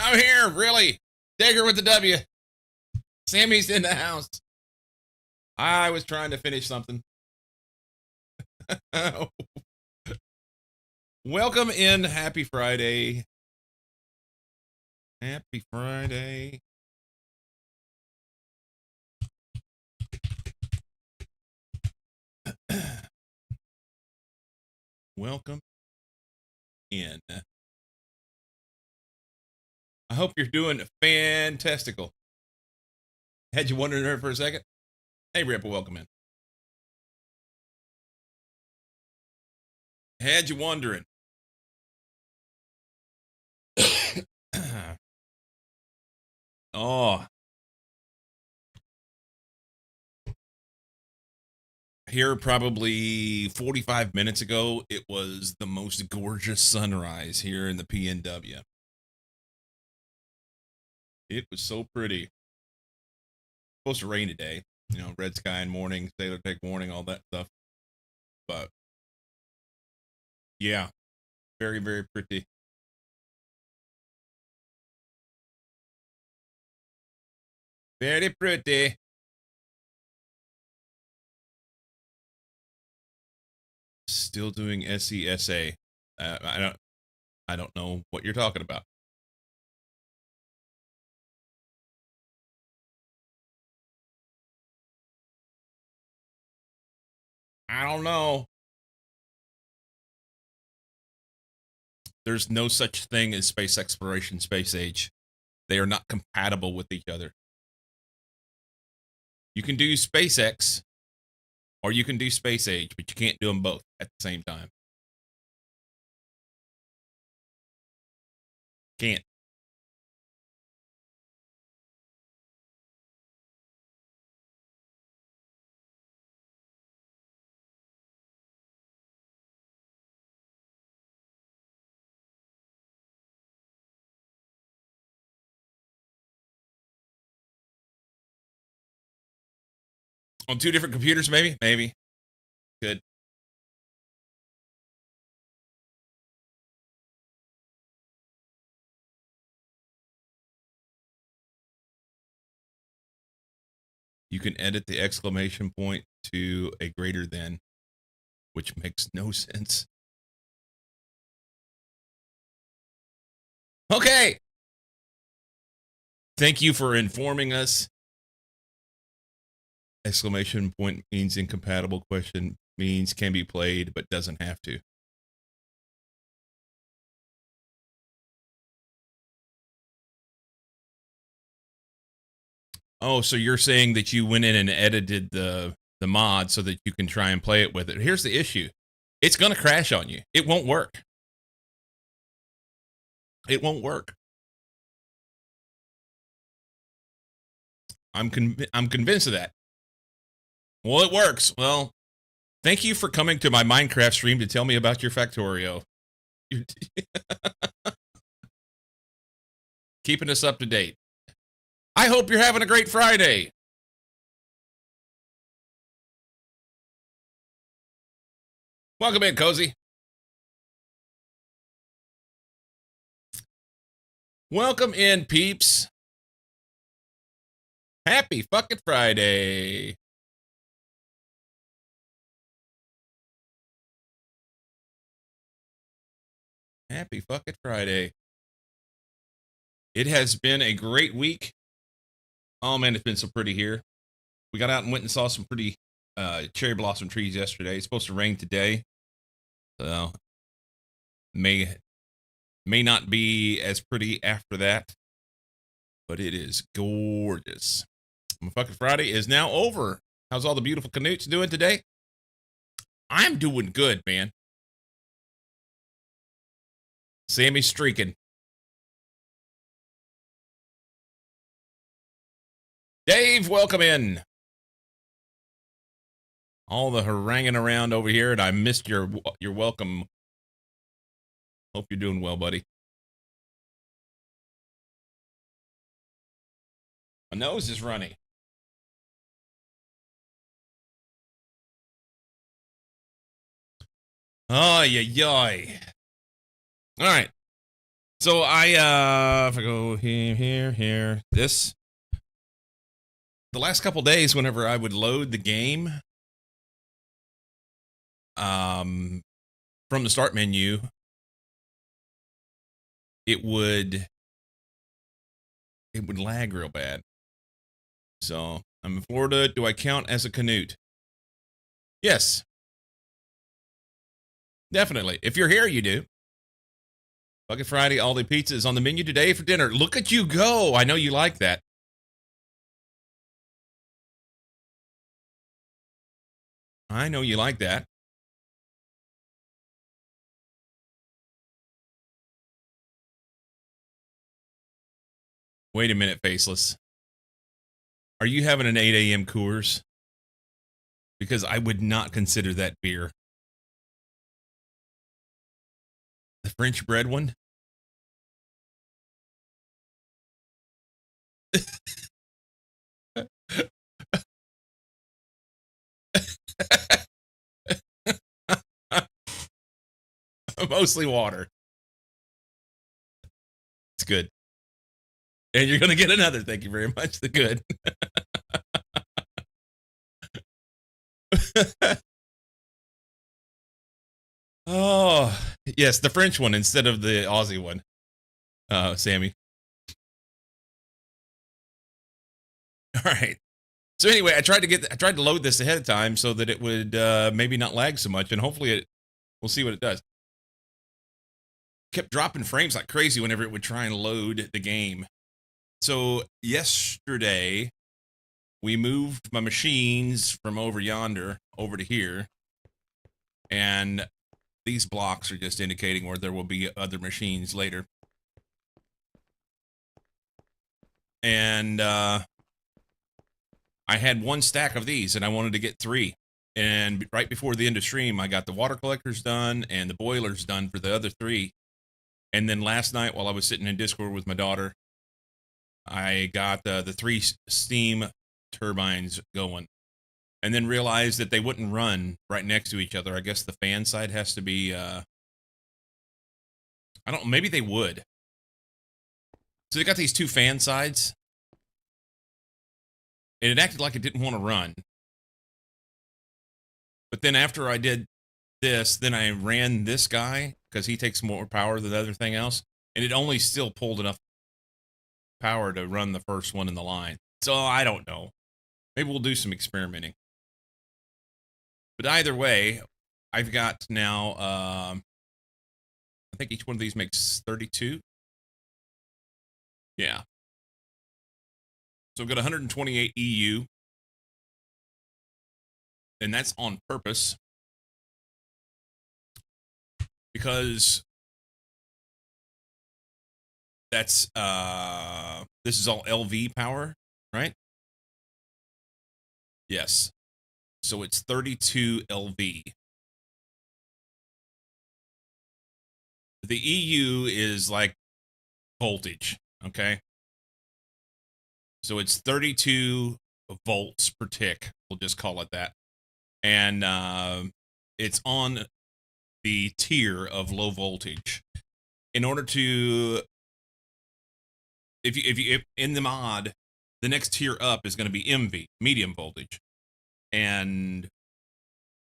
I'm here, really. Dagger with the W. Sammy's in the house. I was trying to finish something. Welcome in. Happy Friday. Happy Friday. Welcome in. I hope you're doing fantastical. Had you wondering there for a second? Hey, Ripple, welcome in. Had you wondering? Oh, here probably 45 minutes ago, it was the most gorgeous sunrise here in the PNW. It was so pretty. Supposed to rain today, red sky in morning, sailor take warning, all that stuff. But yeah, very, very pretty. Very pretty. Still doing SESA. I don't know what you're talking about. I don't know. There's no such thing as space exploration, space age. They are not compatible with each other. You can do SpaceX or you can do space age, but you can't do them both at the same time. Can't. On two different computers, maybe? Maybe. Good. You can edit the exclamation point to a greater than, which makes no sense. Okay. Thank you for informing us. Exclamation point means incompatible. Question means can be played, but doesn't have to. Oh, so you're saying that you went in and edited the mod so that you can try and play it with it. Here's the issue. It's going to crash on you. It won't work. It won't work. I'm convinced of that. Well, it works. Well, thank you for coming to my Minecraft stream to tell me about your Factorio. Keeping us up to date. I hope you're having a great Friday. Welcome in, Cozy. Welcome in, peeps. Happy fucking Friday. Happy fucking Friday. It has been a great week. Oh man, it's been so pretty here. We got out and went and saw some pretty cherry blossom trees yesterday. It's supposed to rain today. So may not be as pretty after that. But it is gorgeous. My fucking Friday is now over. How's all the beautiful Canutes doing today? I'm doing good, man. Sammy's streaking. Dave, welcome in. All the haranguing around over here, and I missed your welcome. Hope you're doing well, buddy. My nose is runny. Oh, yeah. All right. So if I go here, this, the last couple days, whenever I would load the game, from the start menu, it would lag real bad. So I'm in Florida. Do I count as a Canute? Yes, definitely. If you're here, you do. Bucket Friday, Aldi Pizza is on the menu today for dinner. Look at you go. I know you like that. I know you like that. Wait a minute, Faceless. Are you having an 8 a.m. Coors? Because I would not consider that beer. The French bread one? Mostly water. It's good. And you're going to get another. Thank you very much. The good. Oh, yes, the French one instead of the Aussie one. Sammy. All right. So anyway, I tried to load this ahead of time so that it would maybe not lag so much, and hopefully we'll see what it does. Kept dropping frames like crazy whenever it would try and load the game. So yesterday we moved my machines from over yonder over to here, and these blocks are just indicating where there will be other machines later. And I had one stack of these, and I wanted to get 3. And right before the end of stream, I got the water collectors done and the boilers done for the other 3. And then last night, while I was sitting in Discord with my daughter, I got the 3 steam turbines going, and then realized that they wouldn't run right next to each other. I guess the fan side has to be, I don't, maybe they would. So they got these 2 fan sides, and it acted like it didn't want to run. But then after I did this, then I ran this guy, because he takes more power than the other thing else, and it only still pulled enough power to run the first one in the line. So I don't know. Maybe we'll do some experimenting. But either way, I've got now, I think each one of these makes 32. Yeah. So I've got 128 EU. And that's on purpose, because that's, this is all LV power, right? Yes. So it's 32 LV. The EU is like voltage, okay? So it's 32 volts per tick. We'll just call it that. And it's on the tier of low voltage. In order to, if in the mod, the next tier up is going to be MV, medium voltage. And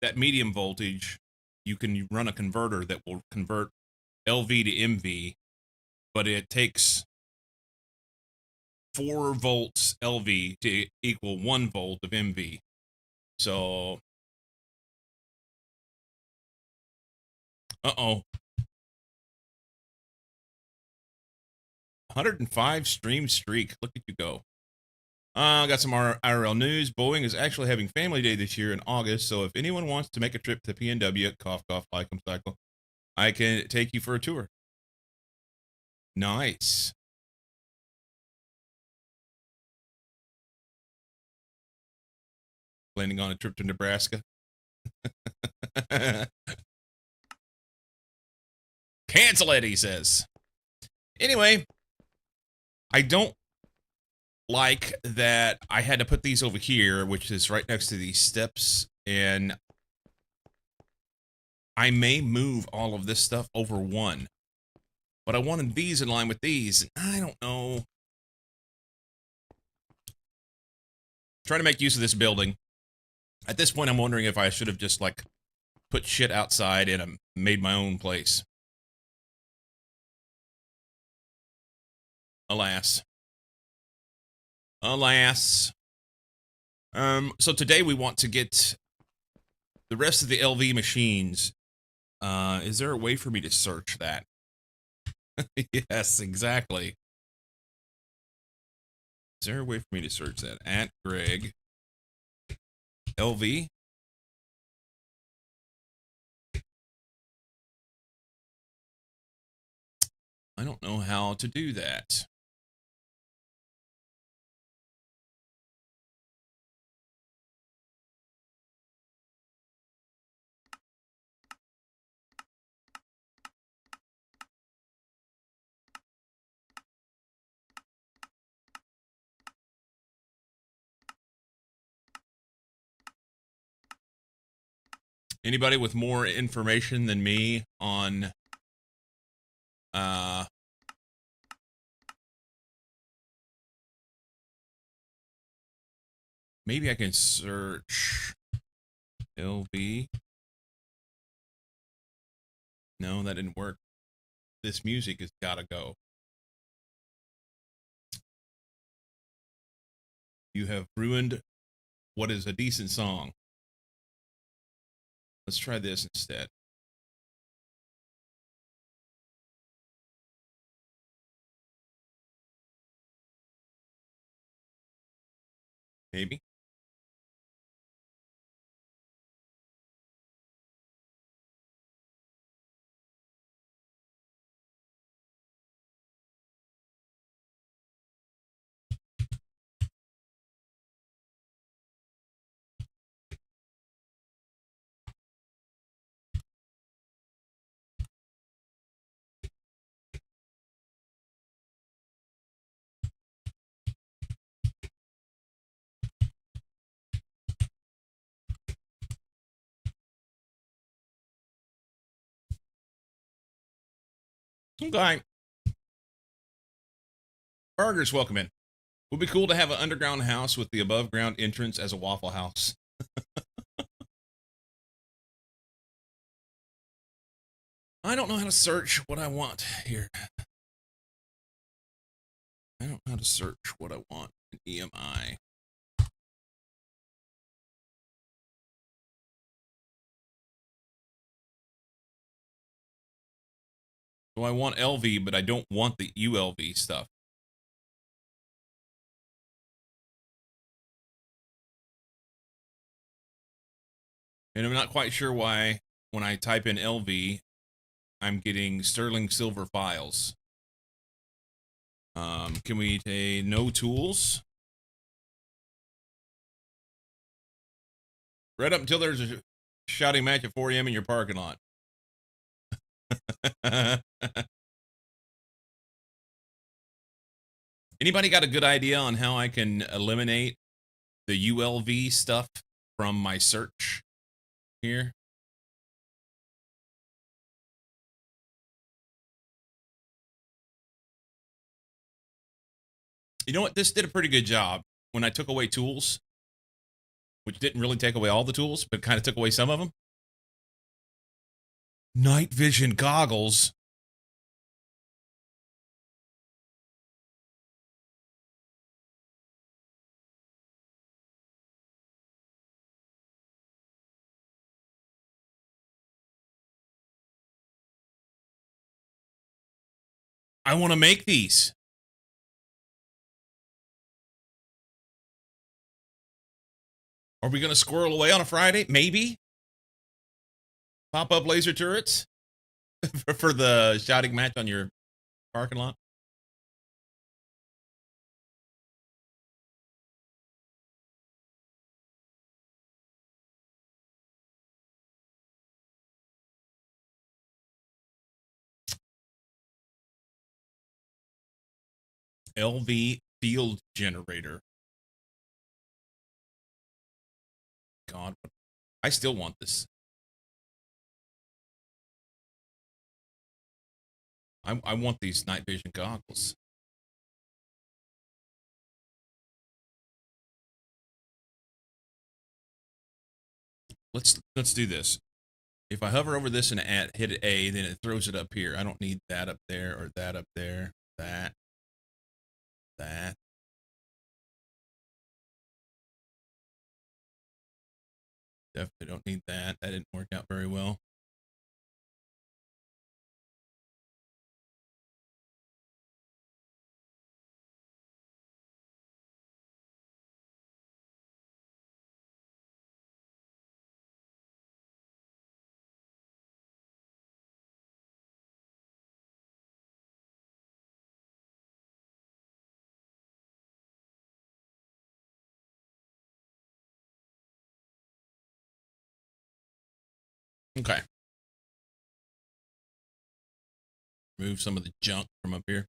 that medium voltage, you can run a converter that will convert LV to MV, but it takes 4 volts LV to equal 1 volt of MV. So, 105 stream streak. Look at you go. Got some IRL news. Boeing is actually having Family Day this year in August, so if anyone wants to make a trip to PNW, cough, cough, like 'em cycle, I can take you for a tour. Nice. Planning on a trip to Nebraska. Cancel it, he says. Anyway, I don't like that I had to put these over here, which is right next to these steps, and I may move all of this stuff over one. But I wanted these in line with these. I don't know. Trying to make use of this building. At this point, I'm wondering if I should have just, like, put shit outside and made my own place. Alas. Alas. So today we want to get the rest of the LV machines. Is there a way for me to search that? Yes, exactly. Is there a way for me to search that? At Greg LV. I don't know how to do that. Anybody with more information than me on maybe I can search LV. No, that didn't work. This music has got to go. You have ruined what is a decent song. Let's try this instead. Maybe. Okay. Burgers, welcome in. Would be cool to have an underground house with the above ground entrance as a Waffle House. I don't know how to search what I want here. I don't know how to search what I want in EMI. So I want LV, but I don't want the ULV stuff. And I'm not quite sure why when I type in LV, I'm getting sterling silver files. Can we take no tools? Right up until there's a shouting match at 4 a.m. in your parking lot. Anybody got a good idea on how I can eliminate the ULV stuff from my search here? You know what? This did a pretty good job when I took away tools, which didn't really take away all the tools, but kind of took away some of them. Night vision goggles. I want to make these. Are we going to squirrel away on a Friday? Maybe. Pop up laser turrets for the shouting match on your parking lot. LV field generator. God, I still want this. I want these night vision goggles. Let's do this. If I hover over this and hit A, then it throws it up here. I don't need that up there or that up there. That. Definitely don't need that. That didn't work out very well. Okay. Remove some of the junk from up here.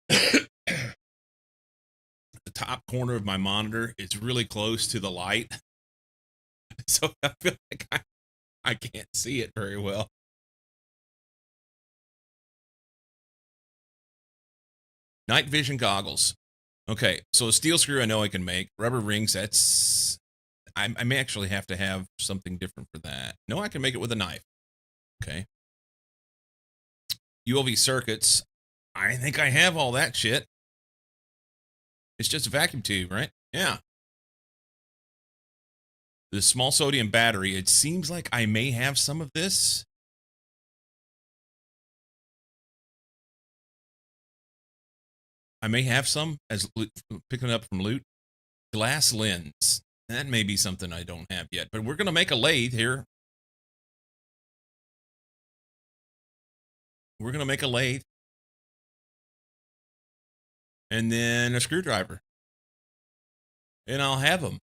The top corner of my monitor is really close to the light. So I feel like I can't see it very well. Night vision goggles. Okay, so a steel screw I know I can make. Rubber rings, that's... I may actually have to have something different for that. No, I can make it with a knife. Okay. ULV circuits. I think I have all that shit. It's just a vacuum tube, right? Yeah. The small sodium battery. It seems like I may have some of this. I may have some as picking it up from loot. Glass lens. That may be something I don't have yet, but we're going to make a lathe here. We're going to make a lathe. And then a screwdriver. And I'll have them.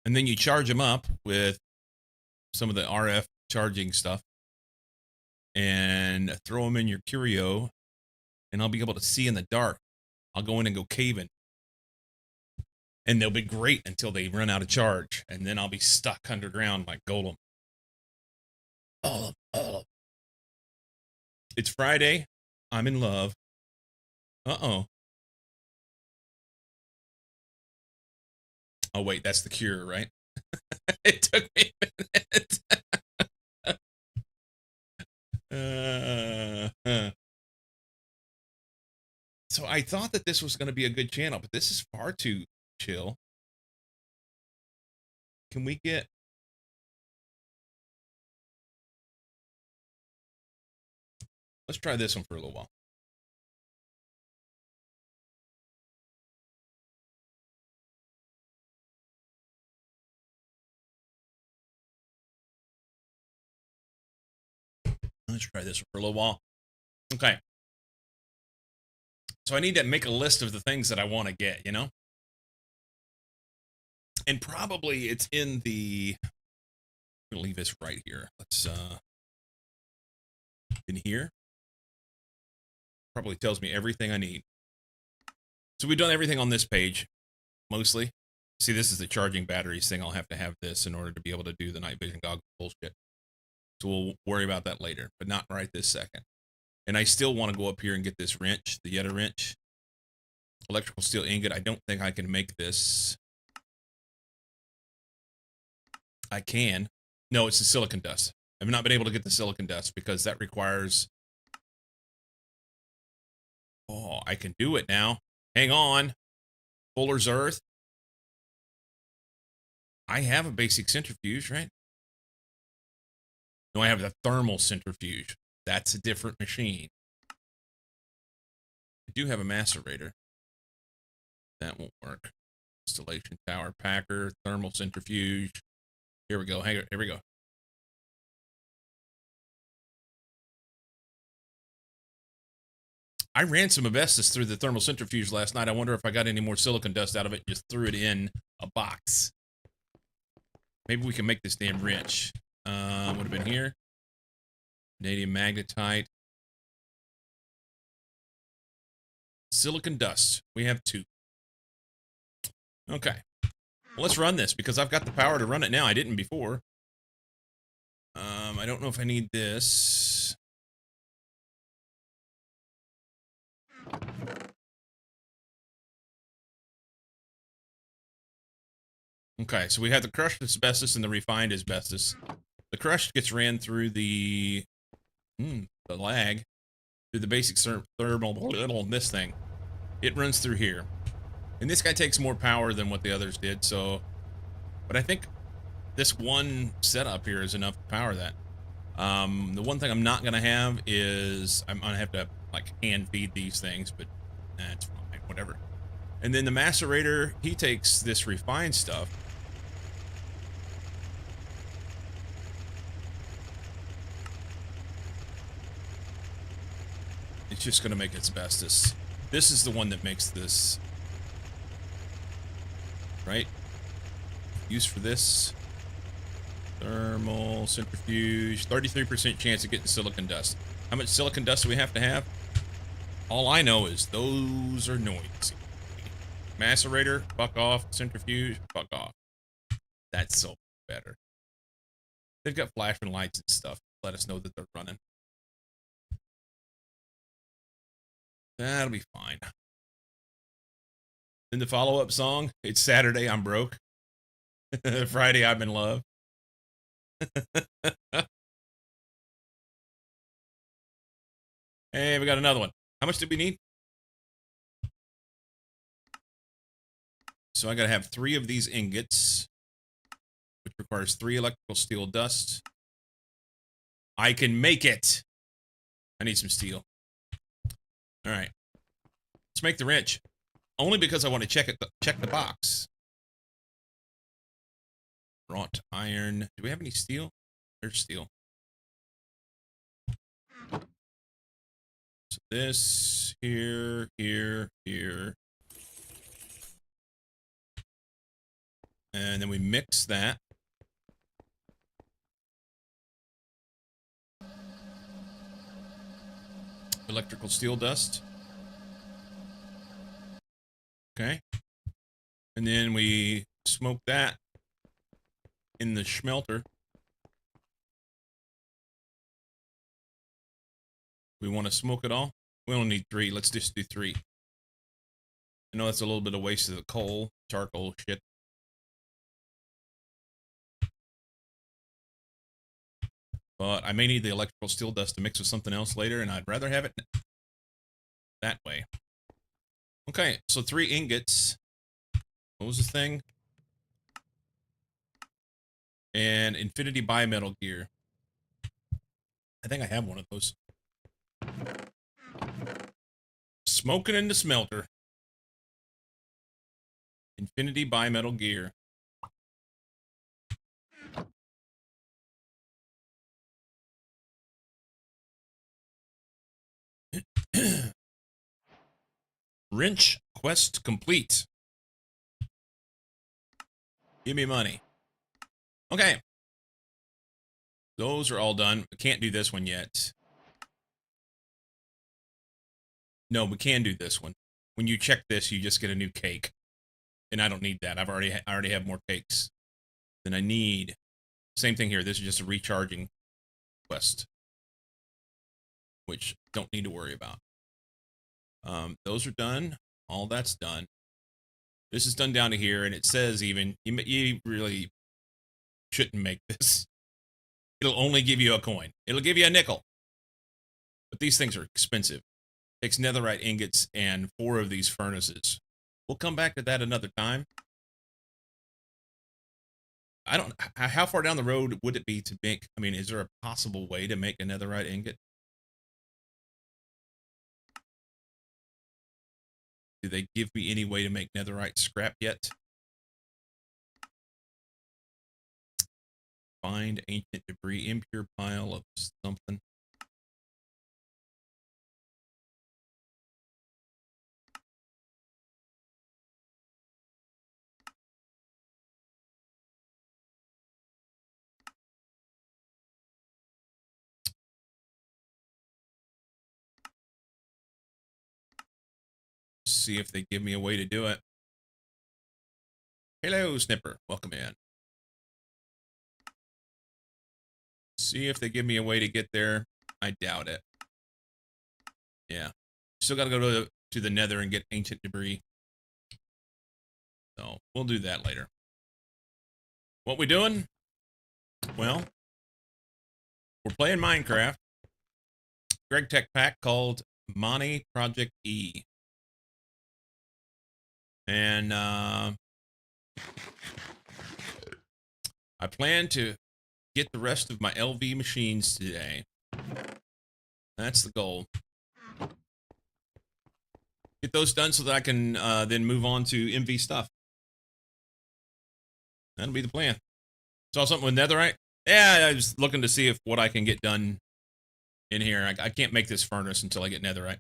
And then you charge them up with some of the RF charging stuff. And throw them in your curio. And I'll be able to see in the dark. I'll go in and go caving. And they'll be great until they run out of charge. And then I'll be stuck underground like Golem. All of. It's Friday. I'm in love. Uh-oh. Oh, wait, that's the cure, right? It took me a minute. So I thought that this was going to be a good channel, but this is far too chill. Can we get... Let's try this one for a little while. Let's try this one for a little while. Okay. So I need to make a list of the things that I want to get, you know? And probably it's in the... I'm going to leave this right here. Let's, in here. Probably tells me everything I need. So we've done everything on this page, mostly. See, this is the charging batteries thing. I'll have to have this in order to be able to do the night vision goggles bullshit. So we'll worry about that later, but not right this second. And I still want to go up here and get this wrench, the Yeta wrench. Electrical steel ingot. I don't think I can make this. I can. No, it's the silicon dust. I've not been able to get the silicon dust because that requires... Oh, I can do it now. Hang on. Fuller's Earth. I have a basic centrifuge, right? No, I have the thermal centrifuge. That's a different machine. I do have a macerator. That won't work. Installation tower packer, thermal centrifuge. Here we go. Here we go. I ran some asbestos through the thermal centrifuge last night. I wonder if I got any more silicon dust out of it. Just threw it in a box. Maybe we can make this damn wrench. Would have been here. Vanadium magnetite. Silicon dust. We have 2. Okay. Well, let's run this because I've got the power to run it now. I didn't before. I don't know if I need this. Okay, so we have the crushed asbestos and the refined asbestos. The crushed gets ran through the lag, through the basic thermal, this thing. It runs through here. And this guy takes more power than what the others did, so... But I think this one setup here is enough to power that. The one thing I'm not going to have is... I'm going to have to, like, hand feed these things, but that's fine, whatever. And then the macerator, he takes this refined stuff. It's just going to make asbestos. This is the one that makes this. Right? Used for this. Thermal, centrifuge. 33% chance of getting silicon dust. How much silicon dust do we have to have? All I know is those are noisy. Macerator, fuck off. Centrifuge, fuck off. That's so better. They've got flashing lights and stuff. Let us know that they're running. That'll be fine. Then the follow-up song, it's Saturday, I'm broke. Friday, I'm in love. Hey, we got another one. How much do we need? So I gotta have 3 of these ingots, which requires 3 electrical steel dust. I can make it. I need some steel. All right. Let's make the wrench. Only because I want to check the box. Wrought iron. Do we have any steel? There's steel. So this, here, here, here. And then we mix that. Electrical steel dust. Okay. And then we smoke that in the smelter. We want to smoke it all? We only need 3. Let's just do 3. I know that's a little bit of waste of the coal, charcoal shit. But I may need the electrical steel dust to mix with something else later, and I'd rather have it that way. Okay, so 3 ingots. What was the thing? And Infinity Bimetal Gear. I think I have one of those. Smoking in the smelter. Infinity Bimetal Gear. Wrench quest complete. Give me money. Okay. Those are all done. I can't do this one yet. No, we can do this one. When you check this, you just get a new cake. And I don't need that. I already have more cakes than I need. Same thing here. This is just a recharging quest, which don't need to worry about. Those are done. All that's done. This is done down to here, and it says even you really shouldn't make this. It'll only give you a coin. It'll give you a nickel. But these things are expensive. It takes netherite ingots and 4 of these furnaces. We'll come back to that another time. I don't... How far down the road would it be to make... I mean, is there a possible way to make a netherite ingot? Do they give me any way to make netherite scrap yet? Find ancient debris, impure pile of something. See if they give me a way to do it. Hello, Snipper. Welcome in. See if they give me a way to get there. I doubt it. Yeah. Still got to go to the nether and get ancient debris. So we'll do that later. What we doing? Well, we're playing Minecraft. Greg Tech pack called Monty Project E. And I plan to get the rest of my LV machines today. That's the goal. Get those done so that I can then move on to MV stuff. That'll be the plan. Saw something with netherite? Yeah, I was looking to see if what I can get done in here. I can't make this furnace until I get netherite.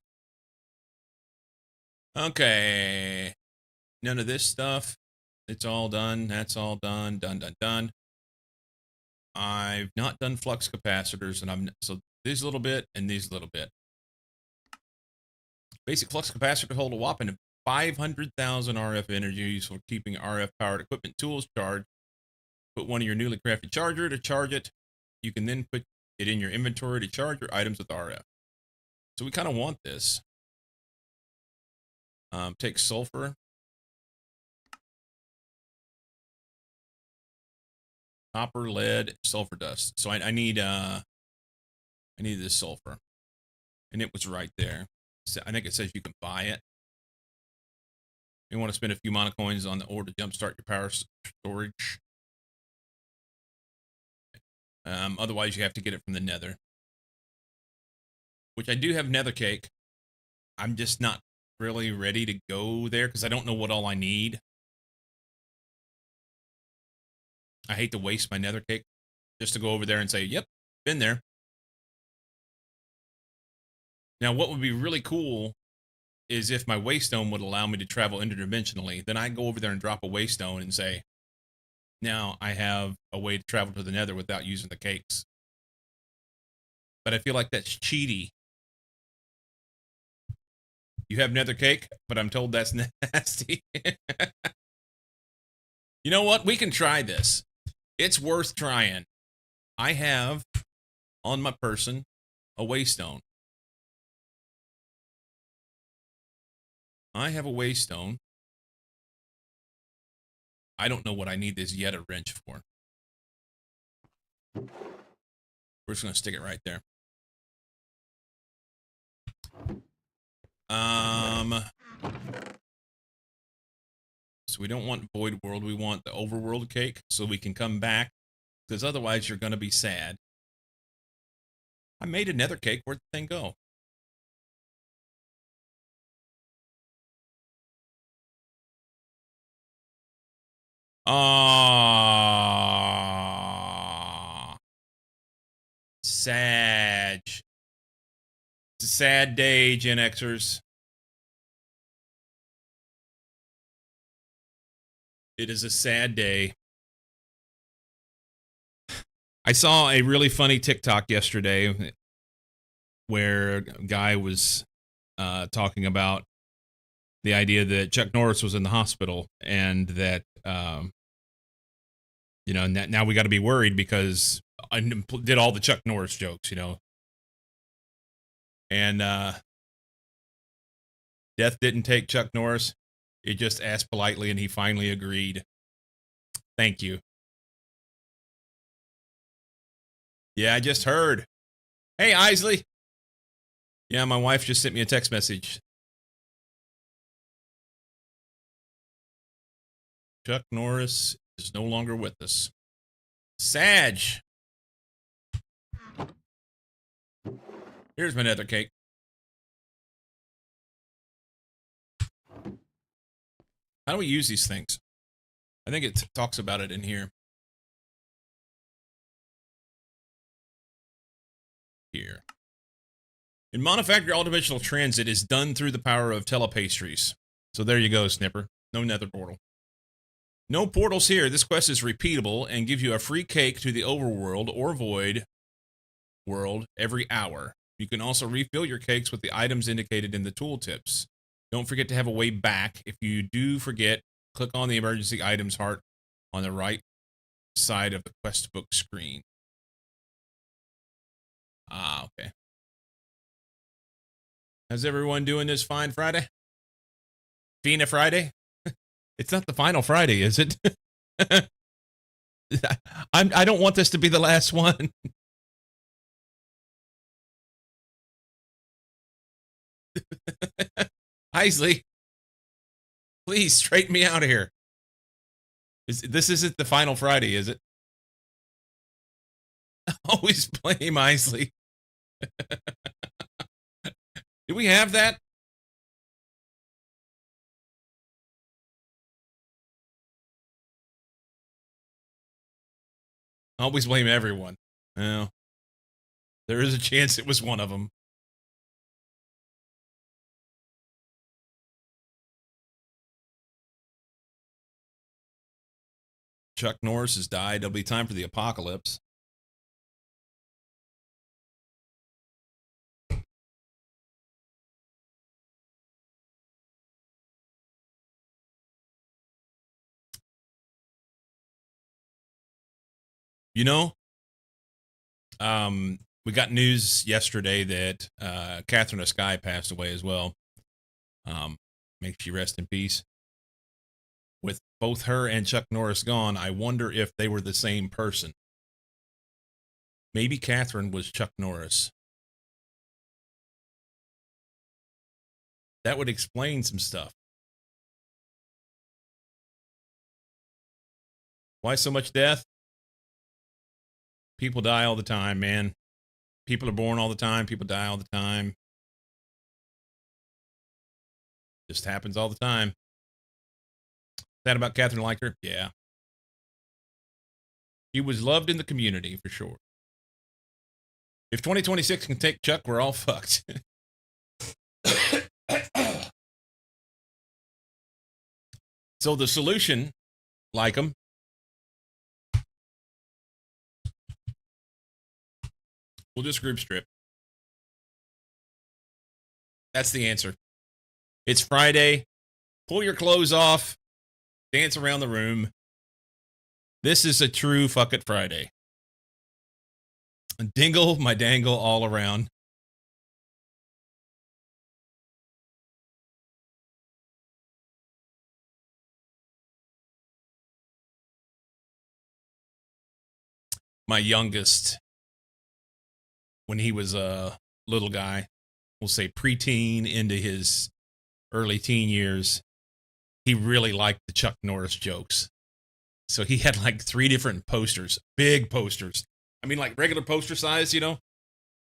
Okay. None of this stuff. It's all done. That's all done. Done. I've not done flux capacitors, and so these a little bit and these a little bit. Basic flux capacitor hold a whopping 500,000 RF energy used for keeping RF powered equipment tools charged. Put one of your newly crafted charger to charge it. You can then put it in your inventory to charge your items with RF. So we kind of want this. Take sulfur. Copper, lead, sulfur dust. So I need this sulfur. And it was right there. So I think it says you can buy it. You want to spend a few mana coins on the ore to jumpstart your power storage. Otherwise, you have to get it from the nether. Which I do have nether cake. I'm just not really ready to go there because I don't know what all I need. I hate to waste my nether cake just to go over there and say, yep, been there. Now, what would be really cool is if my waystone would allow me to travel interdimensionally. Then I go over there and drop a waystone and say, now I have a way to travel to the nether without using the cakes. But I feel like that's cheaty. You have nether cake, but I'm told that's nasty. You know what? We can try this. It's worth trying. I have on my person a waystone. I have a waystone. I don't know what I need this Yeta wrench for. We're just going to stick it right there. So we don't want Void World. We want the Overworld cake so we can come back. Because otherwise you're going to be sad. I made a nether cake. Where'd the thing go? Sag. It's a sad day, Gen Xers. It is a sad day. I saw a really funny TikTok yesterday where a guy was talking about the idea that Chuck Norris was in the hospital and that, you know, now we got to be worried because I did all the Chuck Norris jokes, you know. And Death didn't take Chuck Norris. It just asked politely and he finally agreed. Thank you. Yeah, I just heard. Hey, Isley. Yeah, my wife just sent me a text message. Chuck Norris is no longer with us. Sag. Here's my nether cake. How do we use these things? I think it talks about it in here. Here. In Monofactory, all dimensional transit is done through the power of telepastries. So there you go, Snipper. No nether portal. No portals here. This quest is repeatable and gives you a free cake to the overworld or void world every hour. You can also refill your cakes with the items indicated in the tooltips. Don't forget to have a way back. If you do forget, click on the emergency items heart on the right side of the quest book screen. Ah, okay. How's everyone doing this fine Friday? Fina Friday? It's not the final Friday, is it? I don't want this to be the last one. Isley, please straighten me out of here. This isn't the final Friday, is it? Always blame Isley. Do we have that? Always blame everyone. Well, there is a chance it was one of them. Chuck Norris has died. It'll be time for the apocalypse. You know, we got news yesterday that Catherine Askai passed away as well. May she rest in peace. With both her and Chuck Norris gone, I wonder if they were the same person. Maybe Catherine was Chuck Norris. That would explain some stuff. Why so much death? People die all the time, man. People are born all the time. People die all the time. Just happens all the time. That about Catherine liked her? Yeah. She was loved in the community for sure. If 2026 can take Chuck, we're all fucked. So the solution, like them, we'll just group strip. That's the answer. It's Friday. Pull your clothes off. Dance around the room. This is a true fuck it Friday. Dingle my dangle all around. My youngest, when he was a little guy, we'll say preteen into his early teen years, he really liked the Chuck Norris jokes. So he had like 3 different posters, big posters. I mean, like regular poster size, you know,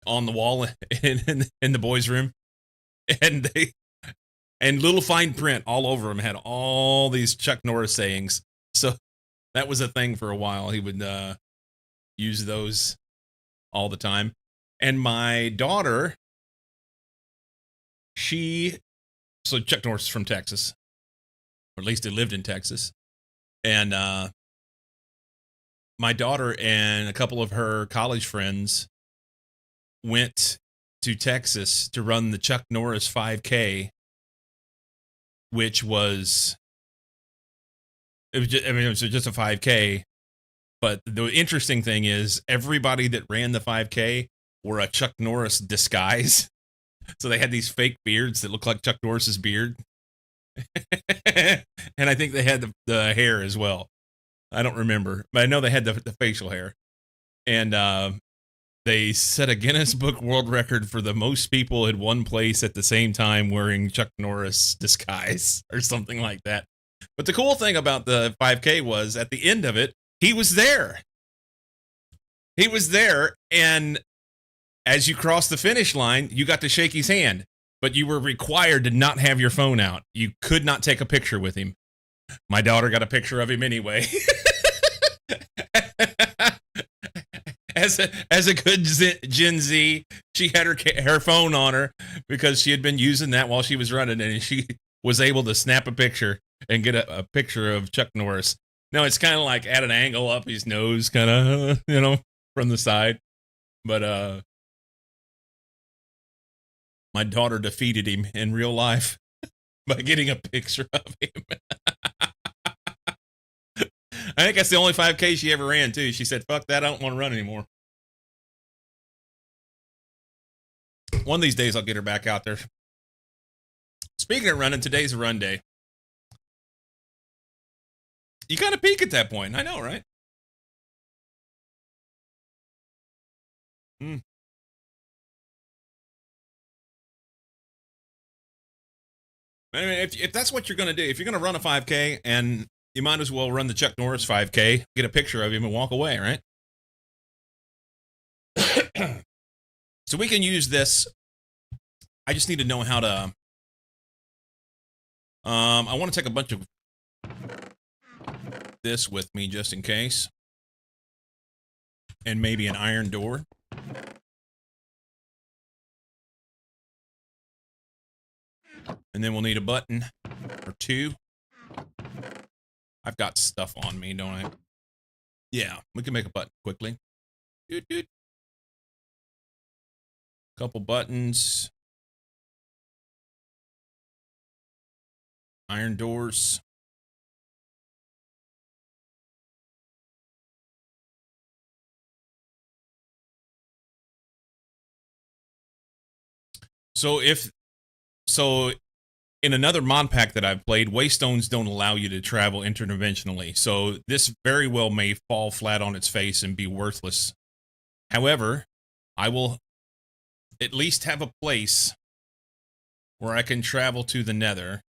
on the wall in the boys' room. And little fine print all over them had all these Chuck Norris sayings. So that was a thing for a while. He would use those all the time. And my daughter, so Chuck Norris is from Texas, or at least he lived in Texas. And my daughter and a couple of her college friends went to Texas to run the Chuck Norris 5K, which was, it was just a 5K. But the interesting thing is everybody that ran the 5K wore a Chuck Norris disguise. So they had these fake beards that looked like Chuck Norris's beard. And I think they had the hair as well. I don't remember, but I know they had the facial hair. And they set a Guinness Book World Record for the most people in one place at the same time wearing Chuck Norris disguise or something like that. But the cool thing about the 5K was at the end of it, he was there. He was there, and as you crossed the finish line, you got to shake his hand, but you were required to not have your phone out. You could not take a picture with him. My daughter got a picture of him anyway. As a good Gen Z, she had her phone on her because she had been using that while she was running, and she was able to snap a picture and get a picture of Chuck Norris. Now, it's kind of like at an angle up his nose, kind of, from the side. But my daughter defeated him in real life by getting a picture of him. I think that's the only 5K she ever ran, too. She said, fuck that, I don't want to run anymore. One of these days I'll get her back out there. Speaking of running, today's a run day. You kind of peak at that point. I know, right? I mean, if that's what you're going to do, if you're going to run a 5K, and you might as well run the Chuck Norris 5K, get a picture of him and walk away, right? So we can use this. I just need to know how to. I want to take a bunch of this with me just in case, and maybe an iron door. And then we'll need a button or two. I've got stuff on me, don't I? Yeah, we can make a button quickly. Doot, doot. Couple buttons. Iron doors. So in another mod pack that I've played, waystones don't allow you to travel interdimensionally. So this very well may fall flat on its face and be worthless. However, I will at least have a place where I can travel to the Nether.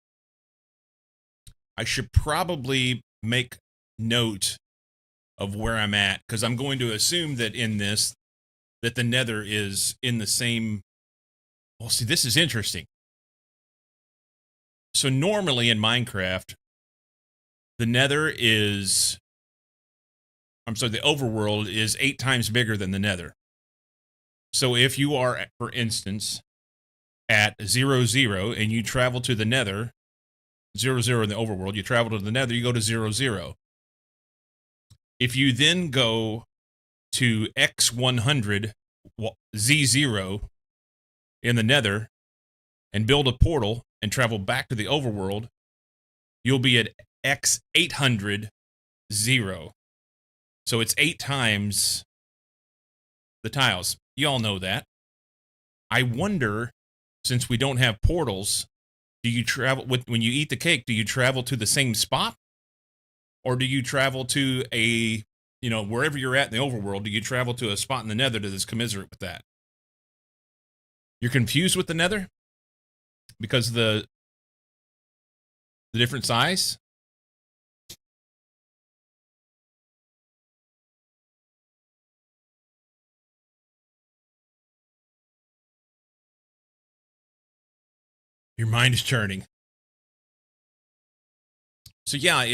I should probably make note of where I'm at, because I'm going to assume that in this, that the Nether is in the same. Well, see, this is interesting. So normally in Minecraft, the Nether is, the overworld is 8 times bigger than the Nether. So if you are, for instance, at 0, 0, and you travel to the Nether, 0, 0 in the overworld, you travel to the Nether, you go to 0, 0. If you then go to X100, Z0 in the Nether, and build a portal and travel back to the overworld, you'll be at X800, 0. So it's 8 times the tiles. You all know that. I wonder, since we don't have portals, do you travel when you eat the cake, do you travel to the same spot? Or do you travel to a, wherever you're at in the overworld, do you travel to a spot in the Nether that is commensurate with that? You're confused with the Nether? Because of the different size? Your mind is churning. So yeah,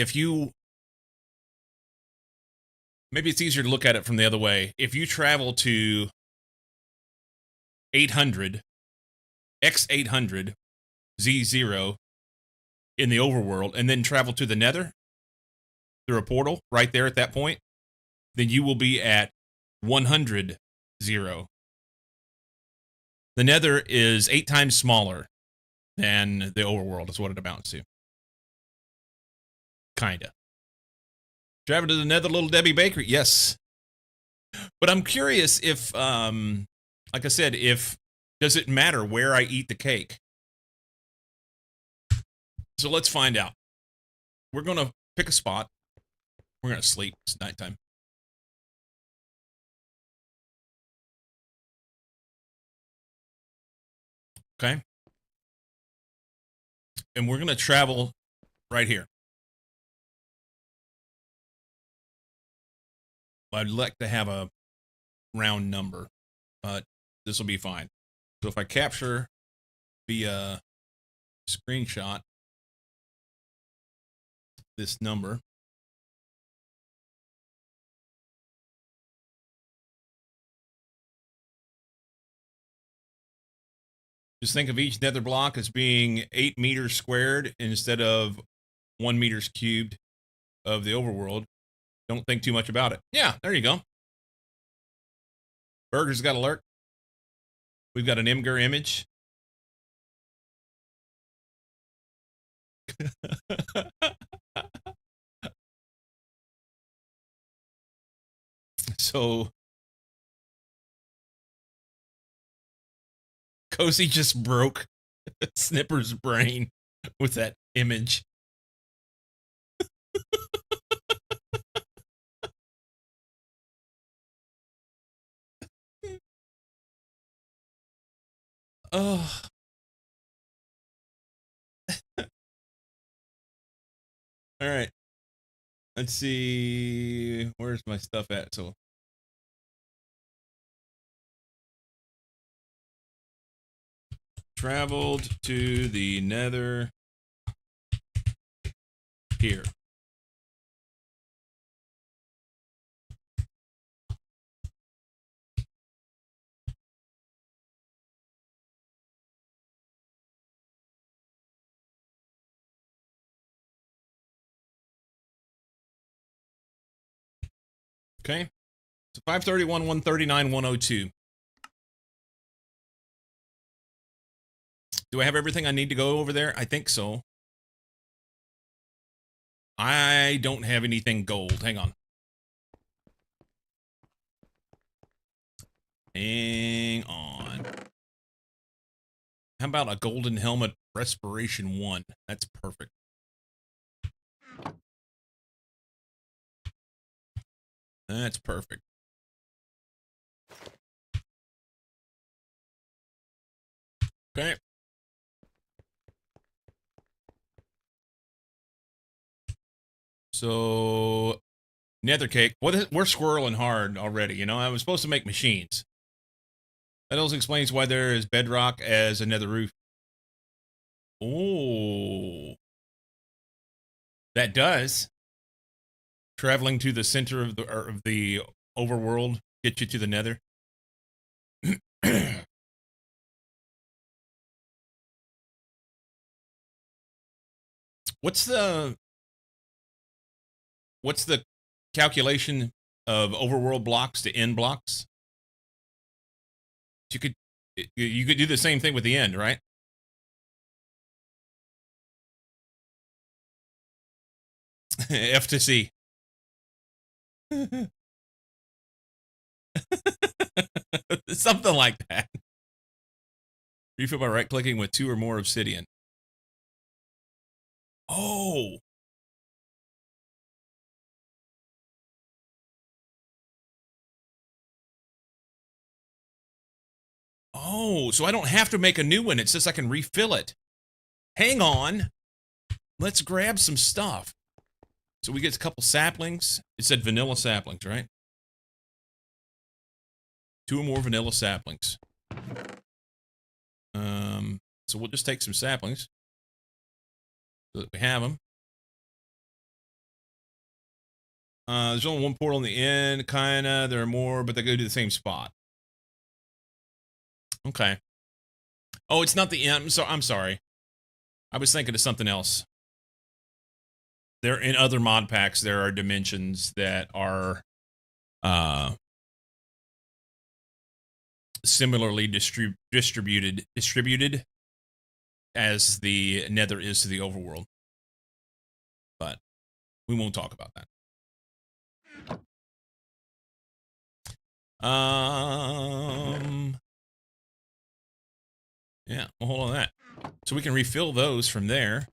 maybe it's easier to look at it from the other way. If you travel to 800, X800, Z0 in the overworld, and then travel to the Nether through a portal right there at that point, then you will be at 100, 0. The Nether is 8 times smaller than the overworld, is what it amounts to. Kinda. Travel to the Nether, Little Debbie Bakery. Yes. But I'm curious if, like I said, does it matter where I eat the cake? So let's find out. We're going to pick a spot. We're going to sleep. It's nighttime. Okay. And we're going to travel right here. I'd like to have a round number, but this will be fine. So if I capture via screenshot this number, just think of each nether block as being 8 meters squared instead of 1 meters cubed of the overworld. Don't think too much about it. Yeah, there you go. Burger's got alert. We've got an Imgur image. So Cozy just broke Snipper's brain with that image. Oh. All right. Let's see. Where's my stuff at? So traveled to the nether here. Okay. So 531, 139, 102. Do I have everything I need to go over there? I think so. I don't have anything gold. Hang on. Hang on. How about a golden helmet respiration 1? That's perfect. That's perfect. Okay. So, nether cake. We're squirreling hard already. You know, I was supposed to make machines. That also explains why there is bedrock as a nether roof. Oh. That does. Traveling to the center of the overworld get you to the nether. What's the calculation of overworld blocks to end blocks? You could do the same thing with the end, right? F to C. Something like that. Refill by right clicking with 2 or more obsidian. Oh. Oh, so I don't have to make a new one. It says I can refill it. Hang on. Let's grab some stuff. So we get a couple saplings. It said vanilla saplings, right? 2 or more vanilla saplings. So we'll just take some saplings so that we have them. There's only 1 portal in the end, kinda. There are more, but they go to the same spot. Okay. Oh, it's not the end. So I'm sorry. I was thinking of something else. There in other mod packs, there are dimensions that are similarly distributed as the nether is to the overworld. But we won't talk about that. Yeah, well, hold on that. So we can refill those from there.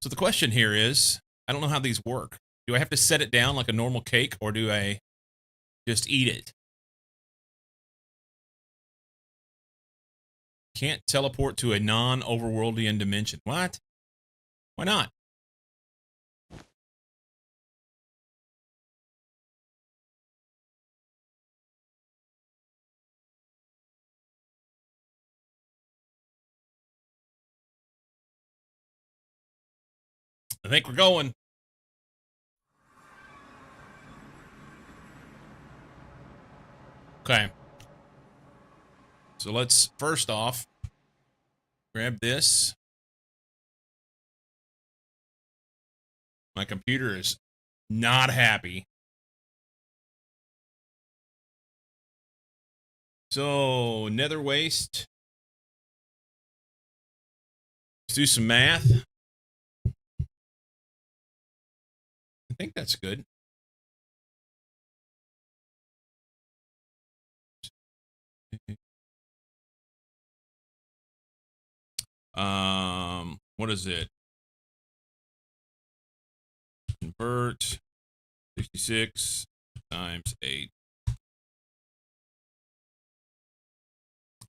So the question here is, I don't know how these work. Do I have to set it down like a normal cake, or do I just eat it? Can't teleport to a non-overworldian dimension. What? Why not? I think we're going. Okay. So let's first off grab this. My computer is not happy. So, nether waste. Let's do some math. I think that's good. What is it? Convert 66 times 8.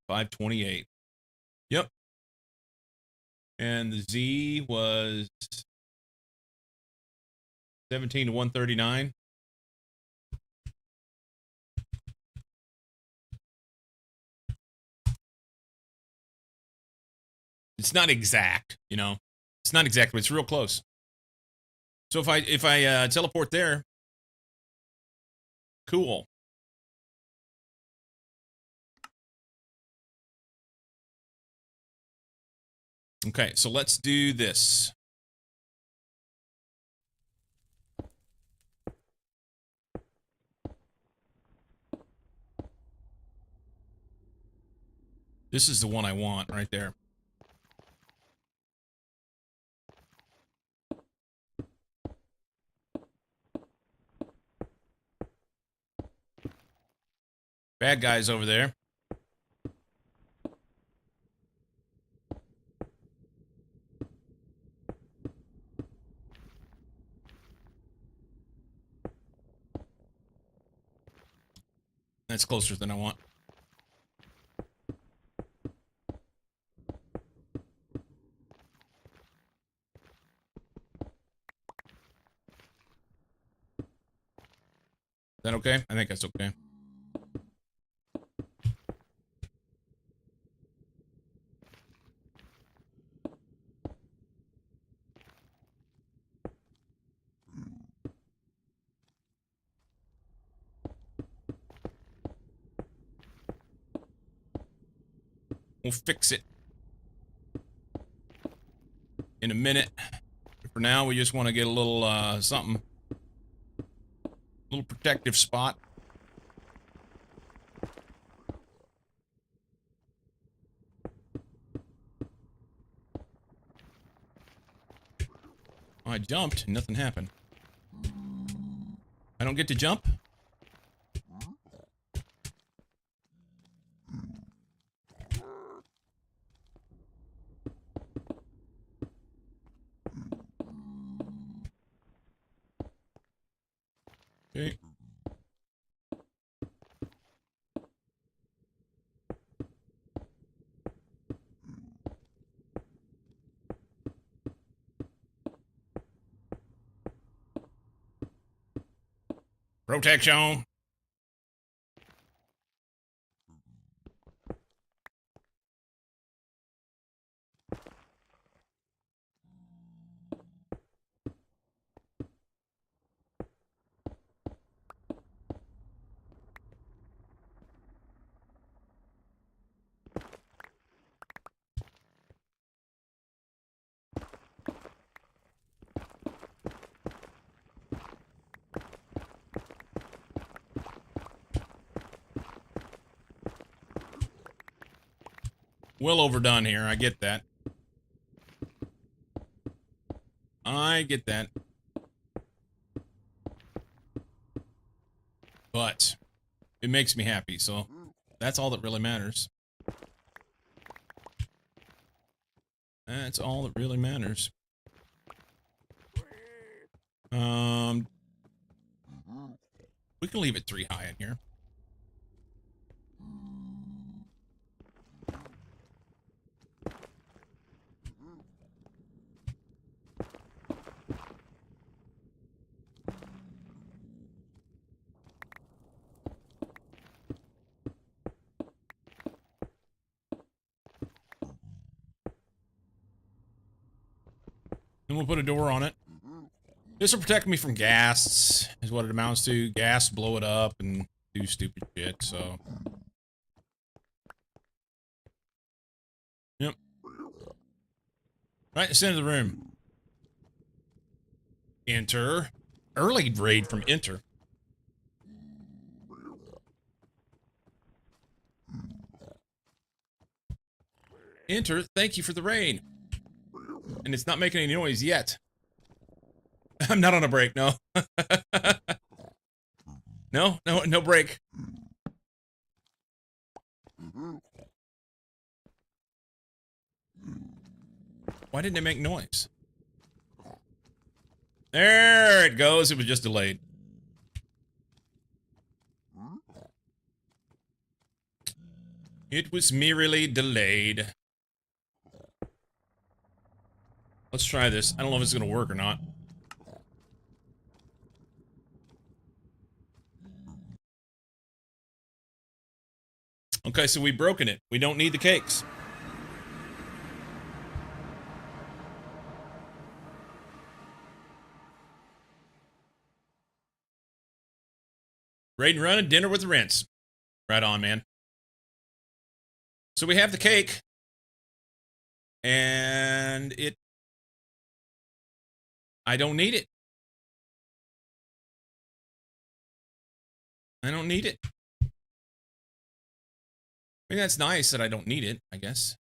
528. Yep. And the Z was 17 to 139. It's not exact, you know. It's not exact, but it's real close. So if I teleport there, cool. Okay, so let's do this. This is the one I want right there. Bad guys over there. That's closer than I want. Is that okay? I think that's okay. We'll fix it in a minute. For now, we just want to get a little something. A little protective spot. I jumped and nothing happened. I don't get to jump? Okay. Protection. Well overdone here. I get that. I get that. But it makes me happy, so that's all that really matters. That's all that really matters. We can leave it 3 high in here. And we'll put a door on it. This will protect me from gas, is what it amounts to. Gas, blow it up, and do stupid shit, so. Yep. Right, center of the room. Enter. Early raid from Enter. Enter, thank you for the rain. And it's not making any noise yet. I'm not on a break, no. No break. Why didn't it make noise? There it goes. It was just delayed. It was merely delayed. Let's try this. I don't know if it's going to work or not. Okay, so we've broken it. We don't need the cakes. Raid and run and dinner with the rinse. Right on, man. So we have the cake. And I don't need it. I don't need it. I mean, that's nice that I don't need it, I guess.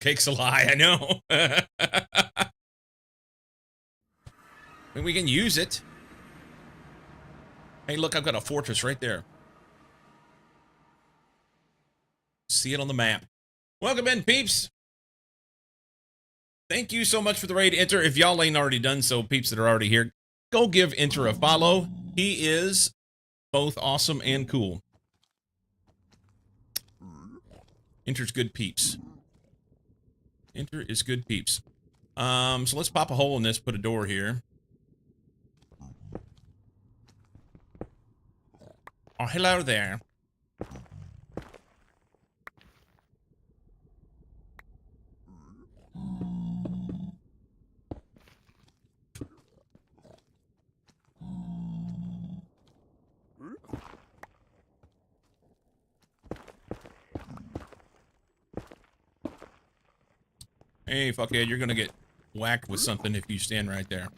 Cake's a lie, I know. I mean, we can use it. Hey, look, I've got a fortress right there. See it on the map. Welcome in, peeps. Thank you so much for the raid, Enter. If y'all ain't already done so, peeps that are already here, go give Enter a follow. He is both awesome and cool. Enter's good peeps. Enter is good peeps. So let's pop a hole in this, put a door here. Oh, hello there. Hey, fuckhead, you're gonna get whacked with something if you stand right there.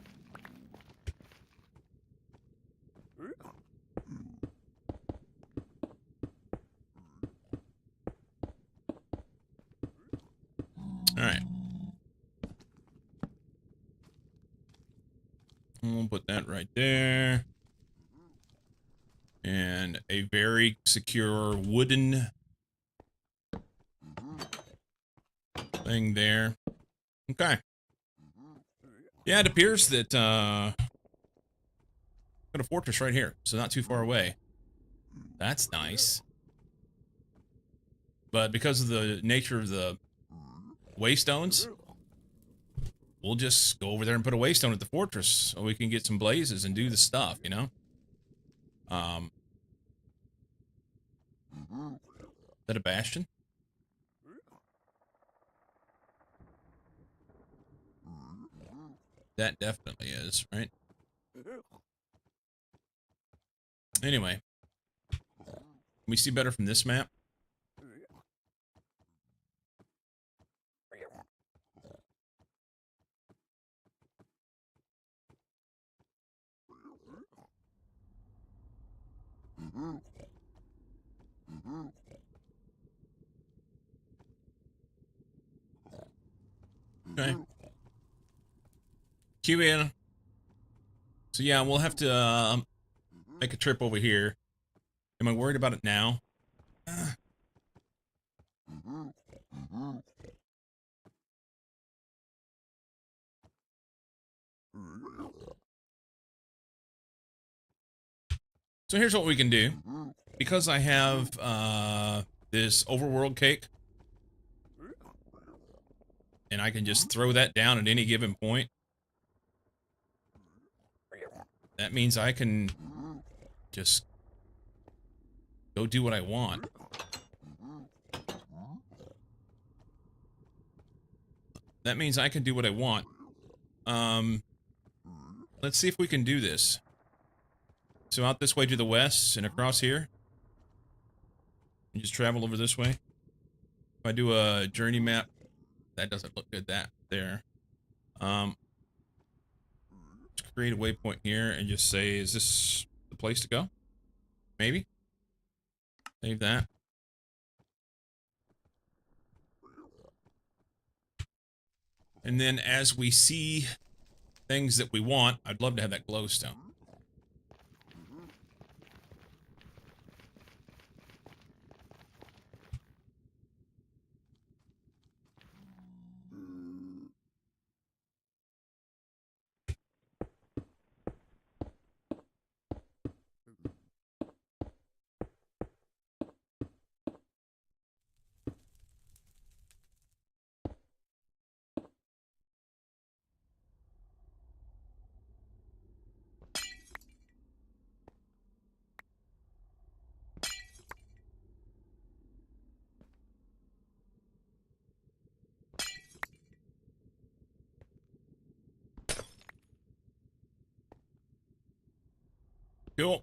Alright. We'll put that right there. And a very secure wooden thing there. Okay. Yeah, it appears that got a fortress right here, so not too far away. That's nice. But because of the nature of the waystones, we'll just go over there and put a waystone at the fortress so we can get some blazes and do the stuff, you know? Is that a bastion? That definitely is, right? Anyway. Can we see better from this map? Okay. Cue in. So yeah, we'll have to make a trip over here. Am I worried about it now? So here's what we can do. Because I have this overworld cake, and I can just throw that down at any given point, that means I can just go do what I want. That means I can do what I want. Let's see if we can do this. So out this way to the west and across here. And just travel over this way. If I do a journey map, that doesn't look good, that there. Let's create a waypoint here and just say, is this the place to go? Maybe. Save that. And then as we see things that we want, I'd love to have that glowstone. Cool.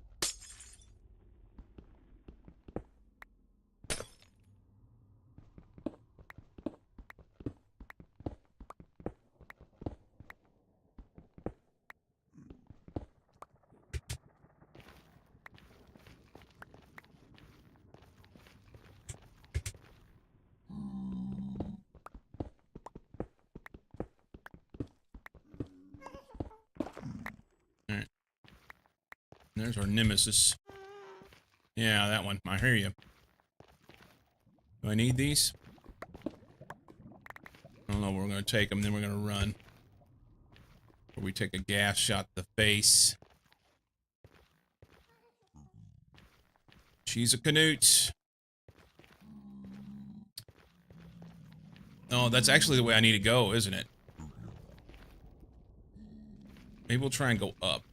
Alright. There's our nemesis. Yeah, that one. I hear you. Do I need these? I don't know. We're going to take them, then we're going to run. Or we take a gas shot to the face. She's a Canute. Oh, that's actually the way I need to go, isn't it? Maybe we'll try and go up.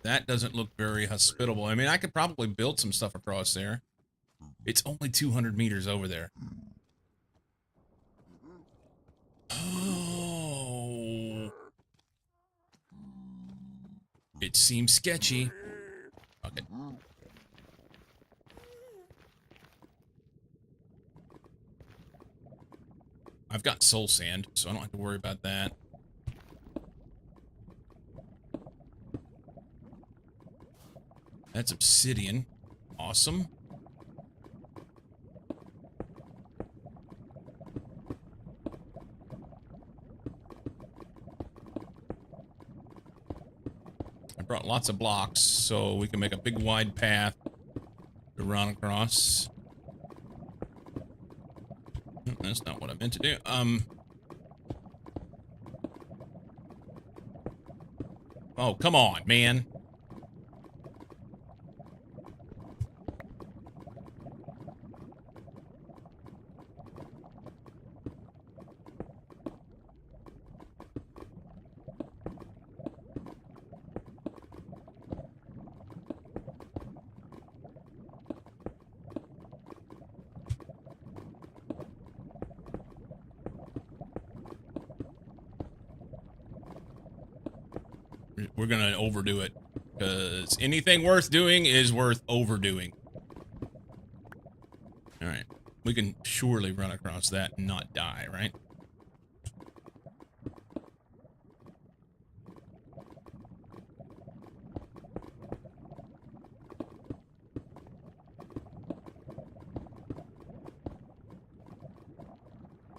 That doesn't look very hospitable. I mean, I could probably build some stuff across there. It's only 200 meters over there. Oh. It seems sketchy. Okay. I've got soul sand, so I don't have to worry about that. That's obsidian. Awesome. I brought lots of blocks so we can make a big wide path to run across. That's not what I meant to do. Oh, come on, man. We're gonna overdo it, because anything worth doing is worth overdoing. Alright. We can surely run across that and not die, right?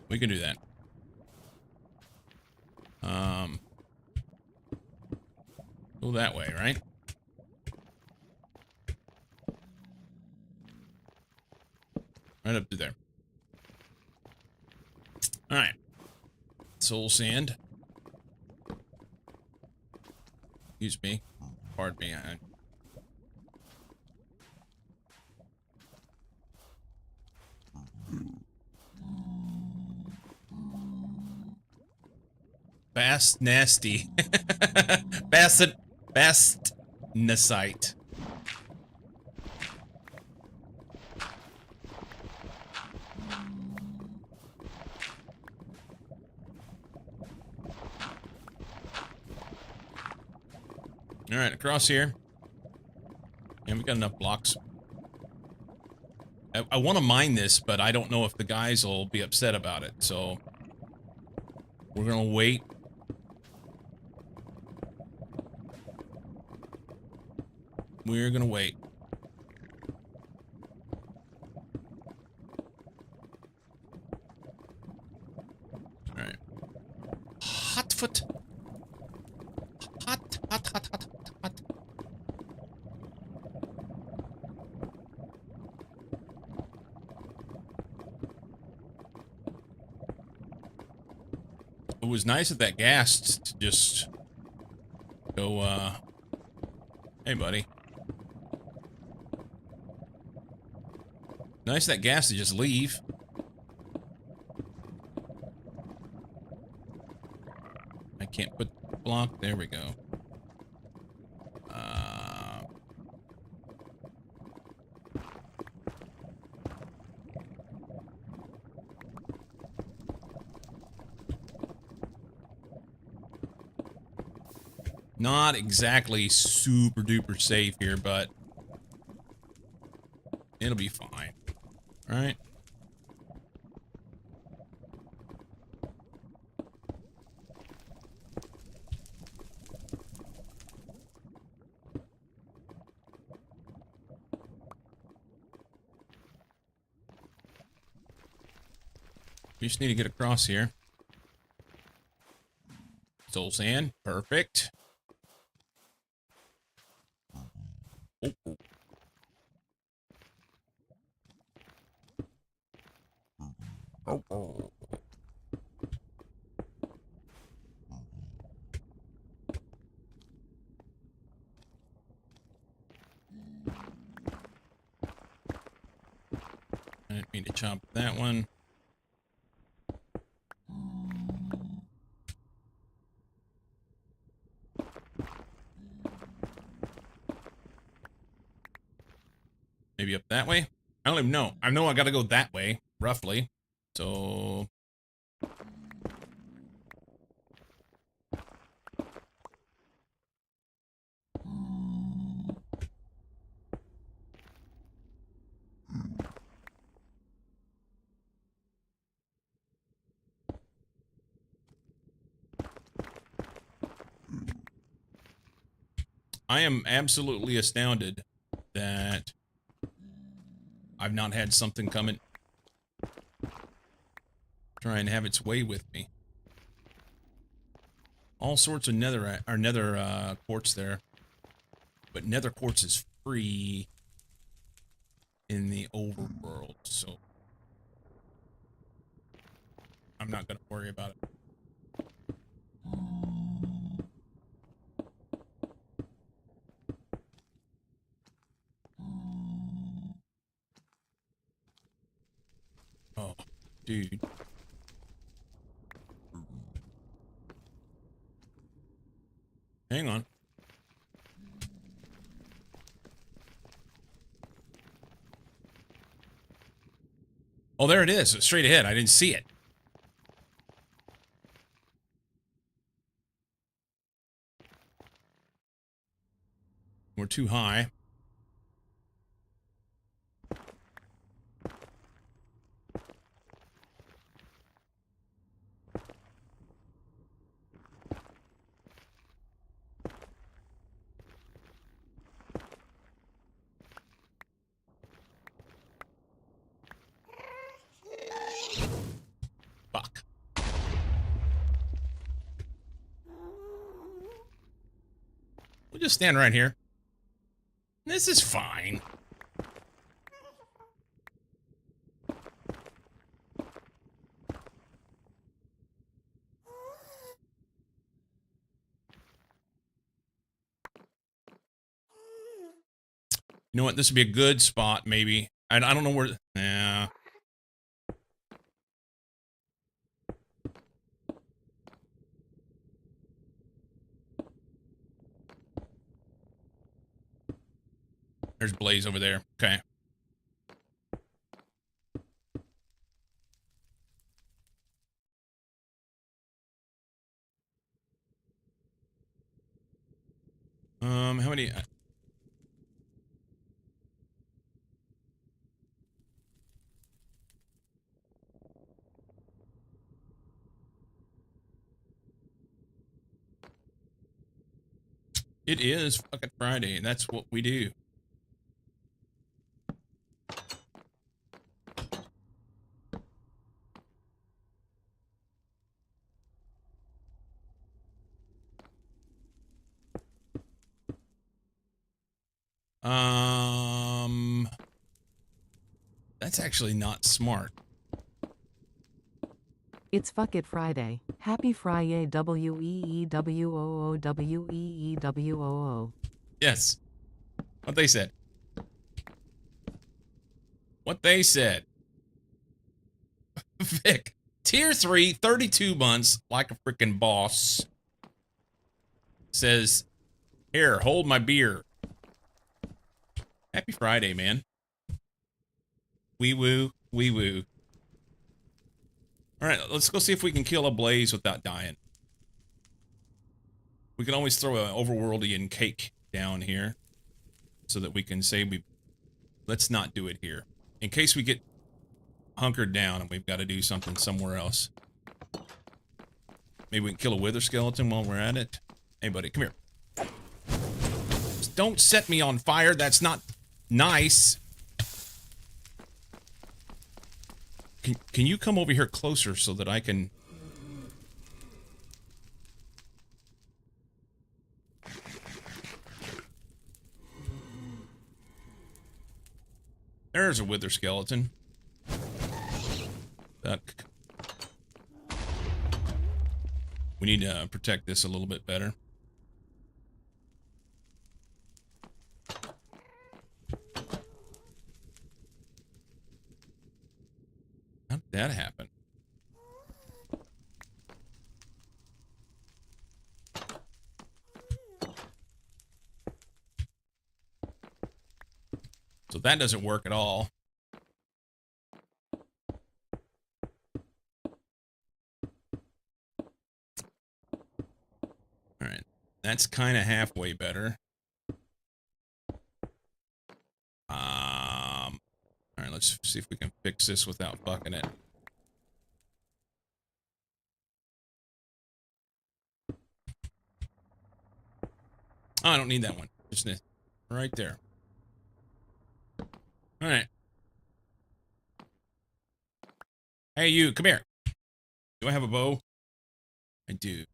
We can do that. Go that way, right? Right up to there. Alright. Soul sand. Excuse me. Pardon me. Fast nasty. Bastnasite. All right, across here. And we got enough blocks. I want to mine this, but I don't know if the guys will be upset about it, so we're gonna wait. We're gonna wait. All right. Hotfoot. Hot. It was nice of that gas to just go, hey, buddy. Nice of that gas to just leave. I can't put block. There we go. Not exactly super duper safe here, but it'll be fine. All right. We just need to get across here. Soul sand. Perfect. Oh, oh. Oh, oh. I didn't mean to chop that one. Maybe up that way? I don't even know. I know I gotta go that way, roughly. So... I am absolutely astounded that I've not had something coming try and have its way with me. All sorts of nether quartz there. But nether quartz is free in the overworld, so I'm not gonna worry about it. Oh, dude. Hang on. Oh, there it is. It's straight ahead. I didn't see it. We're too high. Fuck. We'll just stand right here. This is fine. You know what? This would be a good spot, maybe. I don't know where... Yeah. There's Blaze over there. Okay. How many... It is fucking Friday, and that's what we do. That's actually not smart. It's Fuck It Friday. Happy Friday, WEEWOO. Yes. What they said. What they said. Vic. Tier 3, 32 months, like a freaking boss. Says, here, hold my beer. Happy Friday, man. Wee woo, wee woo. All right, let's go see if we can kill a Blaze without dying. We can always throw an overworldian cake down here so that we can say let's not do it here. In case we get hunkered down and we've got to do something somewhere else. Maybe we can kill a wither skeleton while we're at it. Hey, buddy, come here. Just don't set me on fire. That's not nice. Can you come over here closer so that I can... There's a wither skeleton. We need to protect this a little bit better. How did that happen? So that doesn't work at all. All right, that's kind of halfway better. All right, let's see if we can fix this without fucking it. Oh, I don't need that one. Just this. Right there. All right. Hey, you, come here. Do I have a bow? I do.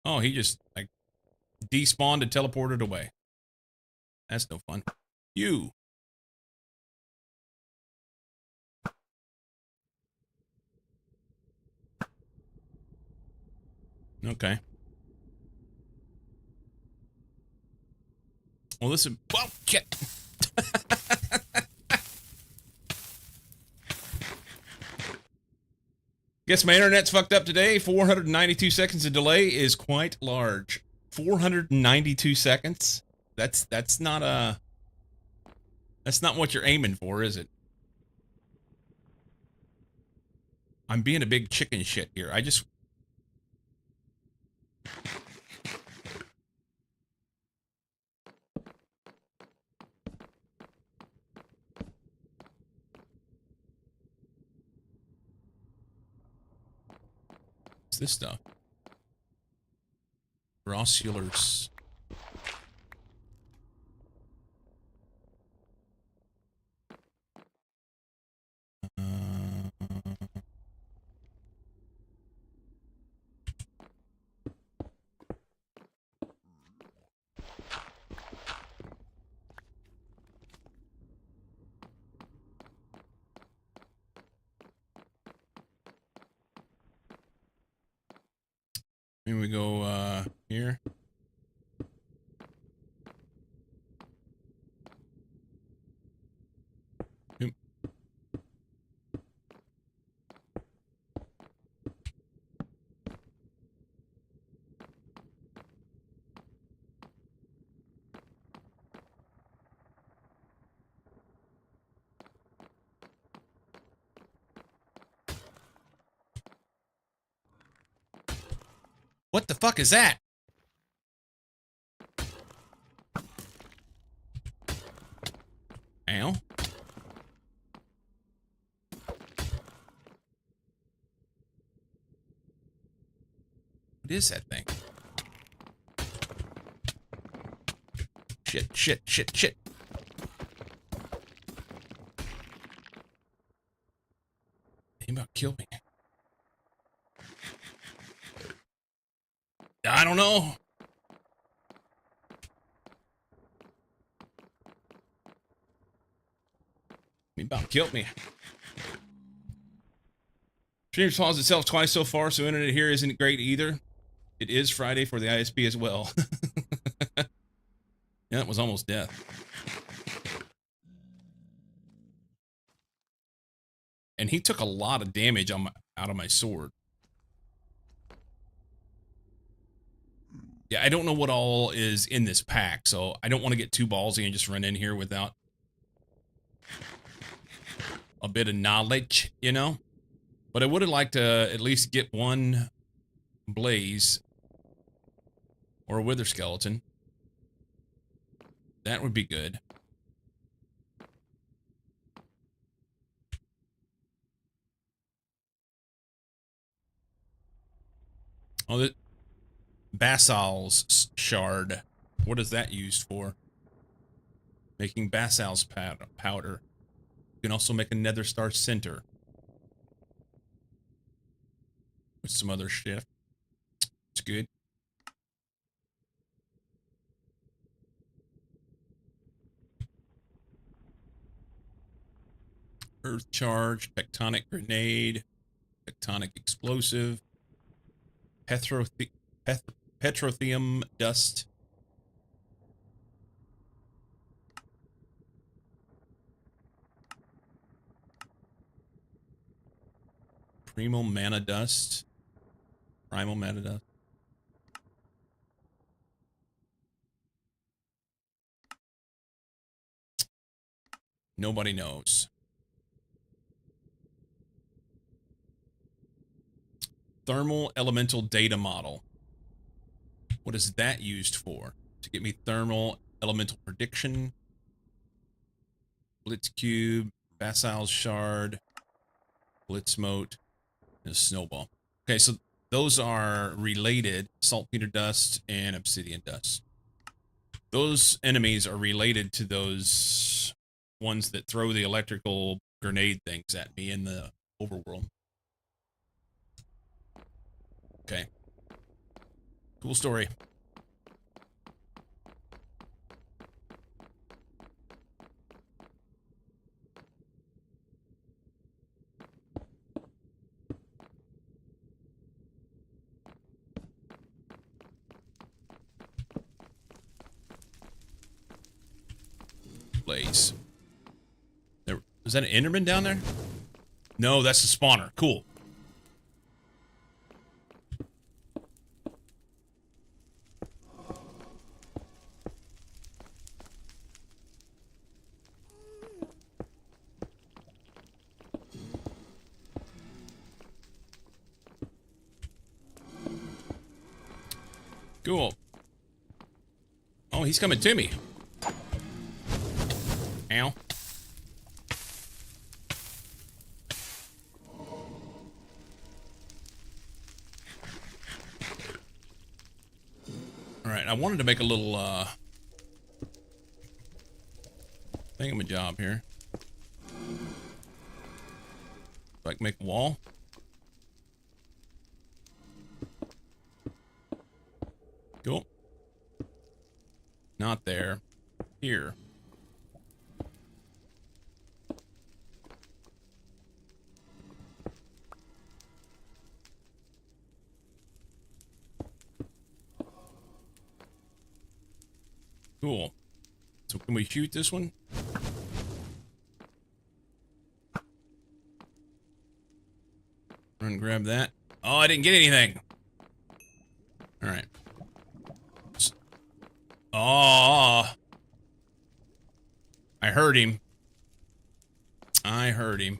Oh, he just, like, despawned and teleported away. That's no fun. You. Okay. Well, listen. Well, shit. Guess my internet's fucked up today. 492 seconds of delay is quite large. 492 seconds? That's not what you're aiming for, is it? I'm being a big chicken shit here. I just... What's this stuff? Grossulars. Here we go, here. Oop. What the fuck is that? Ow. What is that thing? Shit, shit, shit, shit. He about killed me. I don't know. He about killed me. Streams paused itself twice so far, so internet here isn't great either. It is Friday for the ISP as well. Yeah, it was almost death. And he took a lot of damage on out of my sword. Yeah, I don't know what all is in this pack, so I don't want to get too ballsy and just run in here without a bit of knowledge, you know. But I would have liked to at least get one blaze or a wither skeleton. That would be good. Oh, the Basal's shard. What is that used for? Making Basal's powder. You can also make a Nether Star Center. With some other shit. It's good. Earth Charge, Tectonic Grenade, Tectonic Explosive, Petrotheum Dust. Primal Mana Dust. Primal Mana Dust. Nobody knows. Thermal Elemental Data Model. What is that used for? To get me thermal elemental prediction. Blitz Cube, Basal's Shard, Blitz Mote, and a Snowball. Okay, so those are related. Saltpeter Dust and Obsidian Dust. Those enemies are related to those ones that throw the electrical grenade things at me in the overworld. Okay. Cool story. Blaze. There, is that an Enderman down there? No, that's the spawner. Cool. Cool. Oh, he's coming to me. Ow. Alright, I wanted to make a little, thingamajig here. So I can make a wall. Cool. Not there. Here. Cool. So can we shoot this one? Run and grab that. Oh, I didn't get anything. All right. Oh. I heard him. I heard him.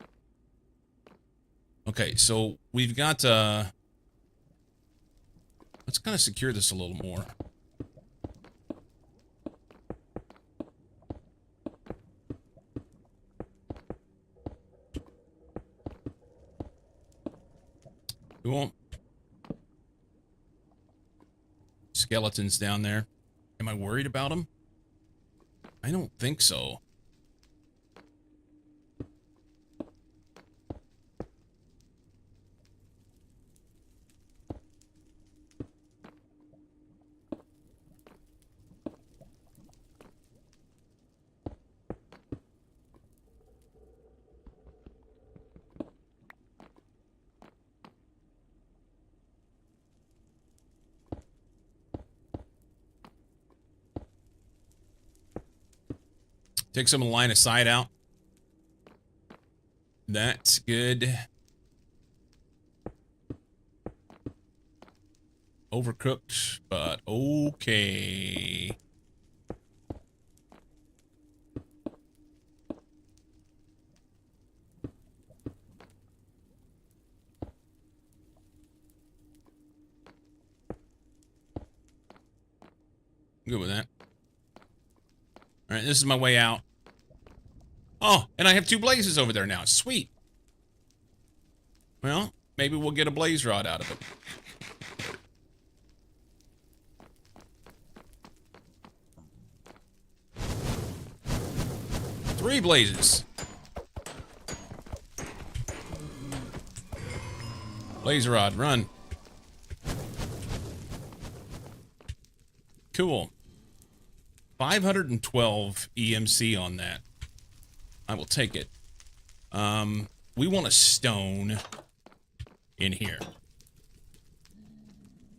Okay, so we've got, let's kind of secure this a little more. Cool. Skeletons down there. Am I worried about them? I don't think so. Take some of the line of sight out. That's good. Overcooked, but okay. good with that. All right, this is my way out. Oh, and I have 2 blazes over there now. Sweet. Well, maybe we'll get a blaze rod out of it. Three blazes. Blaze rod, run. Cool. 512 EMC on that. I will take it. We want a stone in here.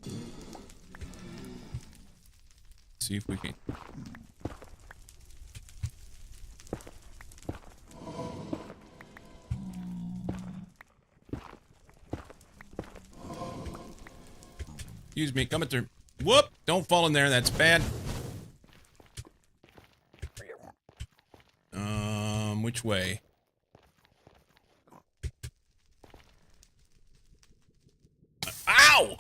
Let's see if we can. Excuse me, coming through. Whoop! Don't fall in there, that's bad. Which way? Ow!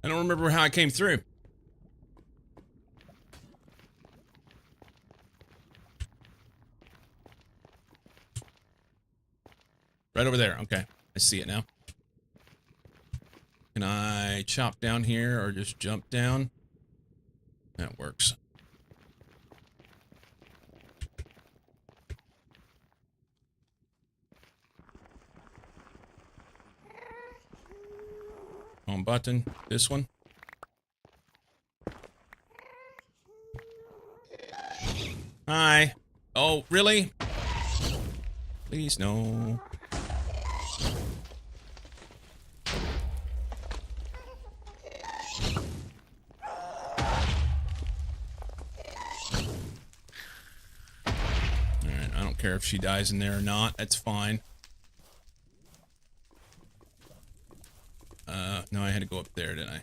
I don't remember how I came through. Right over there. Okay. I see it now. Can I chop down here or just jump down? That works. Home button. This one. Hi. Oh, really? Please, no. Care if she dies in there or not, that's fine. No, I had to go up there, didn't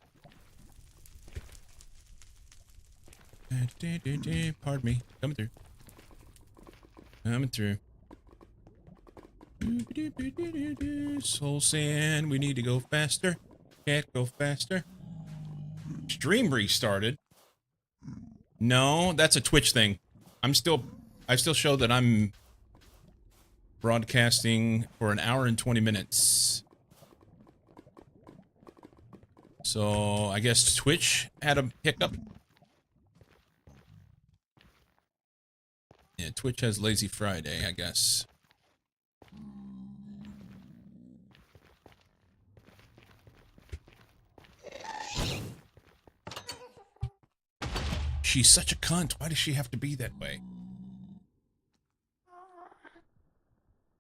I? Pardon me. Coming through. Coming through. Soul sand. We need to go faster. Can't go faster. Stream restarted. No, that's a Twitch thing. I still show that I'm broadcasting for an hour and 20 minutes. So I guess Twitch had a hiccup. Yeah, Twitch has Lazy Friday, I guess. She's such a cunt. Why does she have to be that way?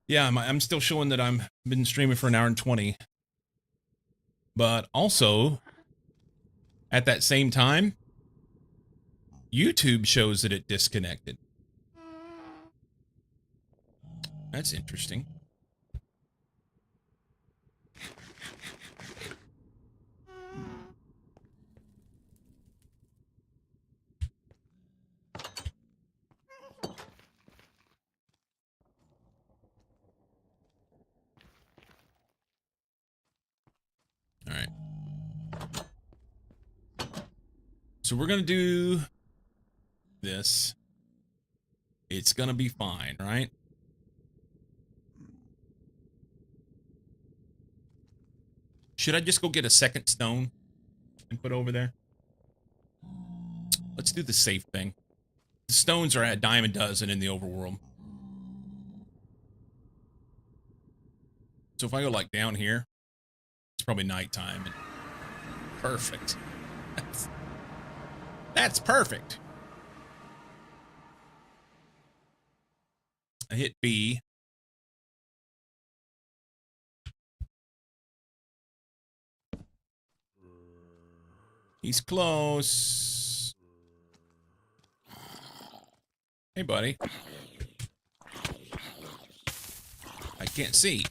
Yeah, I'm still showing that I'm been streaming for an hour and 20. But also, at that same time, YouTube shows that it disconnected. That's interesting. All right. So we're going to do this. It's going to be fine, right? Should I just go get a second stone and put over there? Let's do the safe thing. The stones are at a dime a dozen in the overworld. So if I go like down here, it's probably nighttime. And perfect. That's perfect. I hit B. He's close. Hey, buddy. I can't see.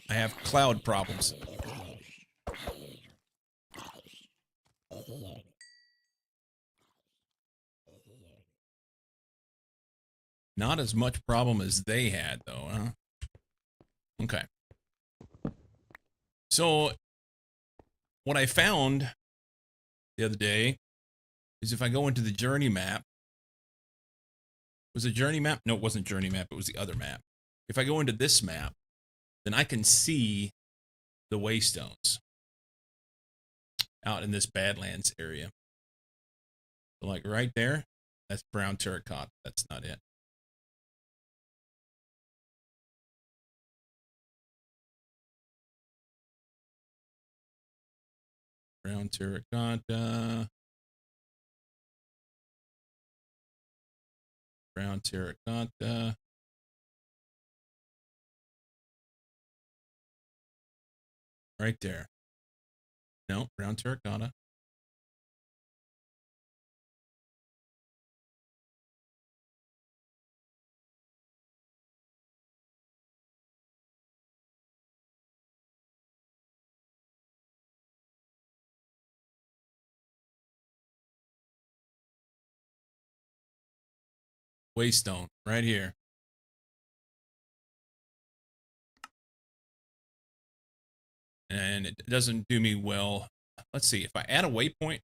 I have cloud problems. Not as much problem as they had, though, huh? Okay. So, what I found the other day is if I go into the journey map, was it journey map? No, it wasn't journey map. It was the other map. If I go into this map, then I can see the waystones out in this Badlands area. So like right there, that's brown terracotta. That's not it. Brown terracotta. Brown terracotta. Right there. No, brown terracotta. Waystone, right here. And it doesn't do me well. Let's see, if I add a waypoint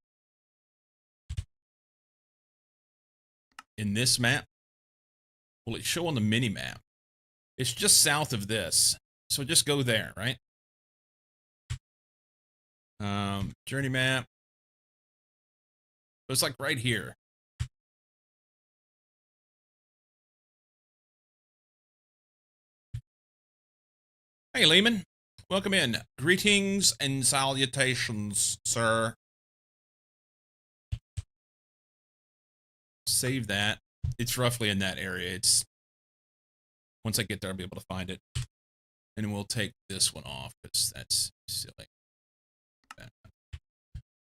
in this map, will it show on the mini map? It's just south of this. So just go there, right? Journey map. So it's like right here. Hey, Lehman. Welcome in. Greetings and salutations, sir. Save that. It's roughly in that area. It's once I get there, I'll be able to find it. And we'll take this one off because that's silly.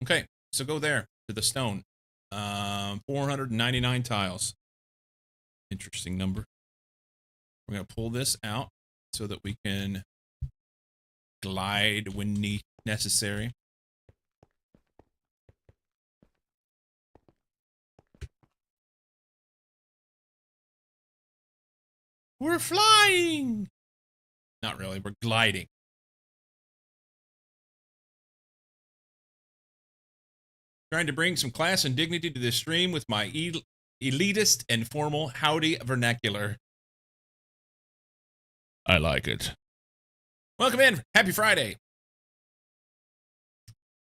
Okay, so go there to the stone. 499 tiles. Interesting number. We're going to pull this out so that we can glide when necessary. We're flying! Not really, we're gliding. Trying to bring some class and dignity to this stream with my elitist and formal howdy vernacular. I like it. Welcome in. Happy Friday.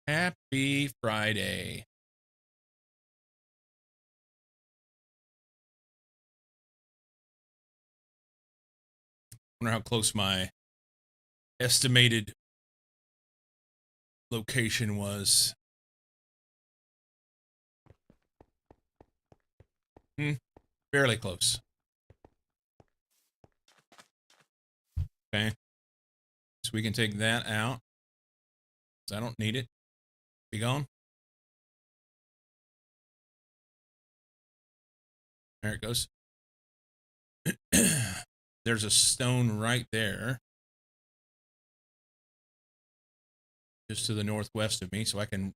Happy Friday. Wonder how close my estimated location was. Fairly close. Okay. So we can take that out. I don't need it. Be gone. There it goes. There's a stone right there. Just to the northwest of me, so I can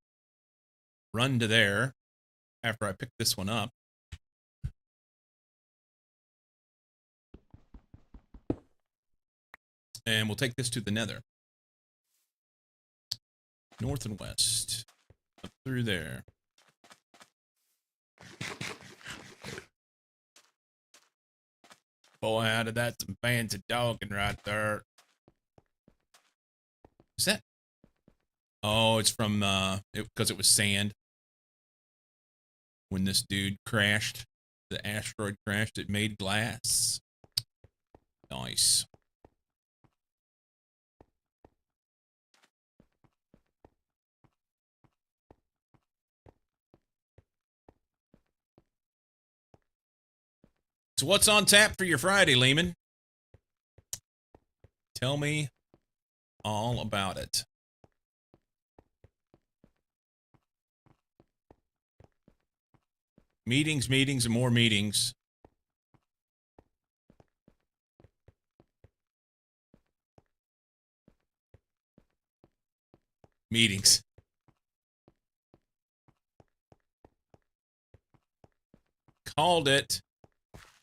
run to there after I pick this one up. And we'll take this to the nether. North and west. Up through there. Boy, how did that some fancy dogging right there. Is that? Oh, it's from, because it was sand. When this dude crashed, the asteroid crashed, it made glass. Nice. So what's on tap for your Friday, Lehman? Tell me all about it. Meetings, meetings, and more meetings. Meetings. Called it.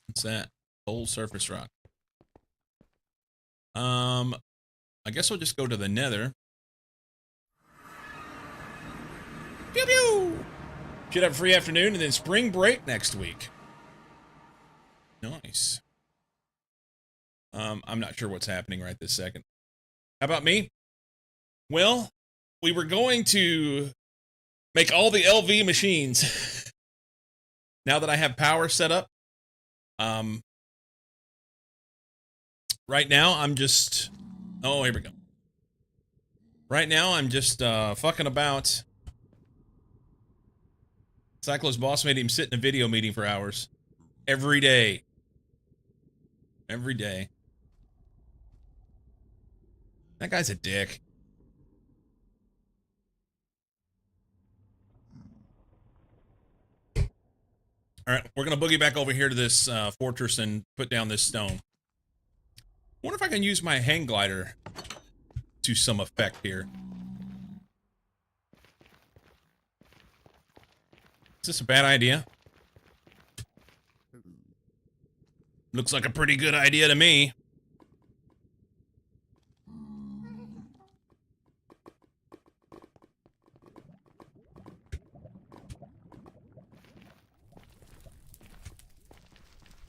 What's that? Cold surface rock. I guess we'll just go to the nether. Pew pew! Should have a free afternoon and then spring break next week. Nice. I'm not sure what's happening right this second. How about me? Well, we were going to make all the LV machines. Now that I have power set up, right now I'm just, oh, here we go. Right now I'm just fucking about. Cyclo's boss made him sit in a video meeting for hours. Every day. Every day. That guy's a dick. Alright, we're gonna boogie back over here to this fortress and put down this stone. Wonder if I can use my hang glider to some effect here. Is this a bad idea? Looks like a pretty good idea to me.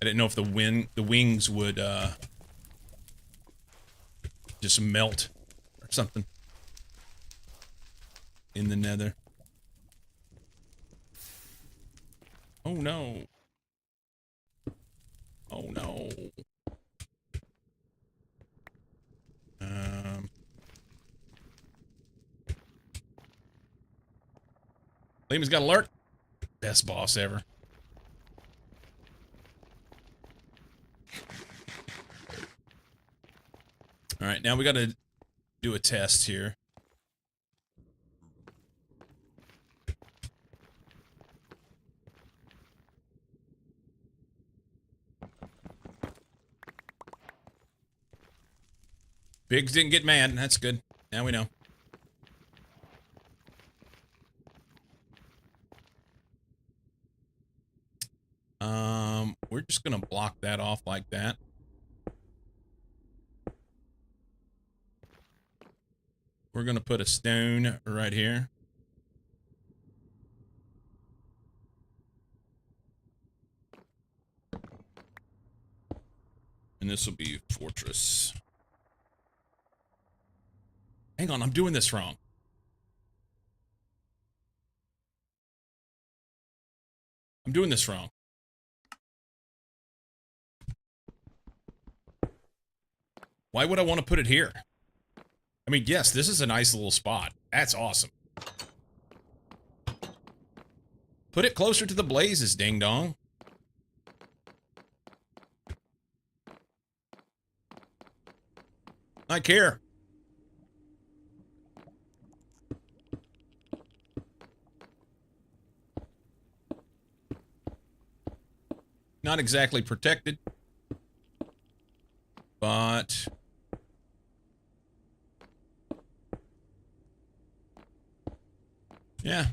I didn't know if the wings would just melt or something in the nether. Oh no. Oh no. Liam's got alert. Best boss ever. Alright, now we gotta do a test here. Biggs didn't get mad, that's good. Now we know. We're just gonna block that off like that. We're gonna put a stone right here. And this will be fortress. Hang on, I'm doing this wrong. I'm doing this wrong. Why would I want to put it here? I mean, yes, this is a nice little spot. That's awesome. Put it closer to the blazes, ding dong. I care. Not exactly protected, but yeah,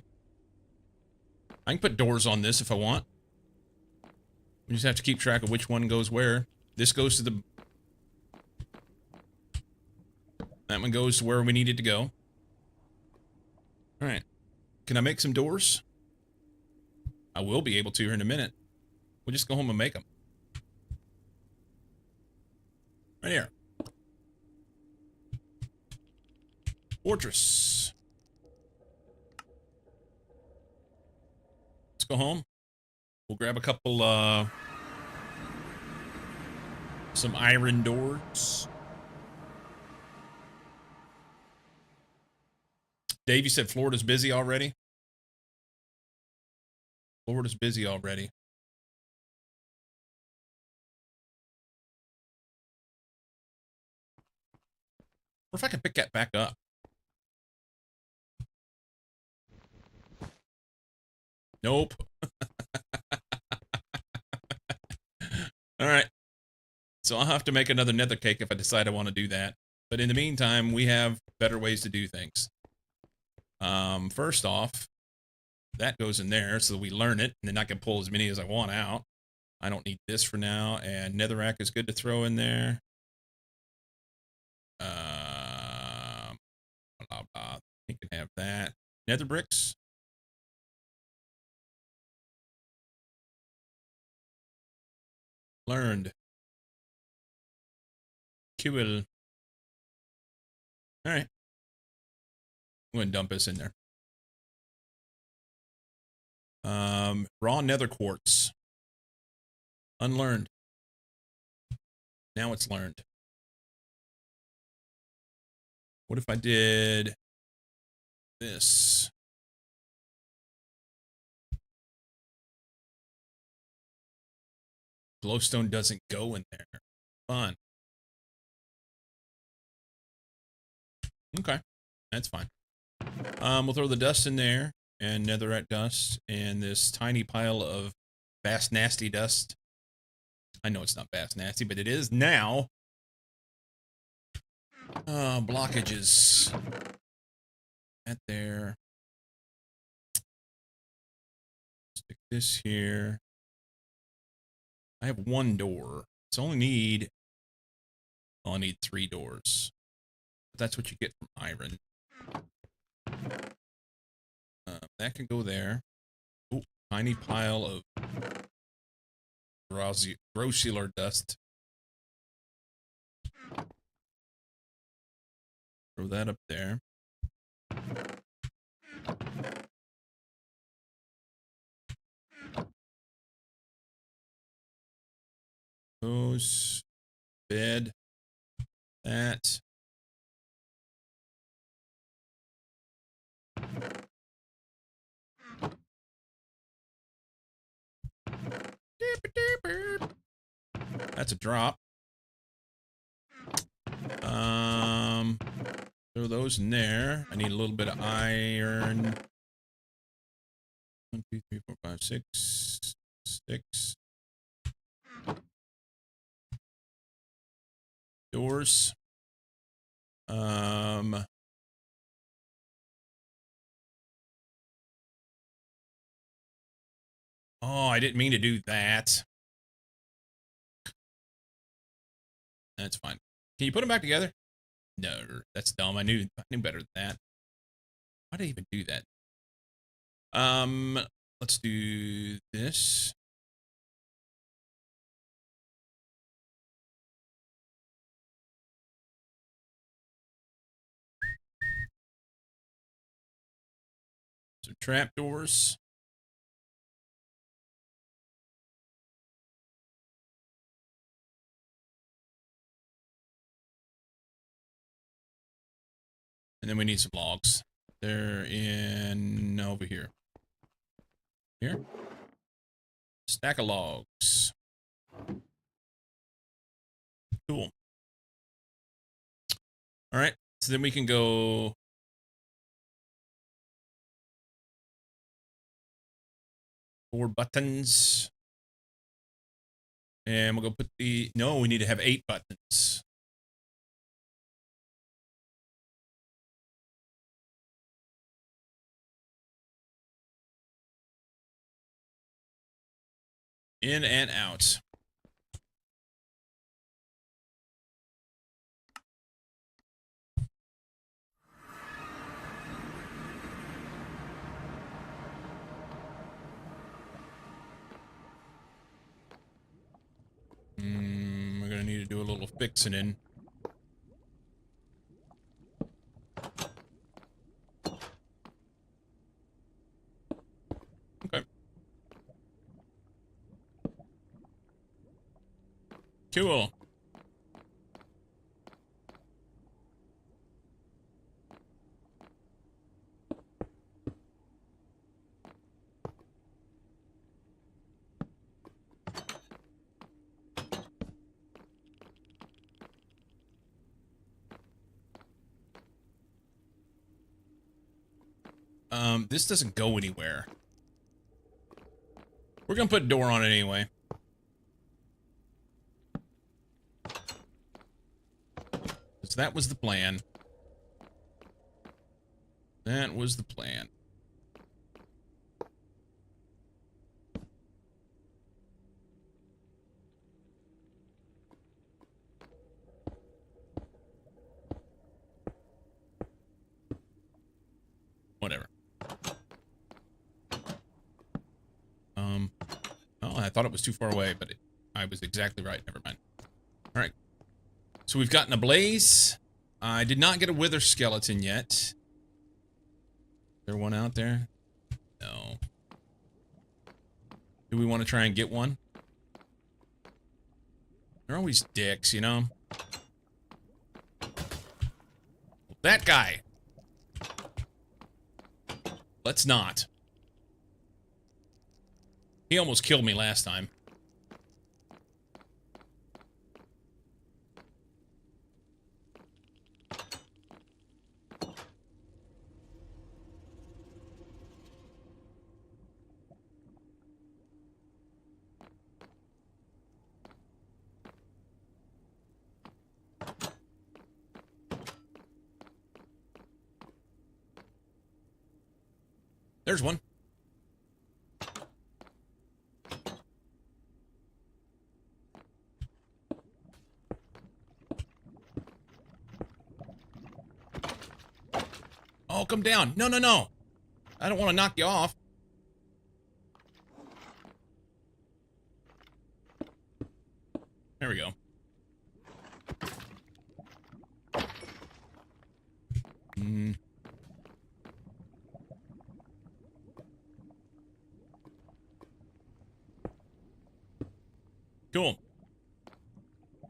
I can put doors on this if I want. We just have to keep track of which one goes where. This goes to the, that one goes to where we need it to go. All right, can I make some doors? I will be able to here in a minute. We'll just go home and make them. Right here. Fortress. Let's go home. We'll grab a couple, some iron doors. Dave, you said Florida's busy already? Florida's busy already. What if I can pick that back up? Nope. Alright. So I'll have to make another nether cake if I decide I want to do that. But in the meantime, we have better ways to do things. First off, that goes in there so we learn it, and then I can pull as many as I want out. I don't need this for now. And netherrack is good to throw in there. Blah, blah. You can have that. Nether bricks. Learned. Cool. All right. I'm going to dump this in there. Raw nether quartz. Unlearned. Now it's learned. What if I did this? Glowstone doesn't go in there. Fun. Okay, that's fine. We'll throw the dust in there and netherite dust and this tiny pile of vast nasty dust. I know it's not vast nasty, but it is now. Blockages. That there. Stick this here. I have one door. It's only need. I'll need 3 doors. But that's what you get from iron. That can go there. Oh, tiny pile of grossular dust. Throw that up there. Those. Bed. That. That's a drop. Throw those in there. I need a little bit of iron. 1, 2, 3, 4, 5, 6. 6. Doors. Oh, I didn't mean to do that. That's fine. Can you put them back together? No, that's dumb. I knew better than that. Why did I even do that? Let's do this. So trapdoors. And then we need some logs. They're in over here. Here. Stack of logs. Cool. All right. So then we can go. Four buttons. And we'll go put the. No, we need to have 8 buttons. In and out. We're gonna need to do a little fixing in. Okay. Cool. This doesn't go anywhere. We're gonna put a door on it anyway. Because that was the plan. That was the plan. Whatever. Oh, I thought it was too far away, but I was exactly right. Never mind. All right. So we've gotten a blaze. I did not get a wither skeleton yet. Is there one out there? No. Do we want to try and get one? They're always dicks, you know? That guy. Let's not. He almost killed me last time. There's one. Oh, come down. No, no, no. I don't want to knock you off. There we go. Cool.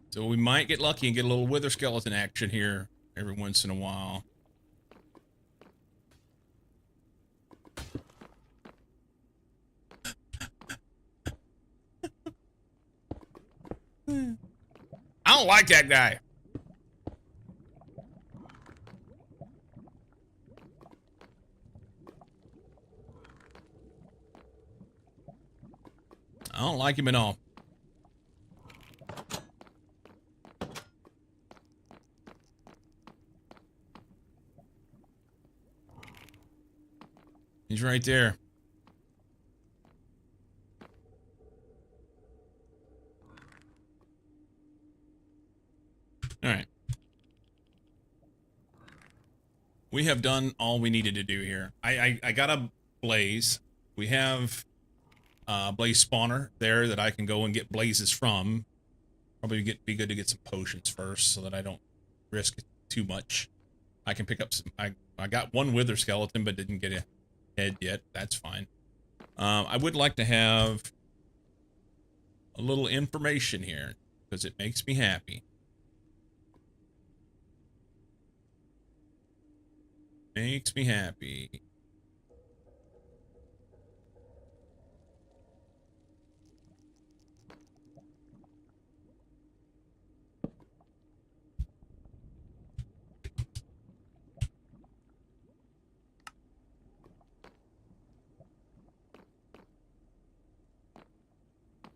So we might get lucky and get a little wither skeleton action here every once in a while. I don't like that guy. I don't like him at all. He's right there. All right. We have done all we needed to do here. I got a blaze. We have a blaze spawner there that I can go and get blazes from. Probably be good to get some potions first so that I don't risk too much. I can pick up some. I got one wither skeleton but didn't get a head yet. That's fine. I would like to have a little information here because it makes me happy. Makes me happy.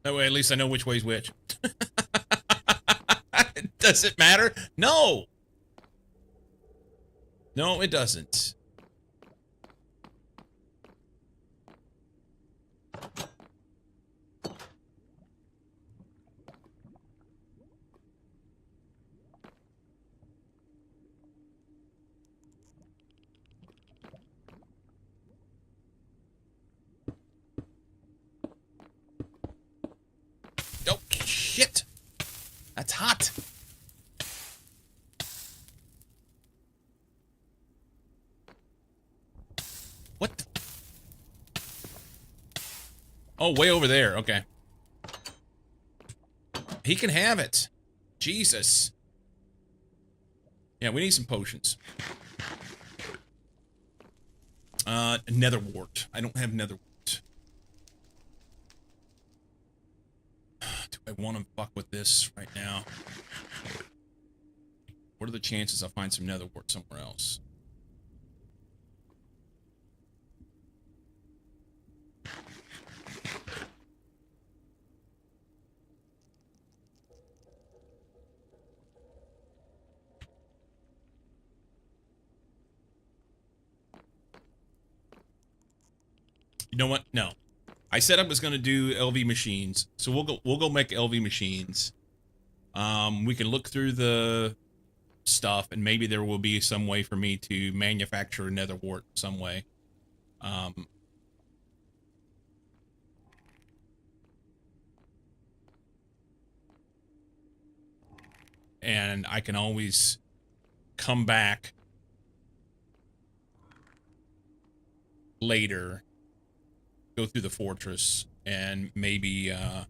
That way, at least I know which way's which. Does it matter? No! No, it doesn't. Oh, shit! That's hot! What the? Oh, way over there. Okay. He can have it. Jesus. Yeah, we need some potions. Nether wart. I don't have nether wart. Do I want to fuck with this right now? What are the chances I'll find some nether wart somewhere else? You know what? No. I said I was going to do LV machines, so we'll go make LV machines. We can look through the stuff, and maybe there will be some way for me to manufacture a nether wart some way. And I can always come back later, go through the fortress, and maybe I'm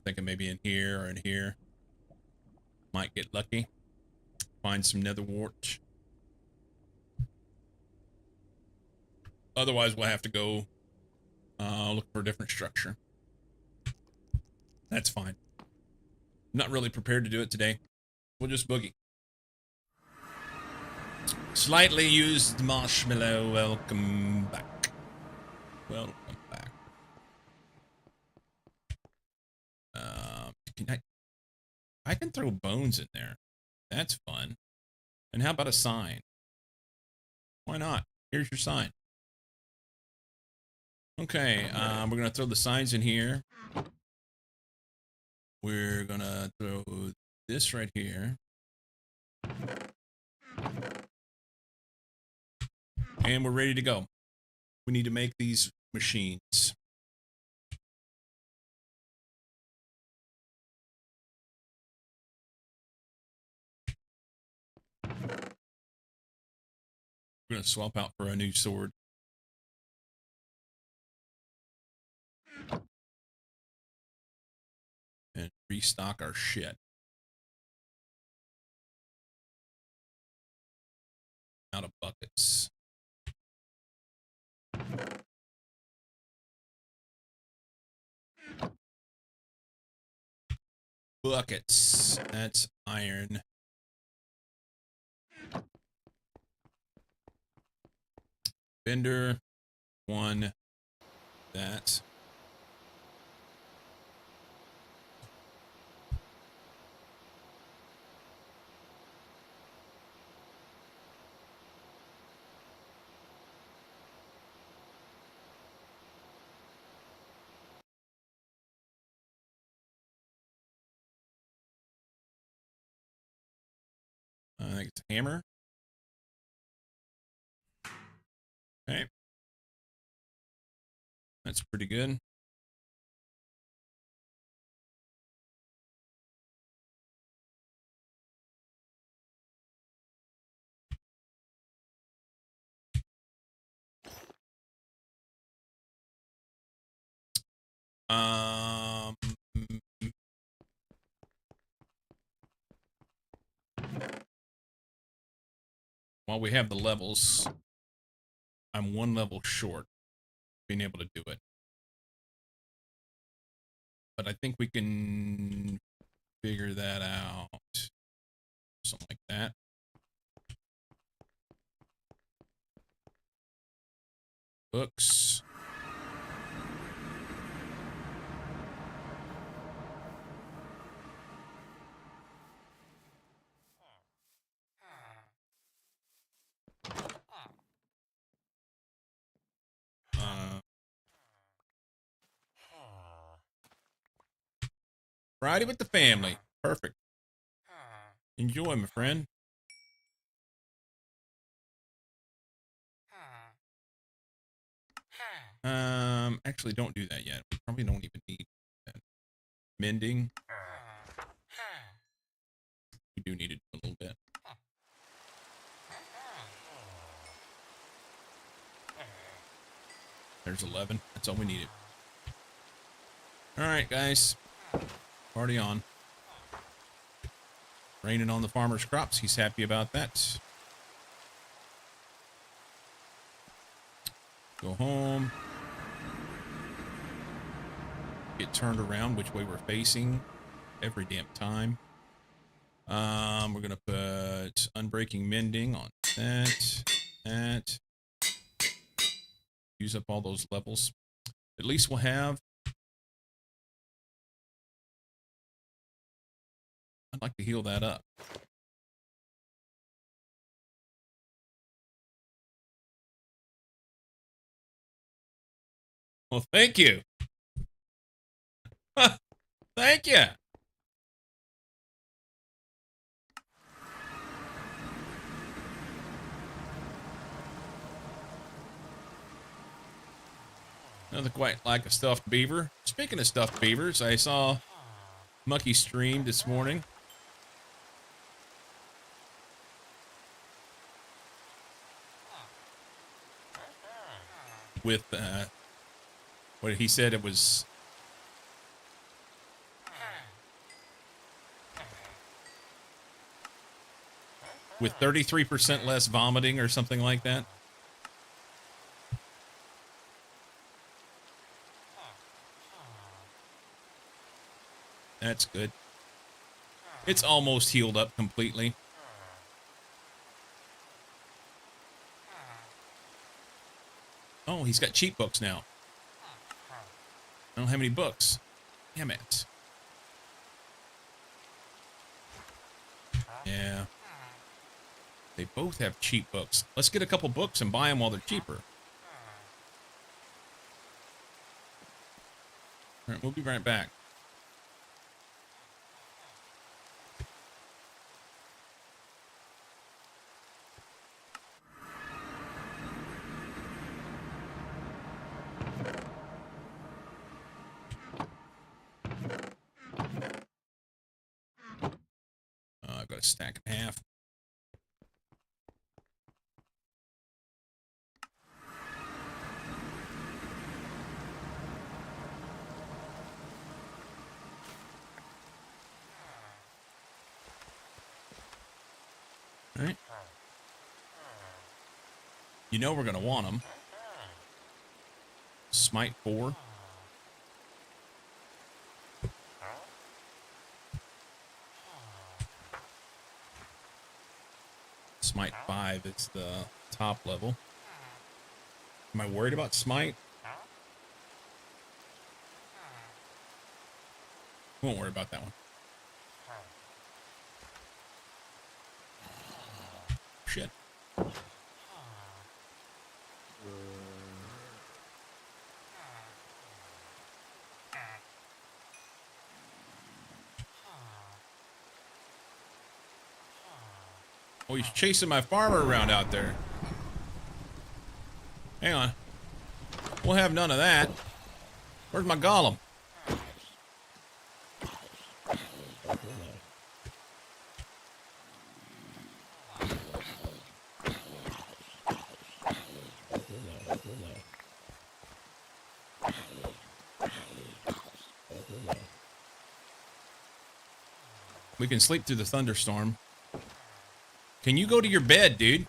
thinking maybe in here or in here. Might get lucky. Find some nether wart. Otherwise, we'll have to go look for a different structure. That's fine. Not really prepared to do it today. We'll just boogie. Slightly used marshmallow. Welcome back. Welcome back. I can throw bones in there. That's fun. And how about a sign? Why not? Here's your sign. Okay, we're gonna throw the signs in here. We're gonna throw this right here. And we're ready to go. We need to make these machines. We're gonna swap out for a new sword. And restock our shit. Out of buckets. Buckets. That's iron. Bender. One. That. I think it's a hammer. Okay. That's pretty good. While we have the levels, I'm one level short being able to do it. But I think we can figure that out. Something like that. Books. Friday with the family. Perfect. Enjoy, my friend. Actually, don't do that yet. We probably don't even need that. Mending. We do need it a little bit. There's 11. That's all we needed. All right, guys. Party on. Raining on the farmer's crops. He's happy about that. Go home. Get turned around which way we're facing every damn time. We're gonna put unbreaking mending on that. Use up all those levels. At least we'll have. I'd like to heal that up. Well, thank you. Thank you. Nothing quite like a stuffed beaver. Speaking of stuffed beavers, I saw Mucky stream this morning. With, what he said it was... with 33% less vomiting or something like that. That's good. It's almost healed up completely. Oh, he's got cheat books now. I don't have any books. Damn it. Yeah. They both have cheap books. Let's get a couple books and buy them while they're cheaper. All right, we'll be right back. I've got a stack and a half. All right. You know we're going to want them. Smite 4. Smite 5 is the top level. Am I worried about Smite? Won't worry about that one. Shit. Oh, he's chasing my farmer around out there. Hang on. We'll have none of that. Where's my golem? We can sleep through the thunderstorm. Can you go to your bed, dude?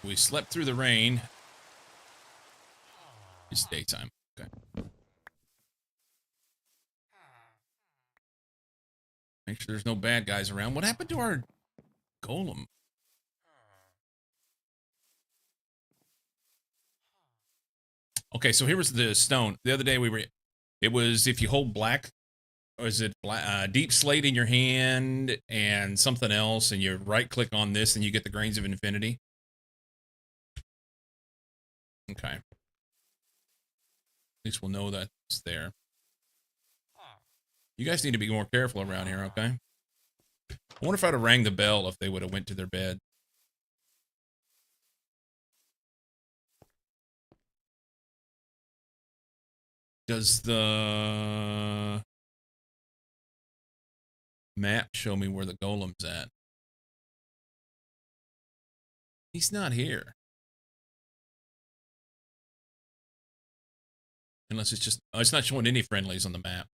We slept through the rain. It's daytime. Okay. Make sure there's no bad guys around. What happened to our golem? Okay, so here was the stone. The other day it was if you hold black, or is it deep slate in your hand and something else, and you right click on this and you get the grains of infinity. Okay. At least we'll know that it's there. You guys need to be more careful around here, okay? I wonder if I'd have rang the bell if they would have went to their bed. Does the map show me where the golem's at? He's not here. Unless it's just... Oh, it's not showing any friendlies on the map.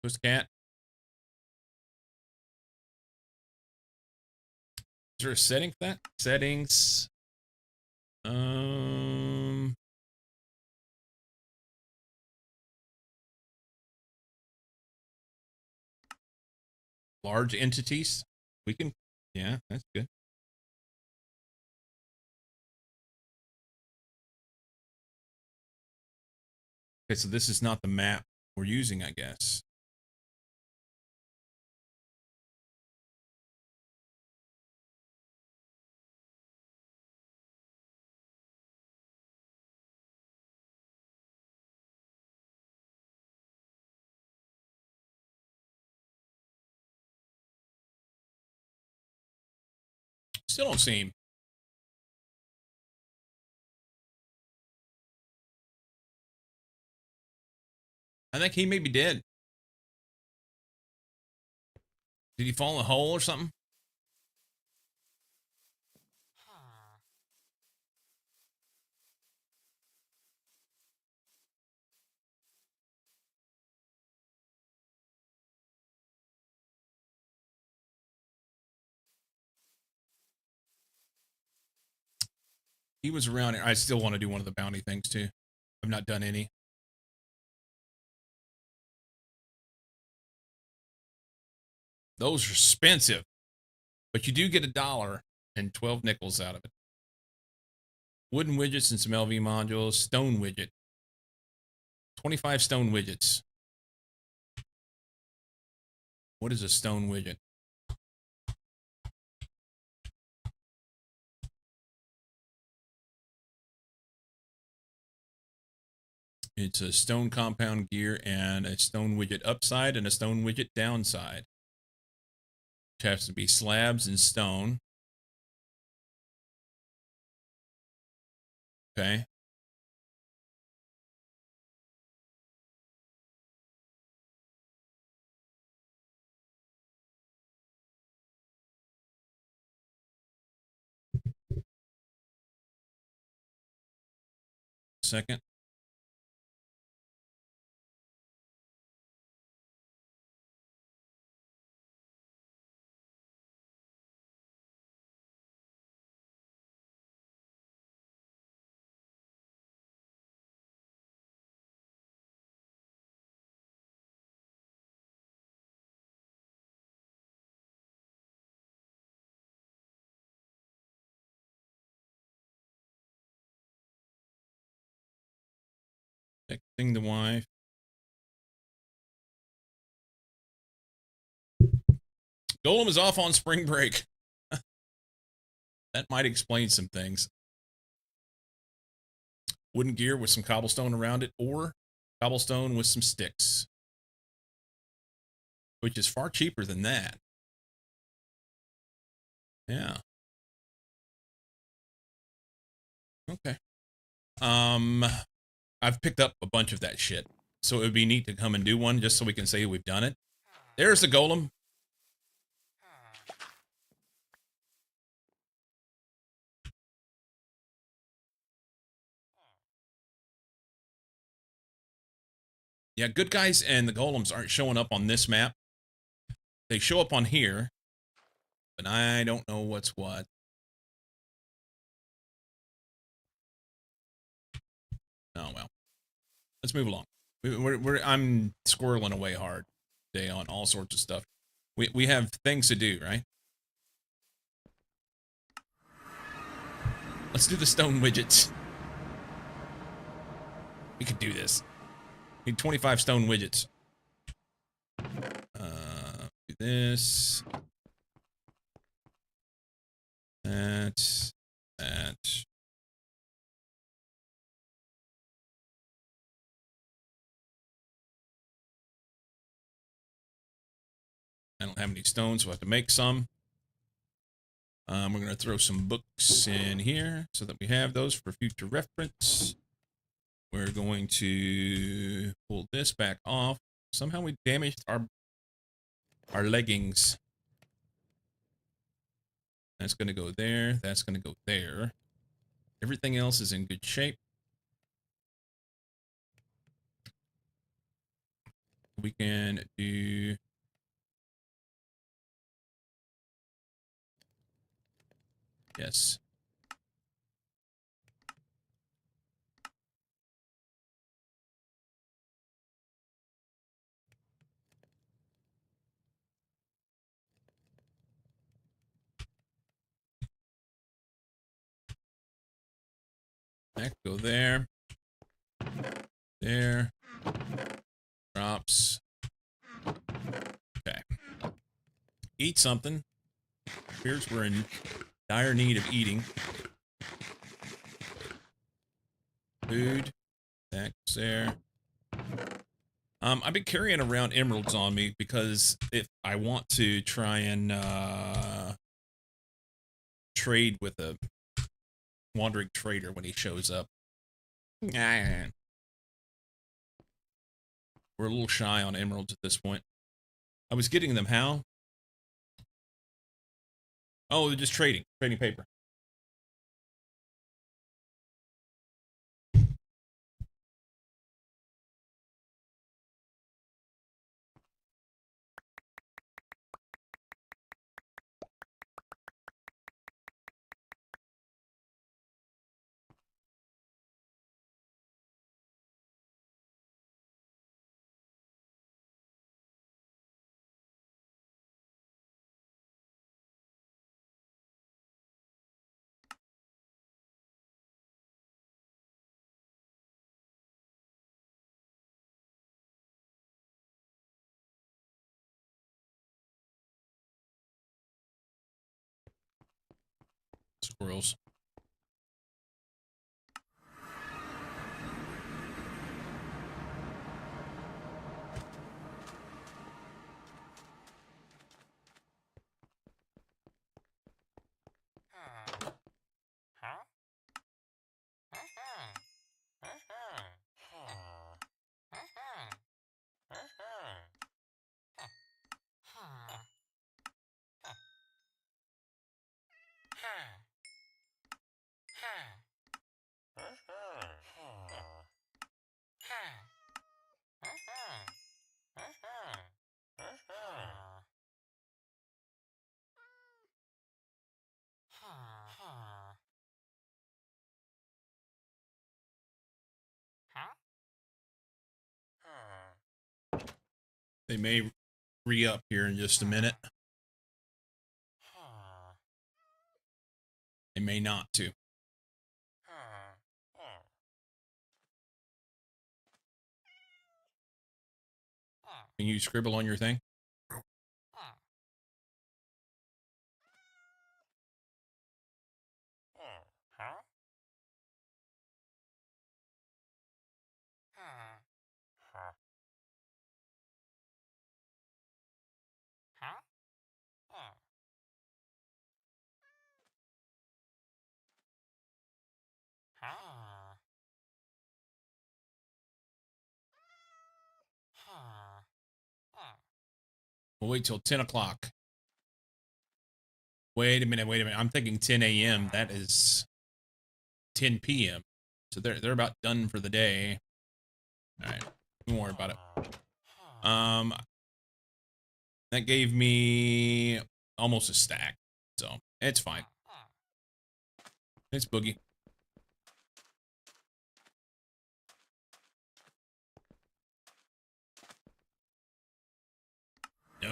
Who's the cat? Is there a setting for that? Settings. large entities. We can, yeah, that's good. Okay, so this is not the map we're using, I guess. Still don't see him. I think he may be dead. Did he fall in a hole or something? He was around here. I still want to do one of the bounty things too. I've not done any. Those are expensive, but you do get $1 and 12 nickels out of it. Wooden widgets and some LV modules. Stone widget. 25 stone widgets. What is a stone widget? It's a stone compound gear and a stone widget upside and a stone widget downside. Which has to be slabs and stone. Okay. Second. Texting the wife. Golem is off on spring break. That might explain some things. Wooden gear with some cobblestone around it, or cobblestone with some sticks, which is far cheaper than that. Yeah. Okay. I've picked up a bunch of that shit, so it would be neat to come and do one just so we can say we've done it. There's the golem. Yeah, good guys and the golems aren't showing up on this map. They show up on here, but I don't know what's what. Oh well. Let's move along. I'm squirreling away hard today on all sorts of stuff. We have things to do, right? Let's do the stone widgets. We could do this. Need 25 stone widgets. Do this. That. That. I don't have any stones, so I have to make some. We're going to throw some books in here so that we have those for future reference. We're going to pull this back off. Somehow we damaged our leggings. That's going to go there. That's going to go there. Everything else is in good shape. We can do... Yes. That go there. There. Drops. Okay. Eat something. Appears we're in dire need of eating. Food. That goes there. I've been carrying around emeralds on me because if I want to try and trade with a wandering trader when he shows up. We're a little shy on emeralds at this point. I was getting them how? Oh, they're just trading paper. Squirrels. They may re-up here in just a minute. They may not too. Can you scribble on your thing? We'll wait till 10 o'clock. Wait a minute. I'm thinking 10 a.m. That is 10 p.m. So they're about done for the day. All right. Don't worry about it. That gave me almost a stack. So it's fine. It's boogie. No.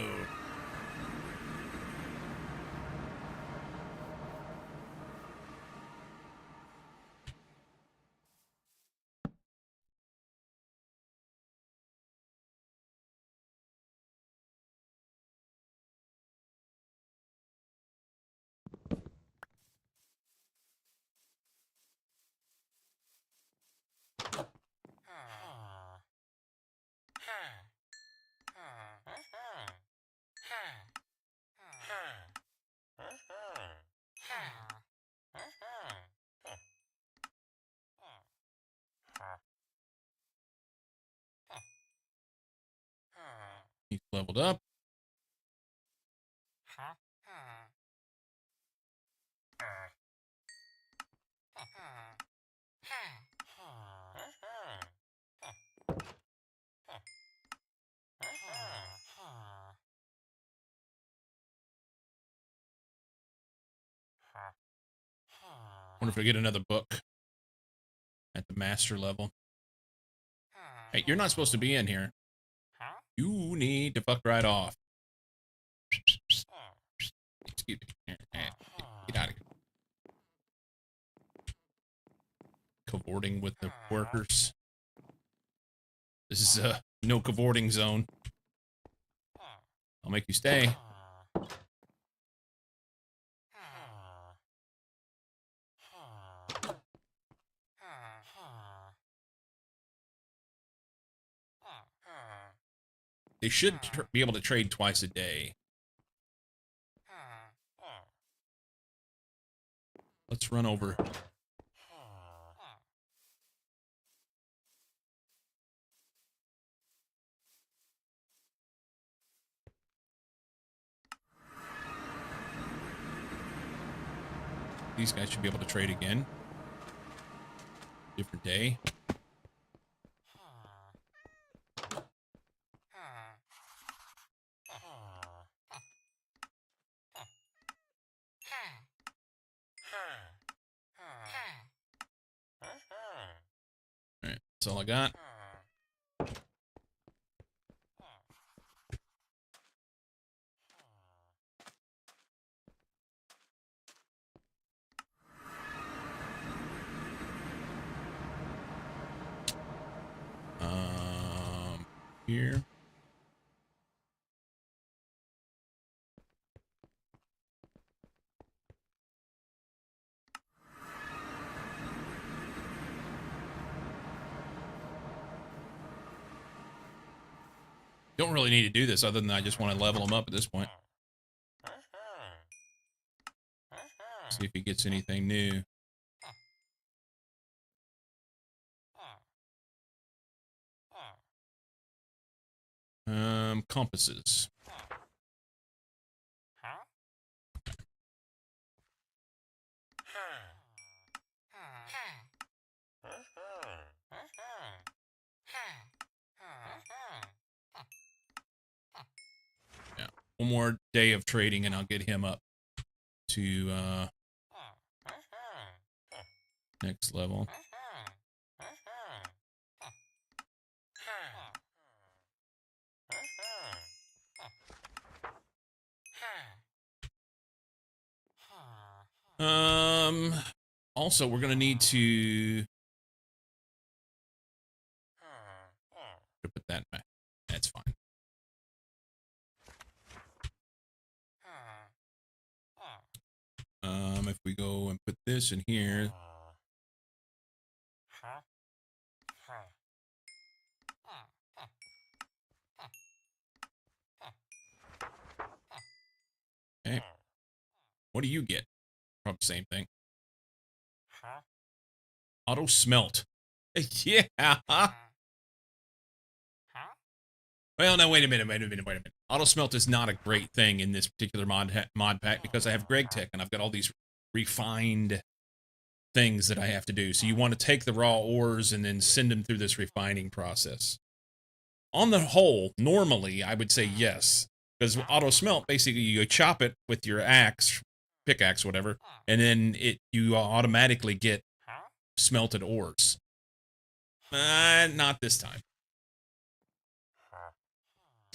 He's leveled up. Wonder if I get another book at the master level. Hey, you're not supposed to be in here. You need to fuck right off. Excuse me. Get out of here. cavorting with the workers. This is a no cavorting zone. I'll make you stay. They should be able to trade twice a day. Let's run over. These guys should be able to trade again. Different day. Alright, that's all I got. Here. Don't really need to do this other than I just want to level him up at this point. See if he gets anything new. Compasses. Yeah, one more day of trading and I'll get him up to next level. Also, we're gonna need to put that back. That's fine. If we go and put this in here. Okay. What do you get? Probably the same thing. Auto smelt. Yeah. Well, no, wait a minute. Auto smelt is not a great thing in this particular mod pack because I have GregTech and I've got all these refined things that I have to do. So you want to take the raw ores and then send them through this refining process. On the whole, normally I would say yes, because auto smelt, basically you chop it with your axe, pickaxe, whatever, and then you automatically get smelted ores. Not this time.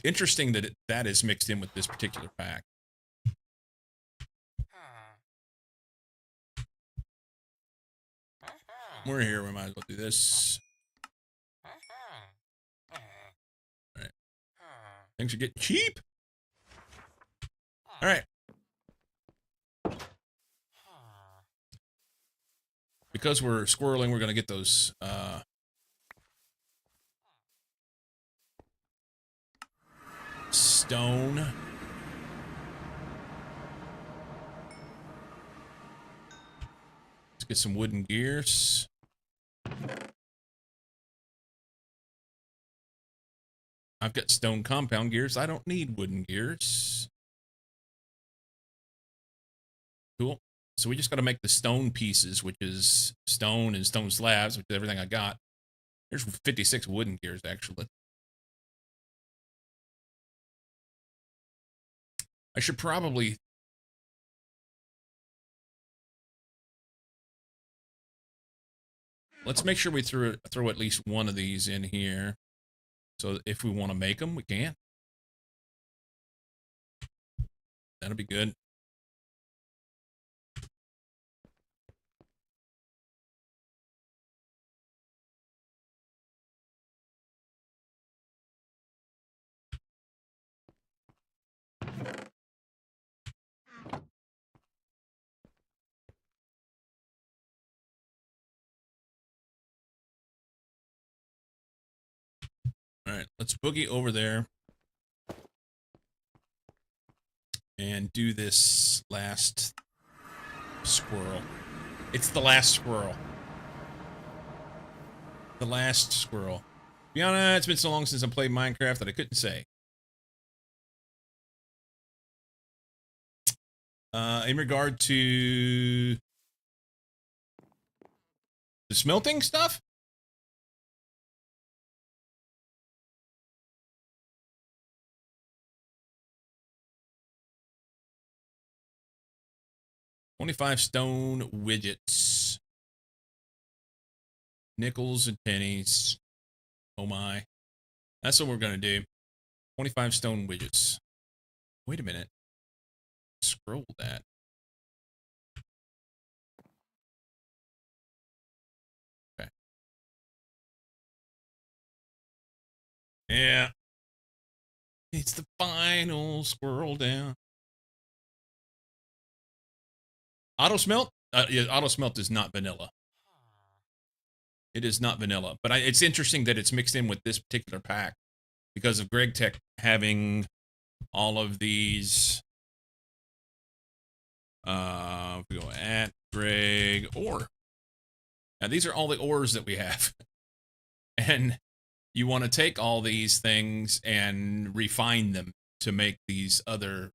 Interesting that that is mixed in with this particular pack. We're here, we might as well do this. Alright. Things are getting cheap. Alright. Because we're squirreling, we're going to get those stone. Let's get some wooden gears. I've got stone compound gears. I don't need wooden gears. Cool. So we just got to make the stone pieces, which is stone and stone slabs, which is everything I got. There's 56 wooden gears, actually. I should probably... Let's make sure we throw at least one of these in here. So if we want to make them, we can. That'll be good. All right, let's boogie over there and do this last squirrel. It's the last squirrel. The last squirrel. Be honest, it's been so long since I played Minecraft that I couldn't say. In regard to the smelting stuff, $25 stone widgets, nickels and pennies. Oh my, that's what we're gonna do. 25 stone widgets. Wait a minute. Scroll that. Okay. Yeah. It's the final scroll down. Auto smelt? Yeah, auto smelt is not vanilla. It is not vanilla, but it's interesting that it's mixed in with this particular pack because of Greg Tech having all of these. We go at Greg ore. Now these are all the ores that we have, and you want to take all these things and refine them to make these other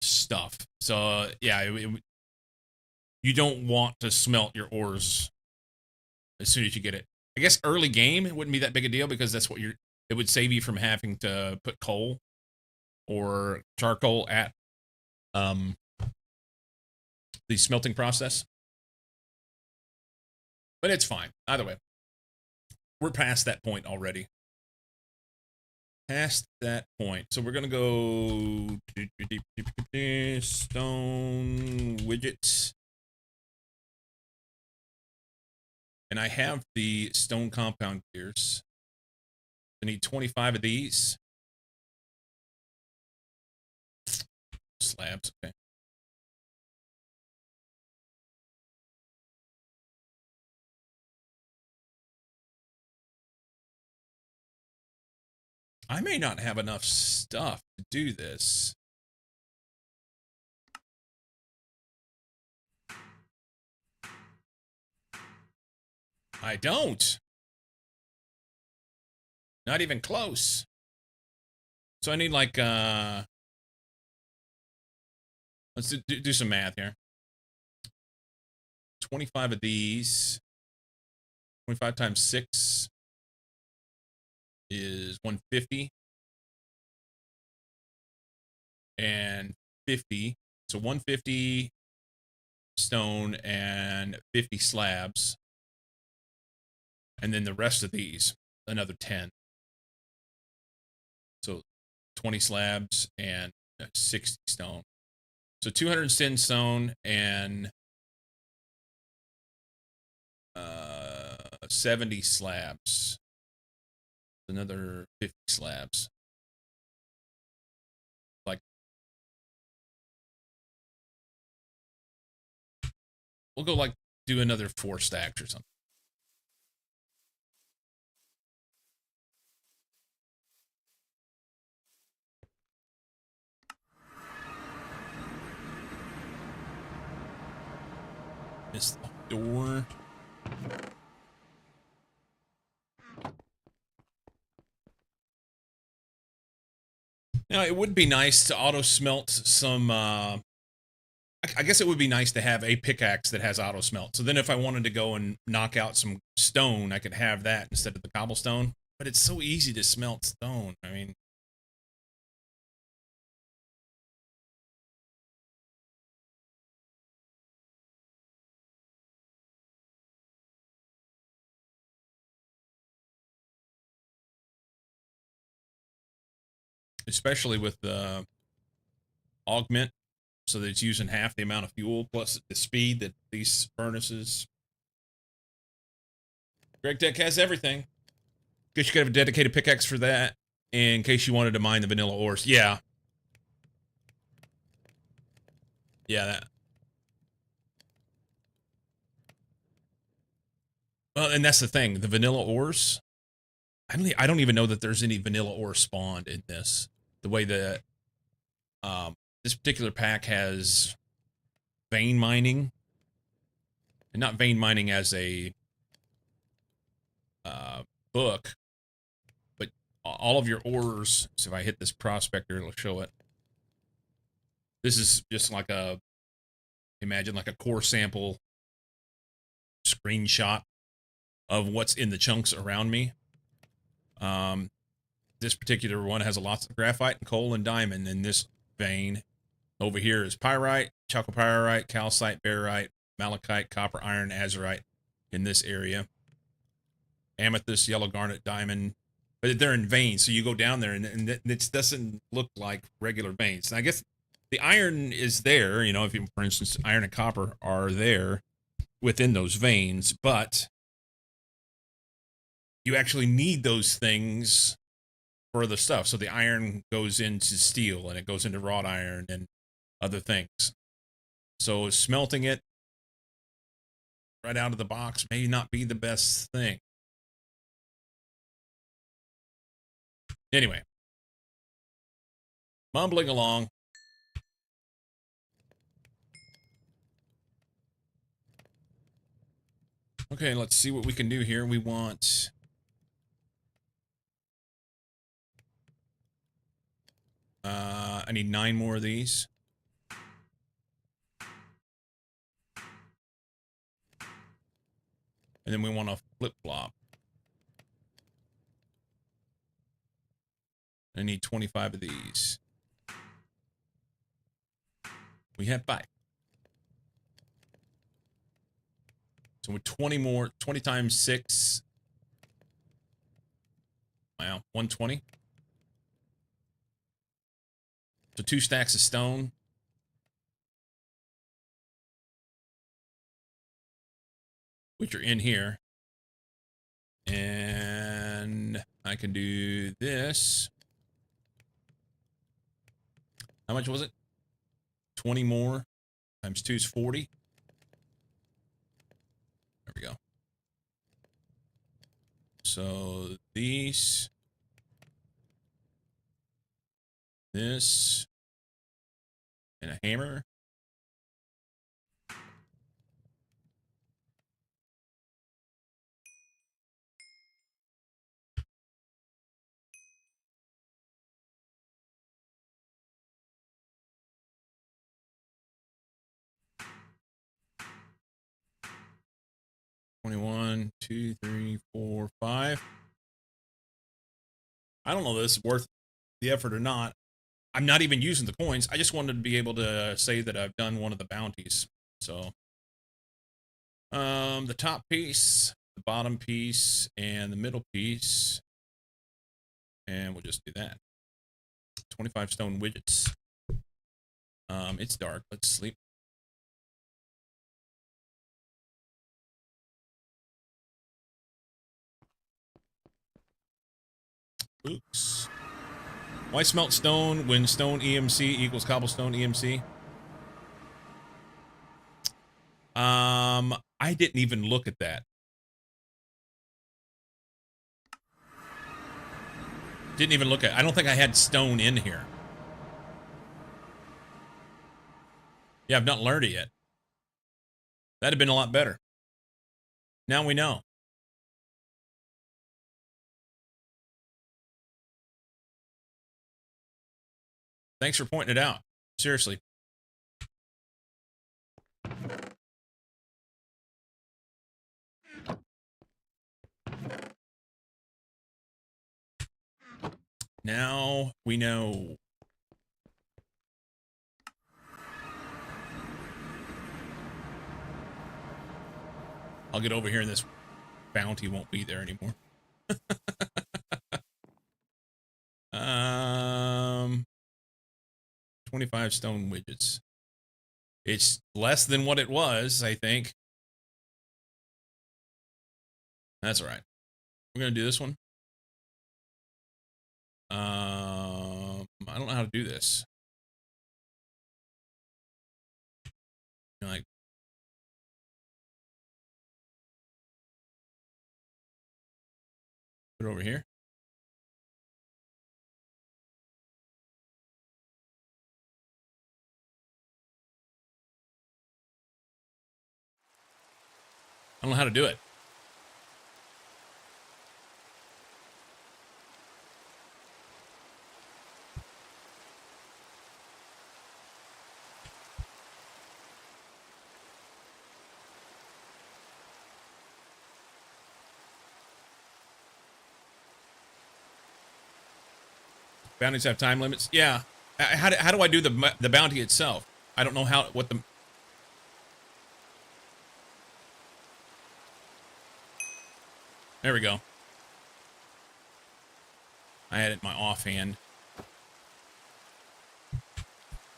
stuff. So yeah, you don't want to smelt your ores as soon as you get it. I guess early game it wouldn't be that big a deal because that's what it would save you from having to put coal or charcoal at the smelting process. But it's fine. Either way. We're past that point already. Past that point. So we're going to go stone widgets. And I have the stone compound gears. I need 25 of these. Slabs, okay. I may not have enough stuff to do this. I don't. Not even close. So I need like, let's do some math here. 25 of these. 25 times 6 is 150. And 50. So 150 stone and 50 slabs. And then the rest of these, another 10. So 20 slabs and 60 stone. So 210 stone and 70 slabs. Another 50 slabs. Like, we'll go like do another 4 stacks or something. This door. Now, it would be nice to auto smelt some, I guess it would be nice to have a pickaxe that has auto smelt. So then if I wanted to go and knock out some stone, I could have that instead of the cobblestone. But it's so easy to smelt stone. I mean, especially with the augment, so that it's using half the amount of fuel plus the speed that these furnaces. Greg Tech has everything. Guess you could have a dedicated pickaxe for that in case you wanted to mine the vanilla ores. Yeah. Yeah, that. Well, and that's the thing. The vanilla ores, I don't even know that there's any vanilla ore spawned in this. The way that this particular pack has vein mining, and not vein mining as a book, but all of your ores. So if I hit this prospector, it'll show it. This is just like imagine like a core sample screenshot of what's in the chunks around me. This particular one has lots of graphite and coal and diamond in this vein. Over here is pyrite, chalcopyrite, calcite, barite, malachite, copper, iron, azurite in this area. Amethyst, yellow garnet, diamond. But they're in veins, so you go down there and it doesn't look like regular veins. And I guess the iron is there, you know, if you, for instance, iron and copper are there within those veins, but you actually need those things for other stuff. So the iron goes into steel and it goes into wrought iron and other things. So smelting it right out of the box may not be the best thing. Anyway, mumbling along. Okay, let's see what we can do here. We want I need 9 more of these. And then we want a flip-flop. I need 25 of these. We have 5. So with 20 more, 20 times 6. Wow, 120. So 2 stacks of stone. Which are in here. And I can do this. How much was it? 20 more times 2 is 40. There we go. So these, this, and a hammer. One, 2, 3, 4, 5. I don't know if this is worth the effort or not. I'm not even using the coins. I just wanted to be able to say that I've done one of the bounties. So, the top piece, the bottom piece, and the middle piece. And we'll just do that. 25 stone widgets. It's dark. Let's sleep. Oops. Why smelt stone when stone EMC equals cobblestone EMC? I didn't even look at that. Didn't even look at. I don't think I had stone in here. Yeah, I've not learned it yet. That'd have been a lot better. Now we know. Thanks for pointing it out. Seriously. Now we know. I'll get over here and this bounty won't be there anymore. 25 stone widgets. It's less than what it was, I think. That's all right. We're going to do this one. I don't know how to do this. Like, put it over here. I don't know how to do it. Bounties have time limits. Yeah. How do I do the bounty itself? I don't know what the. There we go. I had it in my offhand.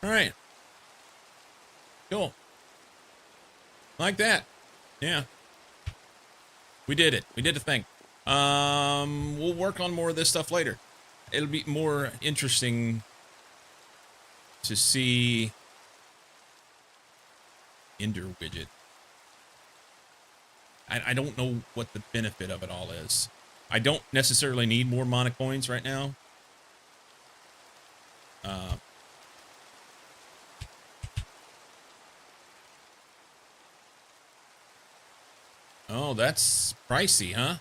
All right. Cool. Like that. Yeah. We did it. We did the thing. We'll work on more of this stuff later. It'll be more interesting to see Ender widget. I don't know what the benefit of it all is. I don't necessarily need more mana coins right now. Oh, that's pricey, huh?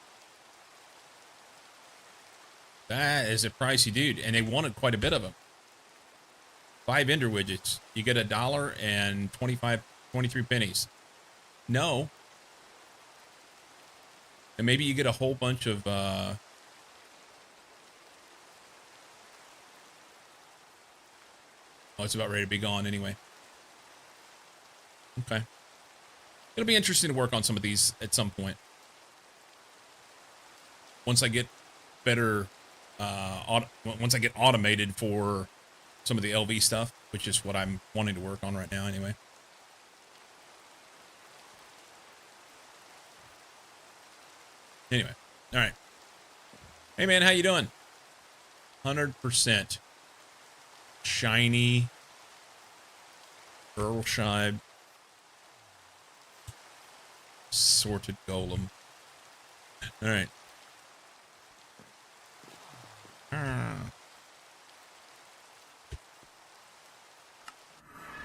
That is a pricey dude, and they wanted quite a bit of them. 5 Ender widgets. You get $1 and 23 pennies. No. And maybe you get a whole bunch of, oh, it's about ready to be gone anyway. Okay. It'll be interesting to work on some of these at some point. Once I get better, once I get automated for some of the LV stuff, which is what I'm wanting to work on right now anyway. Anyway, all right. Hey man, how you doing? 100% shiny Earlshire sorted golem. All right.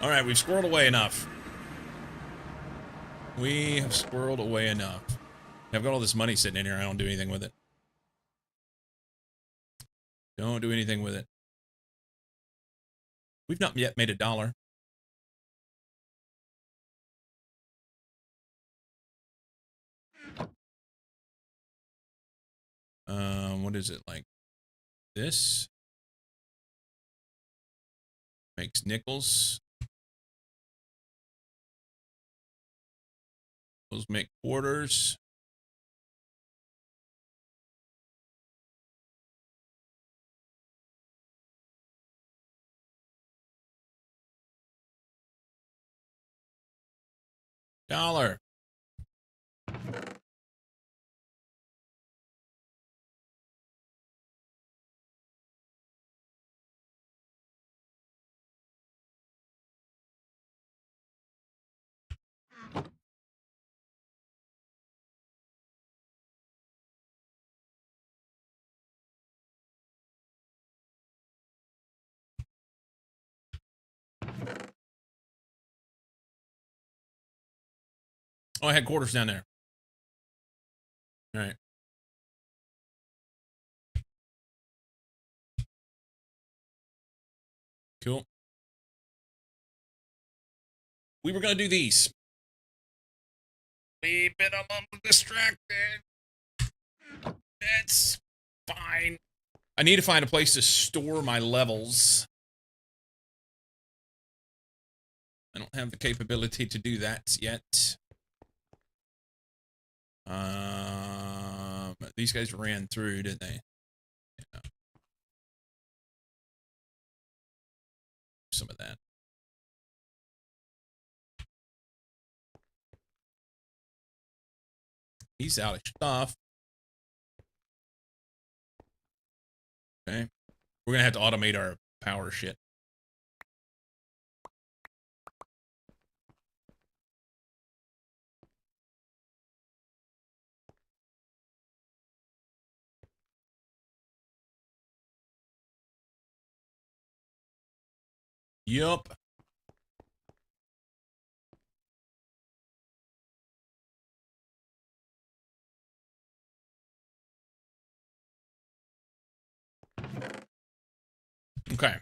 All right, we've squirreled away enough. We have squirreled away enough. I've got all this money sitting in here. I don't do anything with it. Don't do anything with it. We've not yet made $1. What is it like? This makes nickels. Those make quarters. $1. Oh, I had quarters down there. All right. Cool. We were going to do these. We've been a little distracted. It's fine. I need to find a place to store my levels. I don't have the capability to do that yet. These guys ran through, didn't they? Yeah. Some of that. He's out of stuff. Okay. We're gonna have to automate our power shit. Yup. Okay.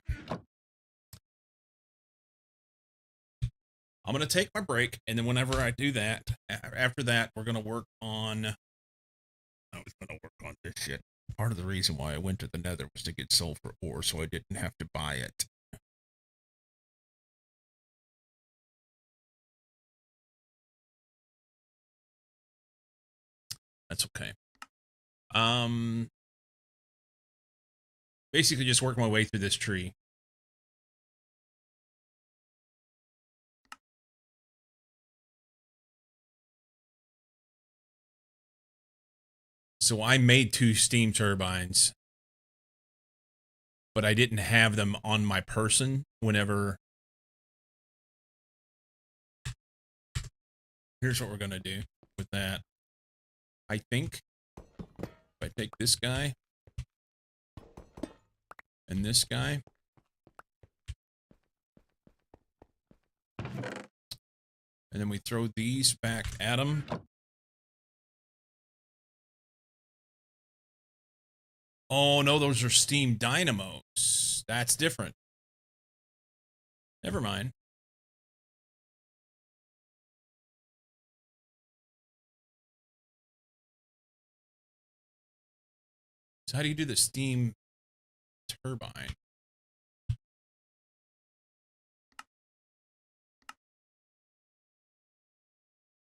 I'm going to take my break, and then whenever I do that, after that, we're going to work on. I was going to work on this shit. Part of the reason why I went to the Nether was to get sulfur ore, so I didn't have to buy it. That's okay. Basically, just work my way through this tree. So I made 2 steam turbines, but I didn't have them on my person whenever. Here's what we're going to do with that. I think if I take this guy and this guy, and then we throw these back at them. Oh, no, those are steam dynamos. That's different. Never mind. So how do you do the steam turbine?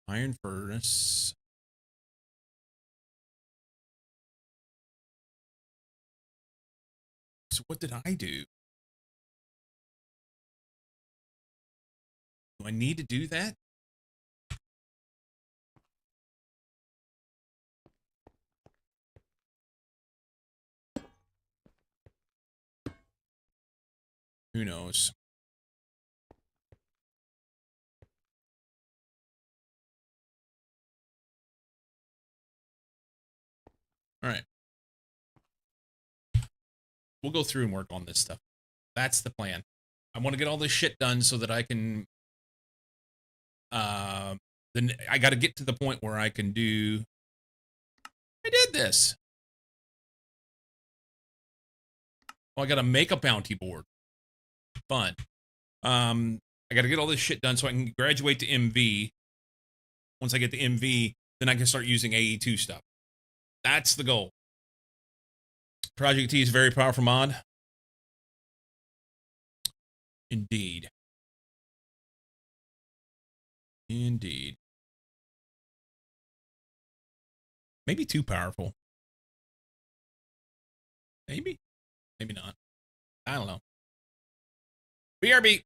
Iron furnace. So what did I do? Do I need to do that? Who knows? All right. We'll go through and work on this stuff. That's the plan. I want to get all this shit done so that I can then I got to get to the point where I can do. I did this. Oh, I got to make a bounty board. Fun. I got to get all this shit done so I can graduate to MV. Once I get to MV, then I can start using AE2 stuff. That's the goal. Project T is a very powerful mod. Indeed. Indeed. Maybe too powerful. Maybe. Maybe not. I don't know. BRB.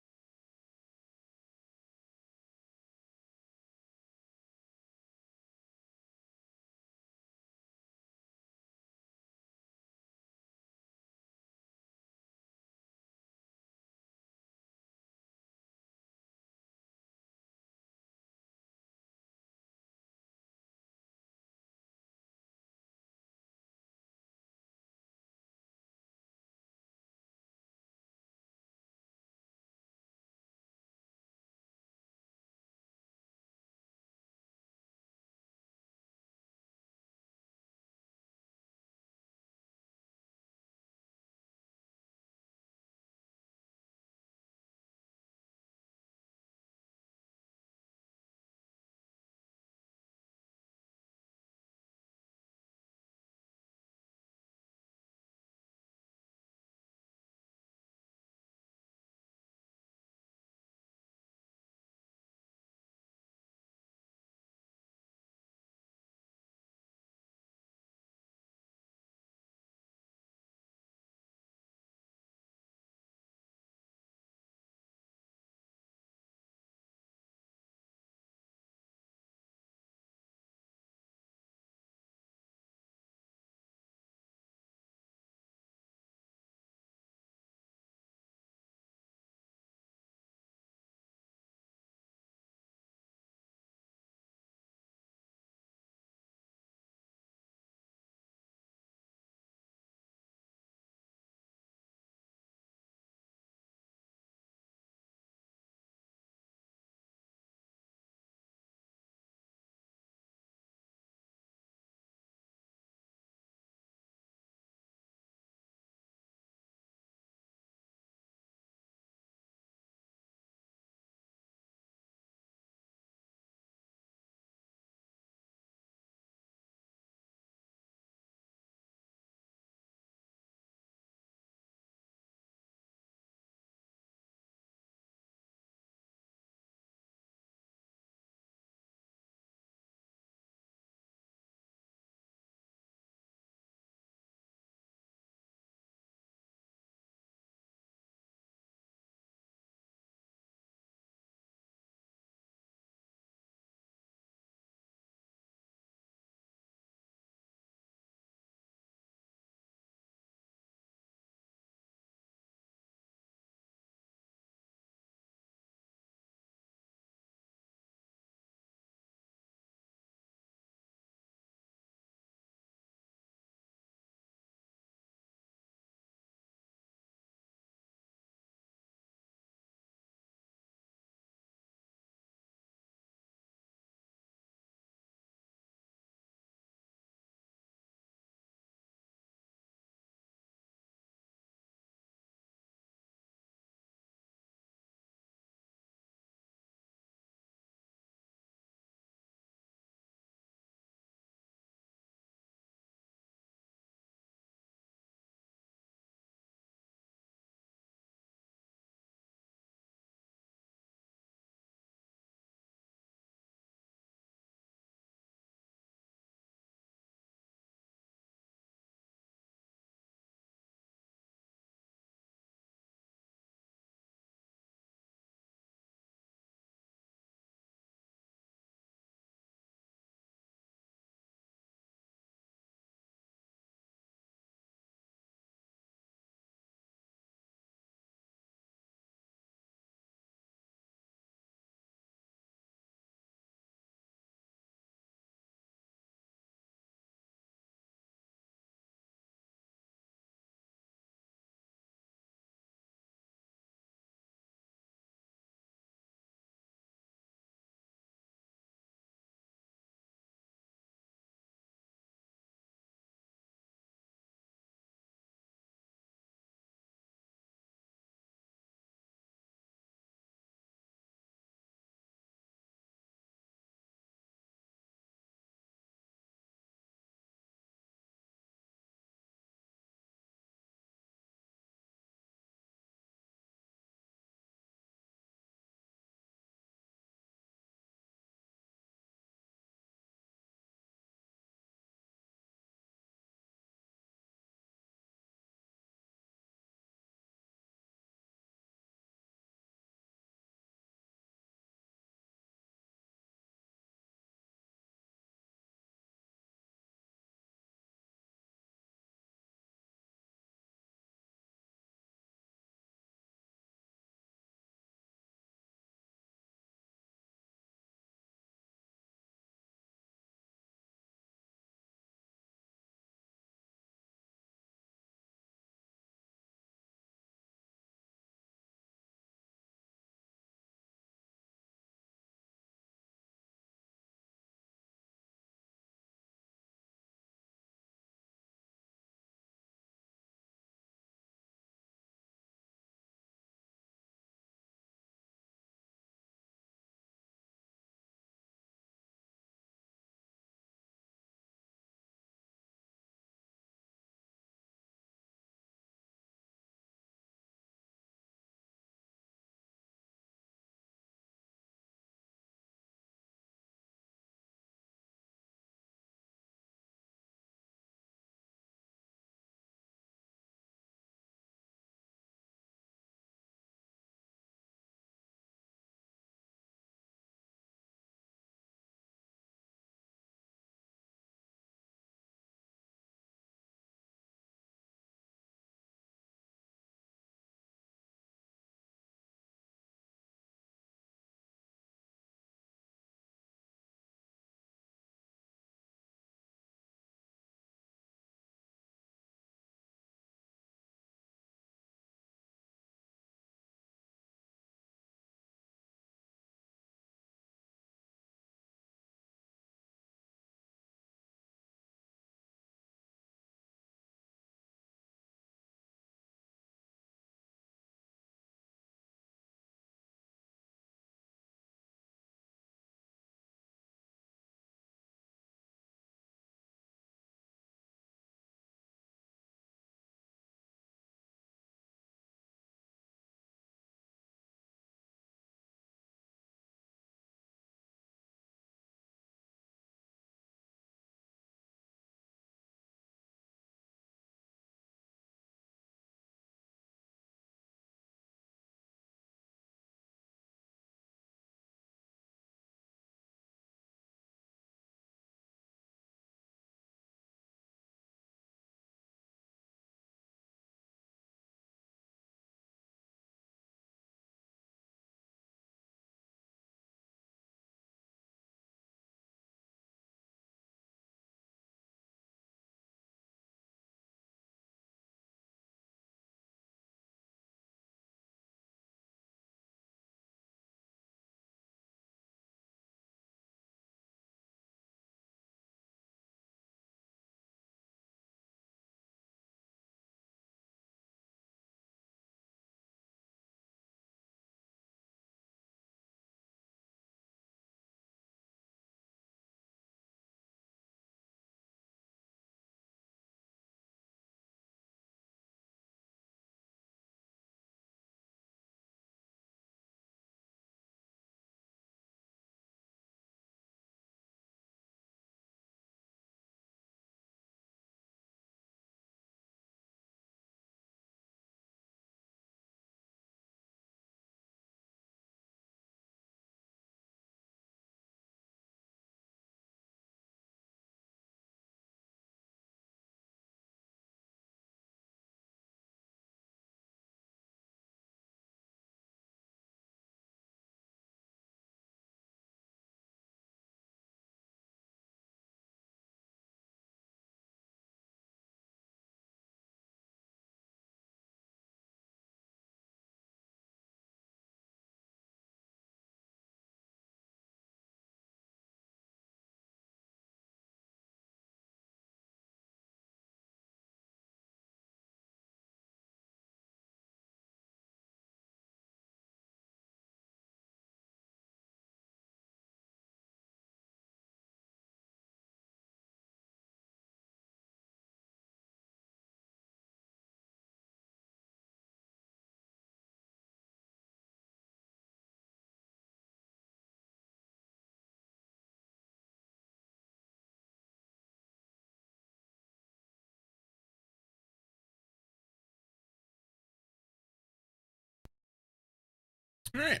All right.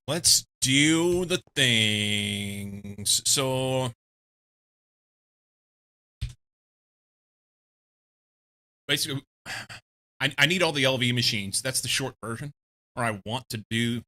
Let's do the things. So basically, I need all the LV machines. That's the short version. Or I want to do.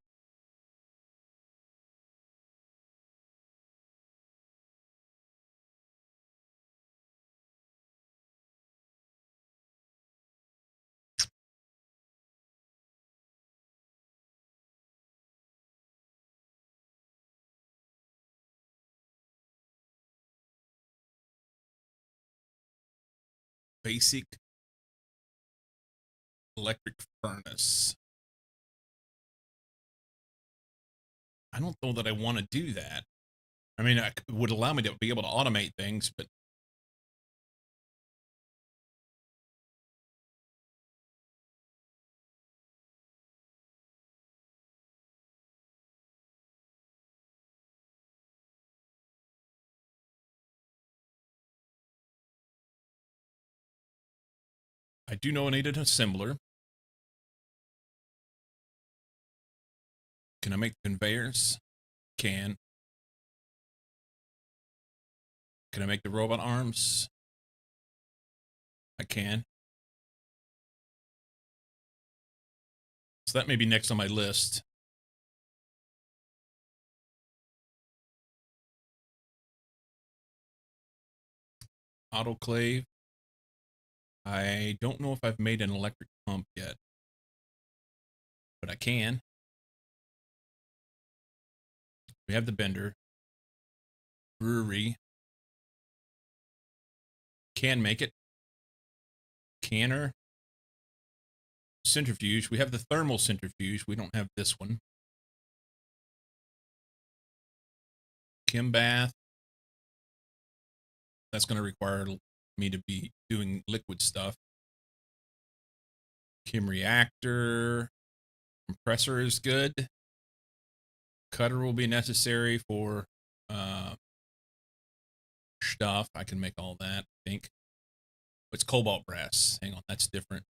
Basic electric furnace. I don't know that I want to do that. I mean, it would allow me to be able to automate things, but I do know I need an assembler. Can I make conveyors? Can. Can I make the robot arms? I can. So that may be next on my list. Autoclave. I don't know if I've made an electric pump yet, but I can. We have the bender. Brewery. Can make it. Canner. Centrifuge. We have the thermal centrifuge. We don't have this one. Chem bath. That's going to require me to be doing liquid stuff. Chem reactor. Compressor is good. Cutter will be necessary for stuff. I can make all that, I think. It's cobalt brass. Hang on, that's different.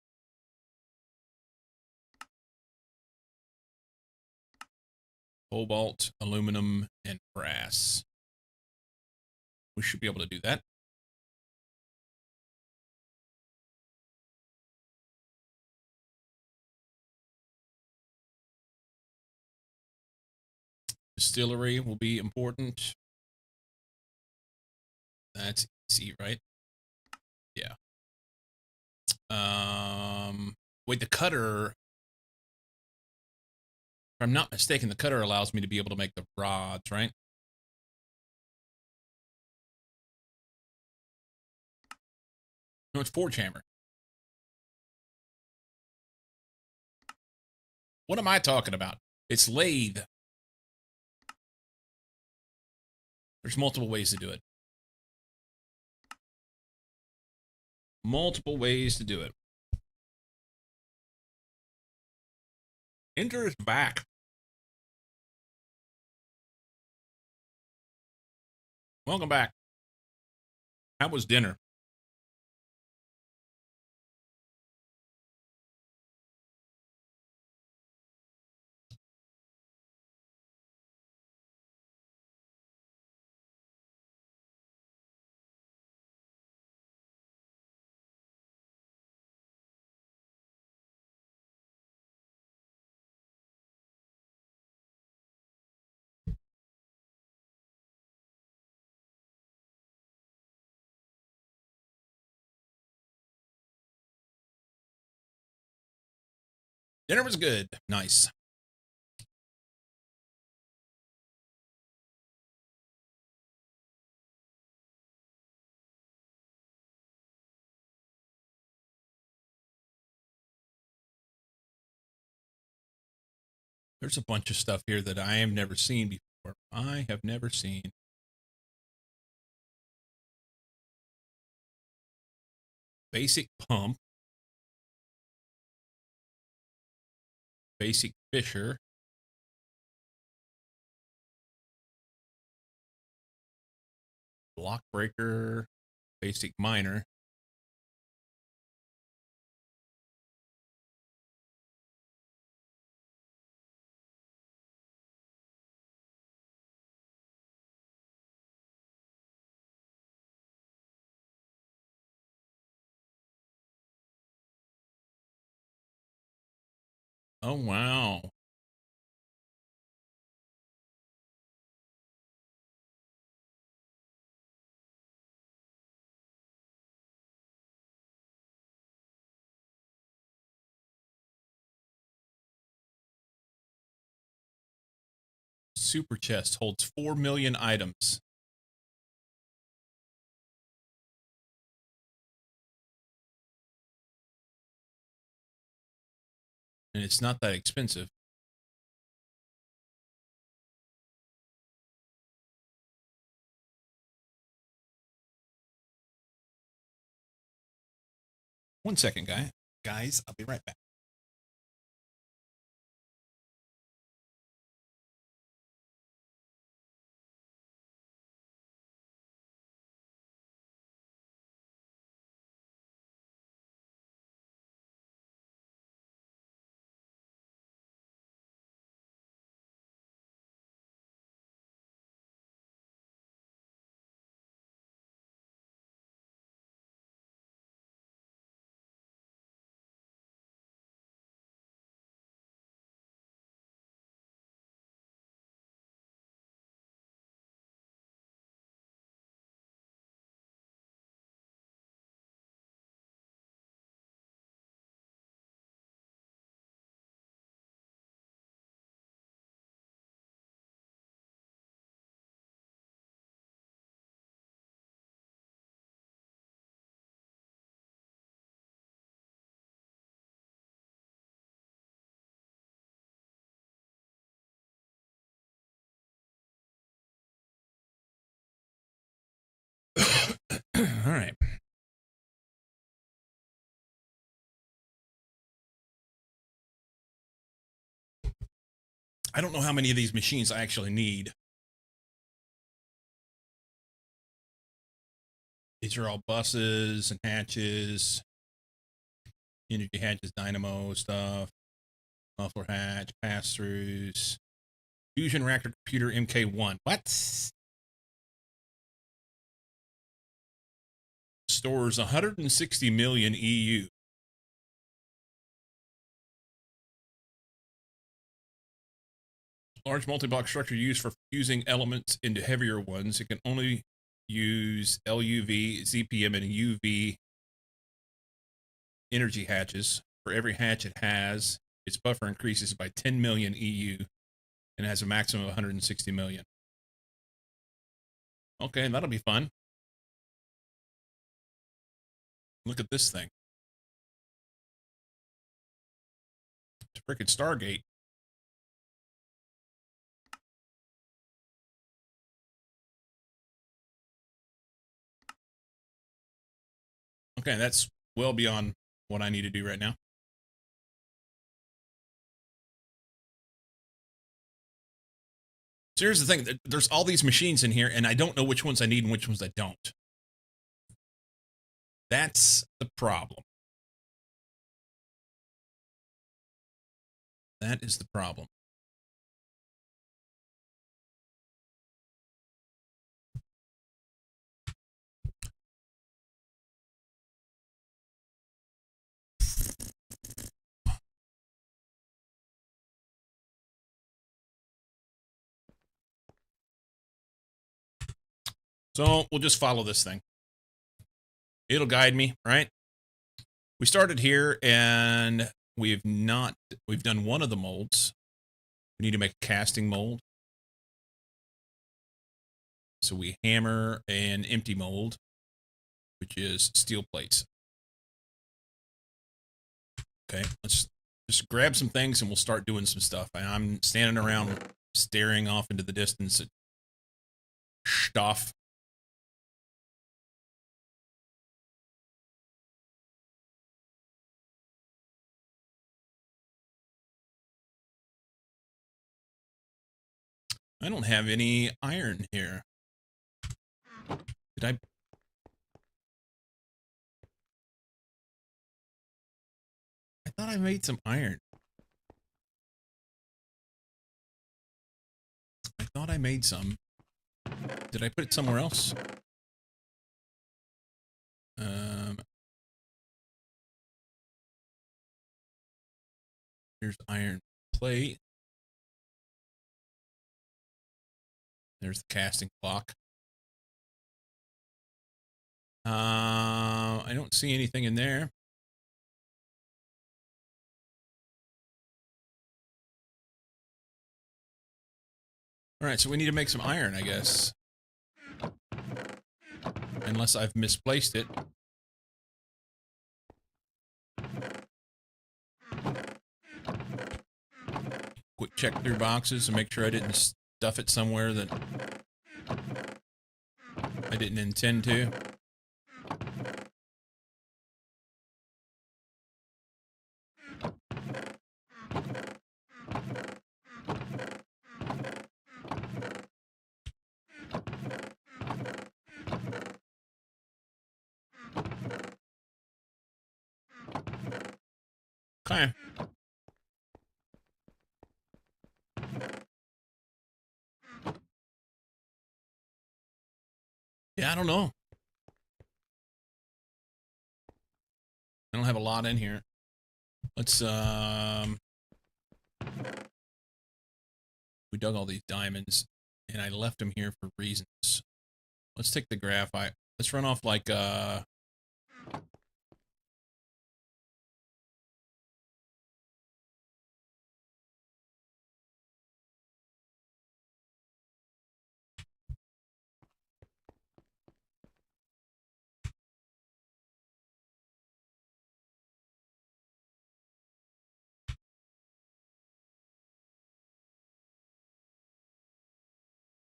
Cobalt, aluminum, and brass. We should be able to do that. Distillery will be important. That's easy, right? Yeah. Wait, the cutter. If I'm not mistaken, the cutter allows me to be able to make the rods, right? No, it's forge hammer. What am I talking about? It's lathe. There's multiple ways to do it. Multiple ways to do it. Enter is back. Welcome back. How was dinner? Dinner was good. Nice. There's a bunch of stuff here that I have never seen before. I have never seen. basic pump, basic fisher, block breaker, basic miner. Oh, wow. Super chest holds 4 million items. And it's not that expensive. One second, guys. I'll be right back. All right. I don't know how many of these machines I actually need. These are all buses and hatches, energy hatches, dynamo stuff, muffler hatch, pass-throughs, fusion reactor computer MK1. What? Stores 160 million EU. Large multi-block structure used for fusing elements into heavier ones. It can only use LUV, ZPM, and UV energy hatches. For every hatch it has, its buffer increases by 10 million EU and has a maximum of 160 million. Okay, that'll be fun. Look at this thing. It's a freaking Stargate. Okay, that's well beyond what I need to do right now. So here's the thing. There's all these machines in here, and I don't know which ones I need and which ones I don't. That's the problem. That is the problem. So we'll just follow this thing. It'll guide me, right? We started here and we've done one of the molds. We need to make a casting mold. So we hammer an empty mold, which is steel plates. Okay, let's just grab some things and we'll start doing some stuff. I'm standing around staring off into the distance at stuff. I don't have any iron here. Did I? I thought I made some iron. I thought I made some. Did I put it somewhere else? Here's iron plate. There's the casting block. I don't see anything in there. All right, so we need to make some iron, I guess. Unless I've misplaced it. Quick check through boxes and make sure I didn't stuff it somewhere that I didn't intend to. Okay. Yeah, I don't know. I don't have a lot in here. Let's we dug all these diamonds and I left them here for reasons. Let's take the graphite. Let's run off like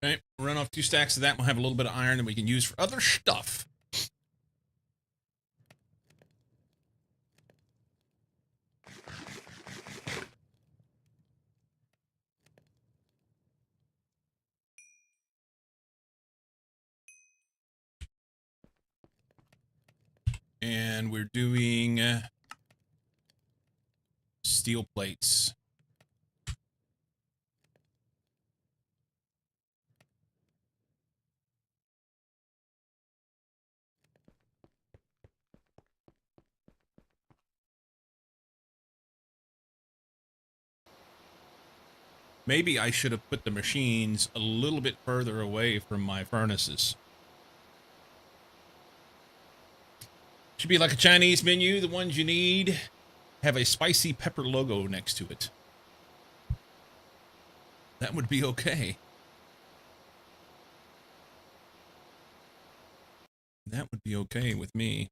okay, run off 2 stacks of that. We'll have a little bit of iron that we can use for other stuff. And we're doing steel plates. Maybe I should have put the machines a little bit further away from my furnaces. Should be like a Chinese menu. The ones you need have a spicy pepper logo next to it. That would be okay. That would be okay with me.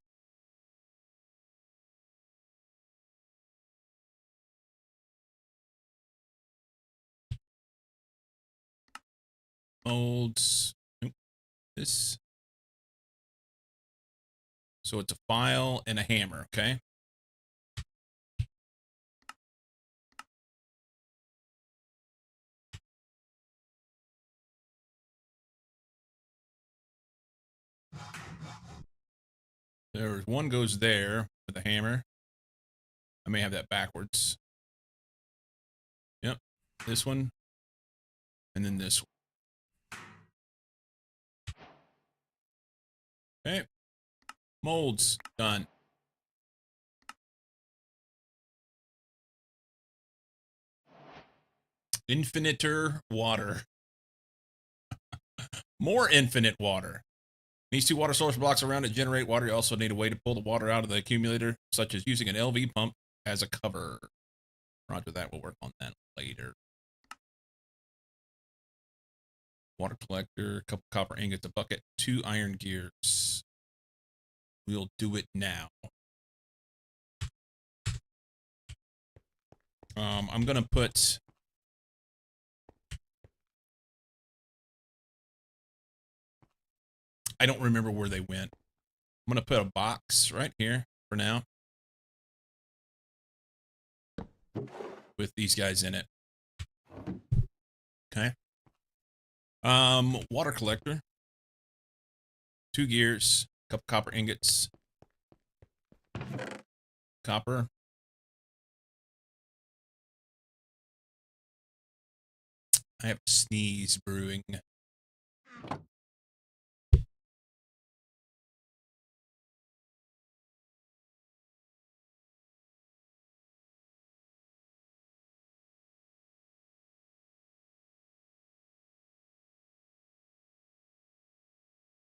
Molds. Nope. This. So it's a file and a hammer, okay? There's one goes there with a hammer. I may have that backwards. Yep. This one. And then this one. Okay. Molds done. Infiniter water. More infinite water. These 2 water source blocks around it generate water. You also need a way to pull the water out of the accumulator, such as using an LV pump as a cover. Roger that. We'll work on that later. Water collector, a couple copper ingots, a bucket, 2 iron gears. We'll do it now. I'm gonna put I don't remember where they went. I'm gonna put a box right here for now with these guys in it. Okay. Water collector, 2 gears, couple copper ingots, copper. I have Sneeze Brewing.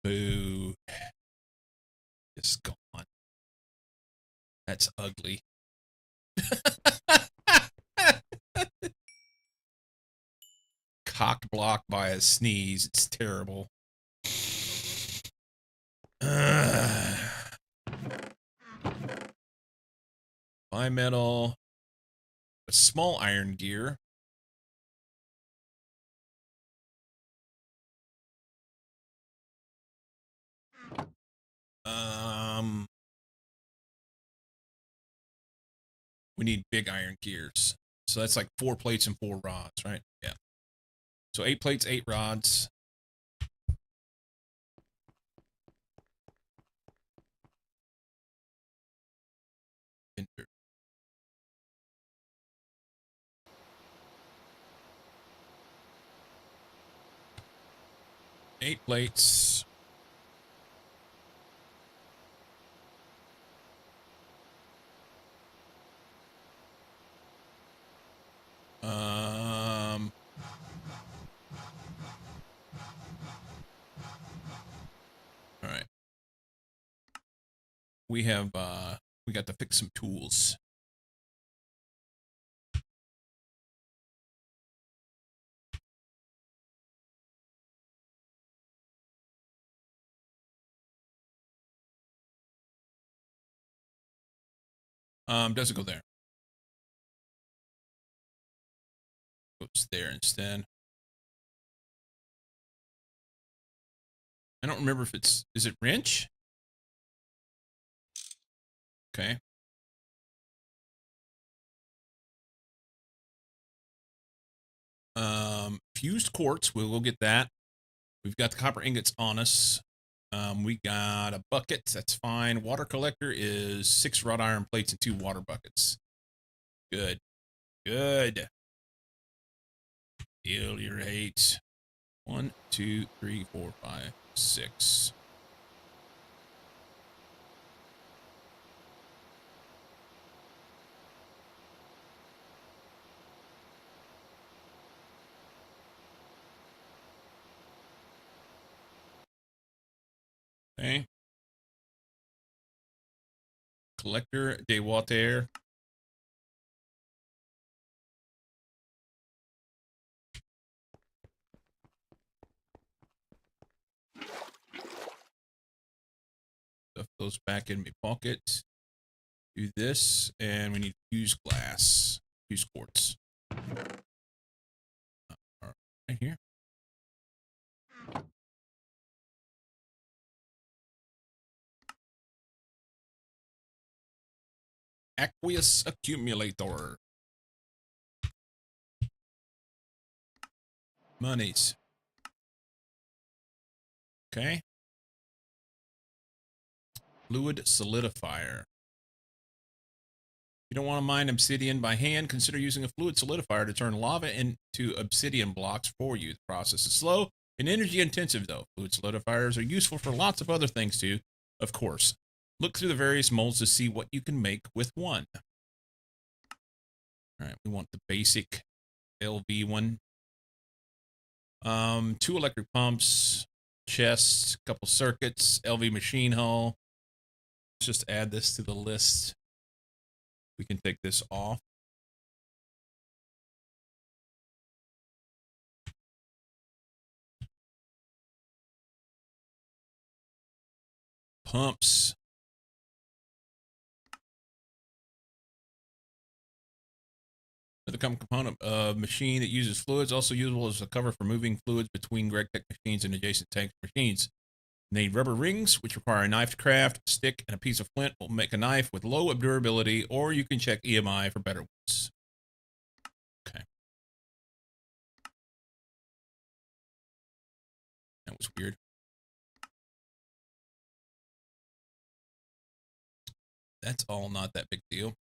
Boo. It's gone. That's ugly. Cocked block by a sneeze. It's terrible. Bimetal. A small iron gear. We need big iron gears. So that's like 4 plates and 4 rods, right? Yeah. So 8 plates, 8 rods. Enter. Eight plates. All right. We got to fix some tools. Doesn't go there. Goes there instead. I don't remember if is it wrench? Okay. Fused quartz, we'll go get that. We've got the copper ingots on us. We got a bucket, that's fine. Water collector is 6 wrought iron plates and 2 water buckets. Good. Good. Deal your 8. 1, 2, 3, 4, 5, 6. Okay. Collector de water. Stuff those back in my pocket. Do this, and we need fused glass, fused quartz. Right here. Aqueous accumulator. Monies. Okay. Fluid solidifier. If you don't want to mine obsidian by hand, consider using a fluid solidifier to turn lava into obsidian blocks for you. The process is slow and energy intensive, though. Fluid solidifiers are useful for lots of other things, too, of course. Look through the various molds to see what you can make with one. All right, we want the basic LV one. 2 electric pumps, chests, couple circuits, LV machine hull. Let's just add this to the list. We can take this off. Pumps. The component of machine that uses fluids, also usable as a cover for moving fluids between GregTech machines and adjacent tank machines. Need rubber rings, which require a knife to craft. A stick and a piece of flint will make a knife with low durability, or you can check EMI for better ones. Okay. That was weird. That's all not that big deal.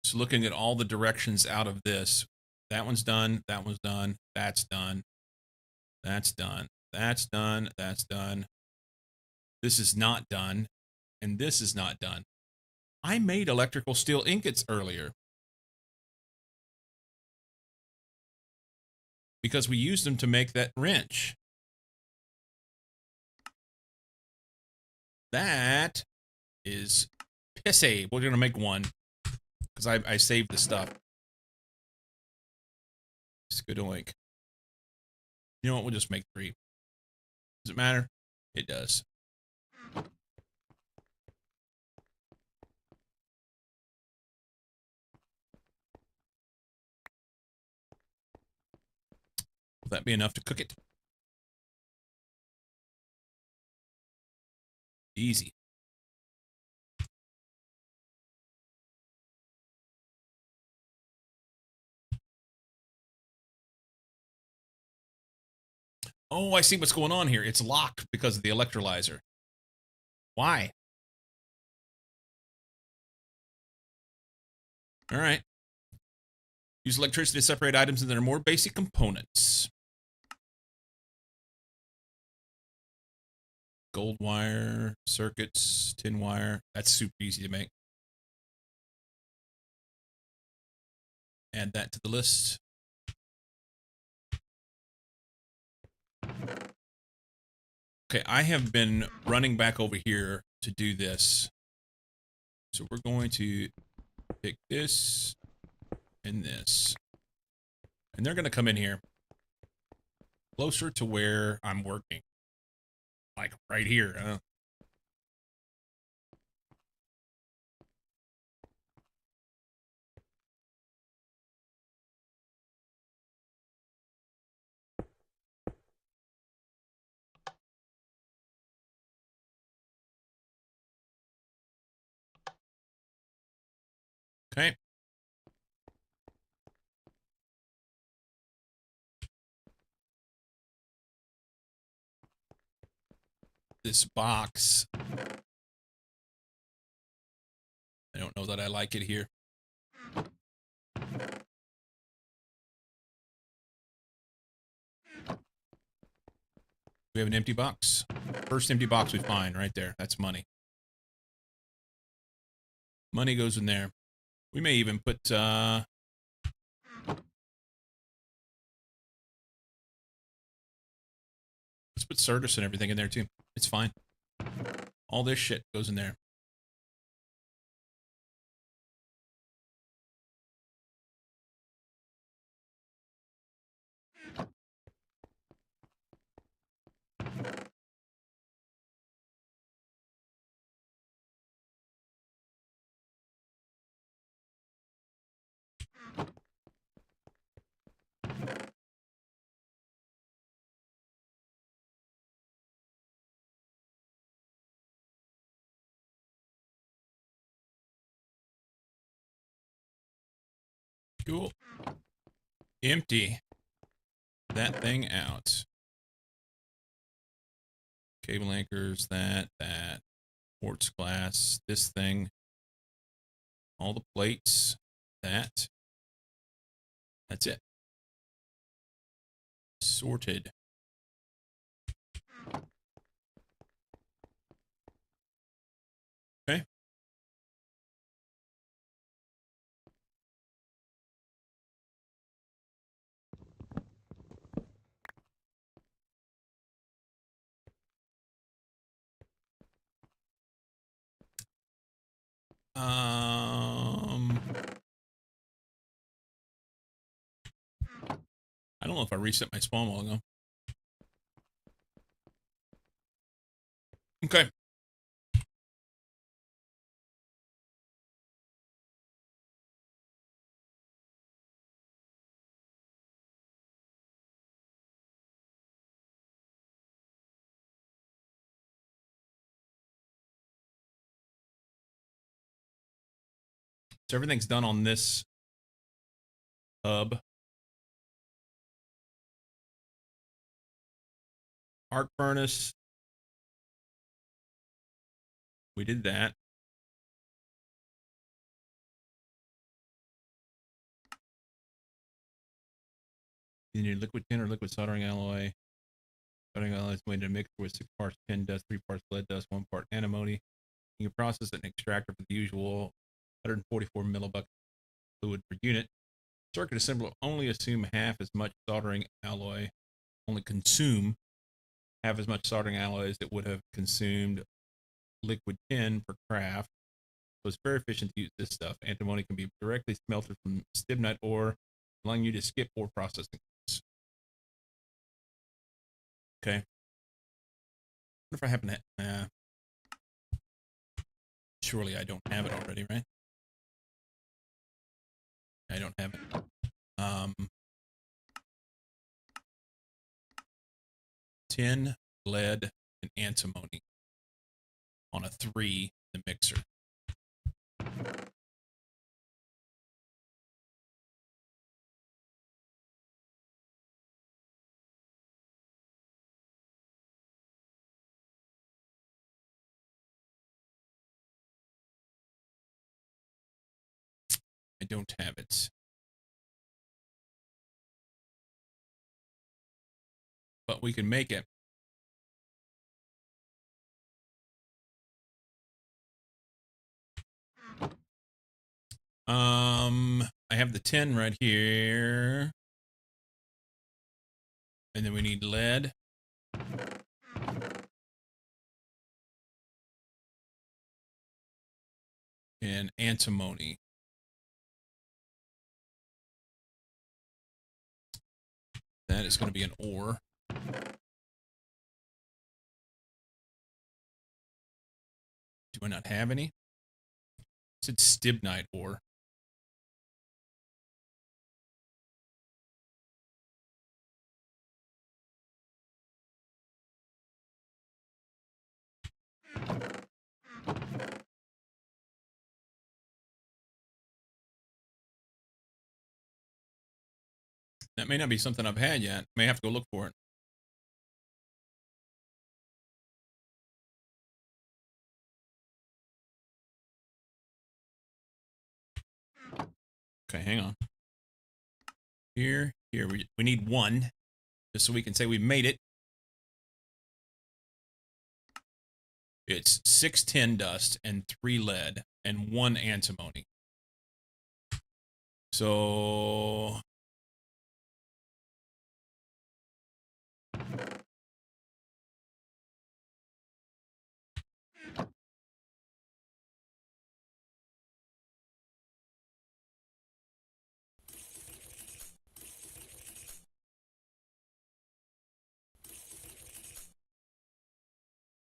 Just looking at all the directions out of this. That one's done. That one's done. That's done. That's done. That's done. That's done. This is not done. And this is not done. I made electrical steel ingots earlier. Because we used them to make that wrench. That is pissy. We're going to make one. Because I saved the stuff. Skidoink. You know what? We'll just make 3. Does it matter? It does. Will that be enough to cook it? Easy. Oh, I see what's going on here. It's locked because of the electrolyzer. Why? All right. Use electricity to separate items into their more basic components. Gold wire, circuits, tin wire. That's super easy to make. Add that to the list. Okay, I have been running back over here to do this. So we're going to pick this and this. And they're going to come in here closer to where I'm working. Like right here. Okay. This box. I don't know that I like it here. We have an empty box. First empty box we find right there. That's money. Money goes in there. We may even put let's put Certus and everything in there too. It's fine. All this shit goes in there. Cool. Empty that thing out. Cable anchors, that, quartz glass, this thing, all the plates, that. That's it. Sorted. Okay. I don't know if I reset my spawn while ago. Okay. So everything's done on this hub. Arc furnace. We did that. You need liquid tin or liquid soldering alloy. Soldering alloy is made in a mixture with 6 parts tin dust, 3 parts lead dust, 1 part antimony. You can process an extractor for the usual 144 millibuck fluid per unit. Circuit assembler only assume half as much soldering alloy, only consume half as much soldering alloy as it would have consumed liquid tin per craft. So it's very efficient to use this stuff. Antimony can be directly smelted from stibnite ore, allowing you to skip ore processing. Okay. What if I happen to... surely I don't have it already, right? I don't have it. Tin, lead, and antimony on a 3 in the mixer. I don't have it. But we can make it. I have the tin right here. And then we need lead. And antimony. That is going to be an ore. Do I not have any? It said stibnite ore. That may not be something I've had yet. May have to go look for it. Okay, hang on. Here, we need 1, just so we can say we made it. It's 6 tin dust and 3 lead and 1 antimony. So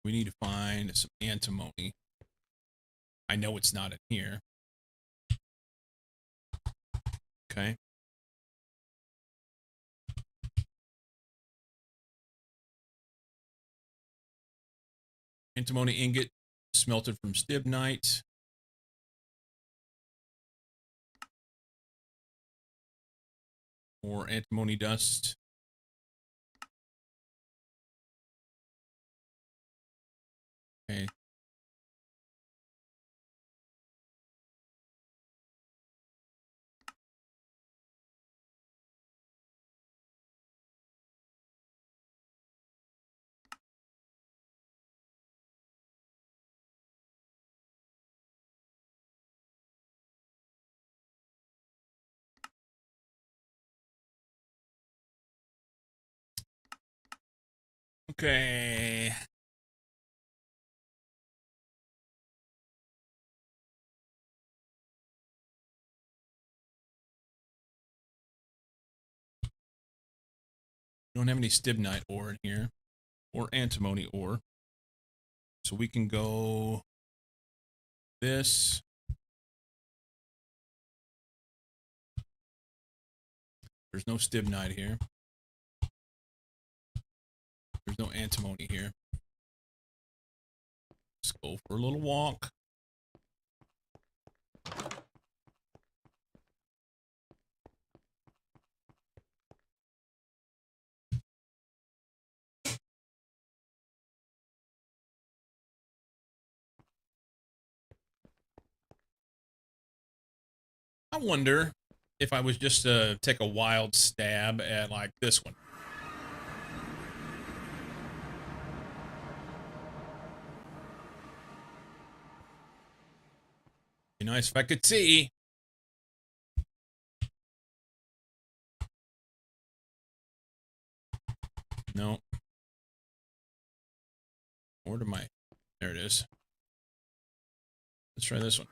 we need to find some antimony. I know it's not in here. Okay. Antimony ingot smelted from stibnite. Or antimony dust. Okay. Okay. Don't have any stibnite ore in here or antimony ore. So we can go this. There's no stibnite here. There's no antimony here. Let's go for a little walk. I wonder if I was just to take a wild stab at like this one. Be nice if I could see. No. Where am I? There it is. Let's try this one.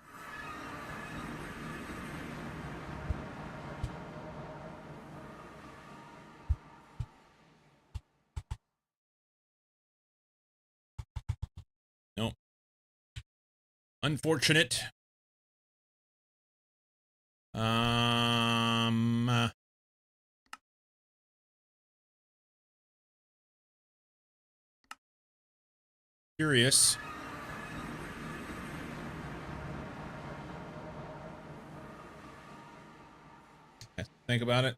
Nope. Unfortunate. Curious. Think about it.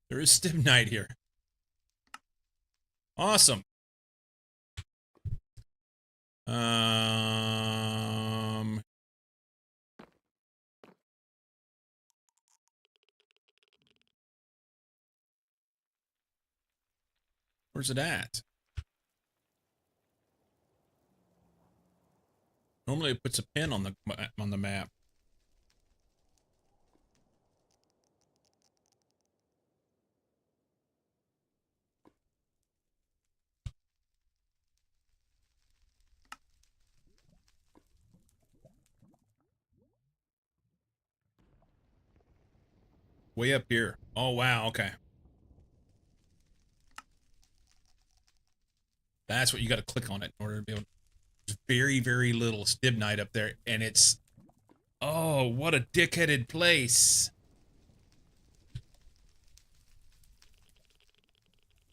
There is Stibnite here. Awesome. Where's it at? Normally it puts a pin on the map. Way up here. Oh wow, okay. That's what you got to click on it in order to be able. There's very, very little Stibnite up there, and it's. Oh, what a dickheaded place.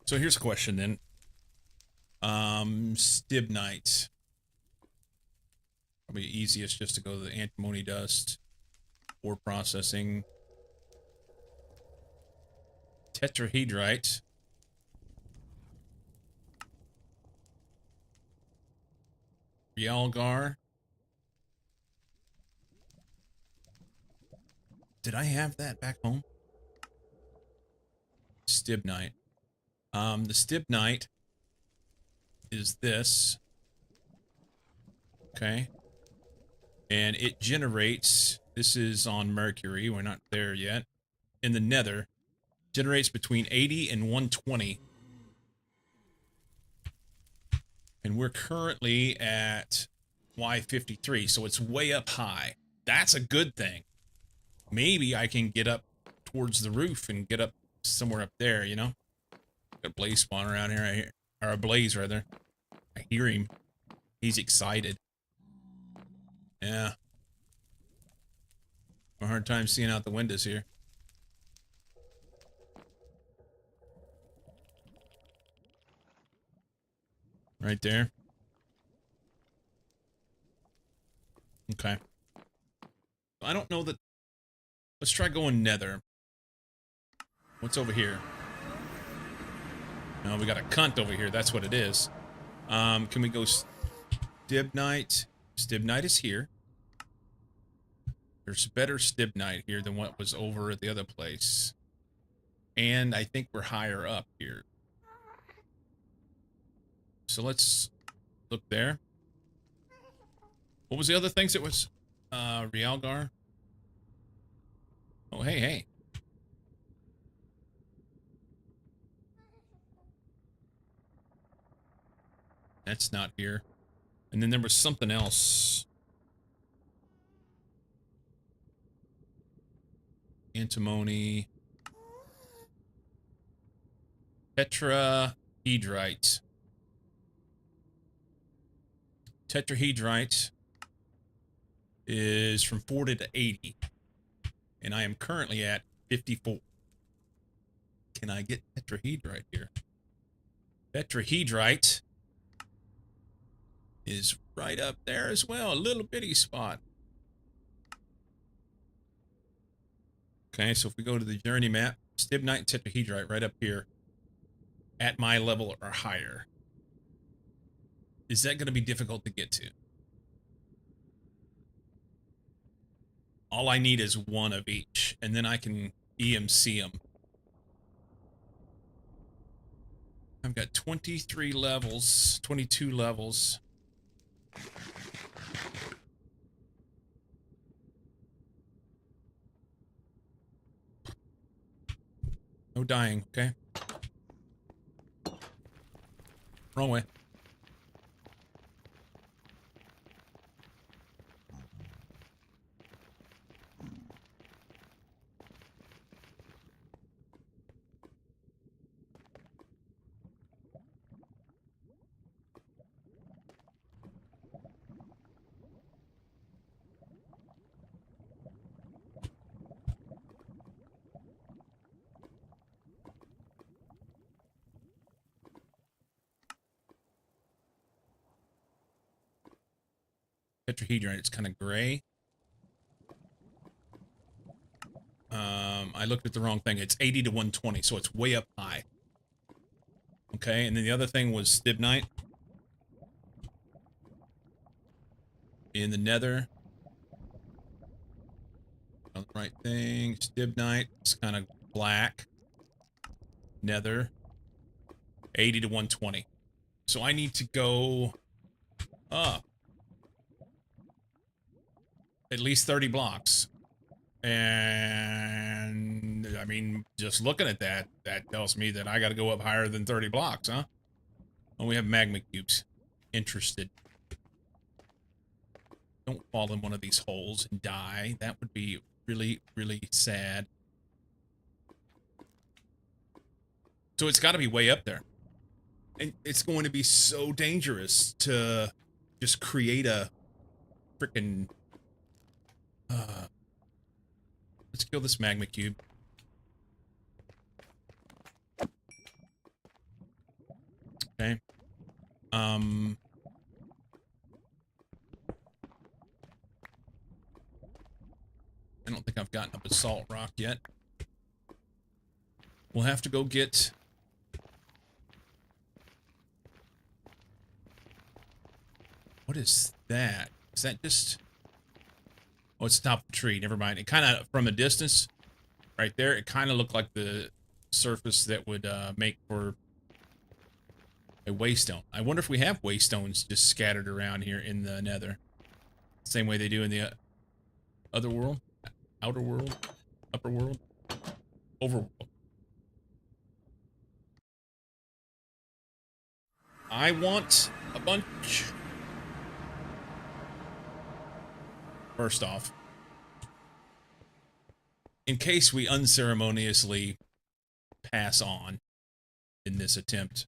So here's a question then. Stibnite. Probably easiest just to go to the antimony dust or processing. Tetrahedrite. Realgar. Did I have that back home? Stibnite. The Stibnite is this. Okay. And it generates, this is on Mercury, we're not there yet. In the Nether, generates between 80 and 120. And we're currently at Y53, so it's way up high. That's a good thing. Maybe I can get up towards the roof and get up somewhere up there, you know? Got a blaze spawn around here, I hear, or a blaze rather. I hear him. He's excited. Yeah. A hard time seeing out the windows here. Right there. Okay. I don't know that. Let's try going Nether. What's over here? No, we got a cunt over here. That's what it is. Can we go Stibnite? Stibnite is here. There's better Stibnite here than what was over at the other place. And I think we're higher up here. So let's look there. What was the other things it was? Realgar. Oh, hey, hey. That's not here. And then there was something else. Antimony. Tetrahedrite. Tetrahedrite is from 40 to 80. And I am currently at 54. Can I get tetrahedrite here? Tetrahedrite is right up there as well. A little bitty spot. Okay, so if we go to the journey map, Stibnite and Tetrahedrite right up here at my level or higher. Is that going to be difficult to get to? All I need is one of each, and then I can EMC them. I've got 23 levels, 22 levels. No dying, okay? Wrong way. Tetrahedrite, it's kind of gray. I looked at the wrong thing. It's 80 to 120, so it's way up high. Okay, and then the other thing was Stibnite. In the nether. On the right thing. Stibnite, it's kind of black. Nether. 80 to 120. So I need to go up at least 30 blocks. And I mean, just looking at that, that tells me that I got to go up higher than 30 blocks, huh? Oh, we have magma cubes. Interested. Don't fall in one of these holes and die. That would be really, really sad. So it's got to be way up there. And it's going to be so dangerous to just create a freaking... let's kill this magma cube. Okay. I don't think I've gotten up a salt rock yet. We'll have to go get... What is that? Is that just... Oh, it's the top of the tree. Never mind. It kind of, from a distance, right there, it kind of looked like the surface that would make for a waystone. I wonder if we have waystones just scattered around here in the nether. Same way they do in the other world. Outer world. Upper world. Overworld. I want a bunch. First off, in case we unceremoniously pass on in this attempt,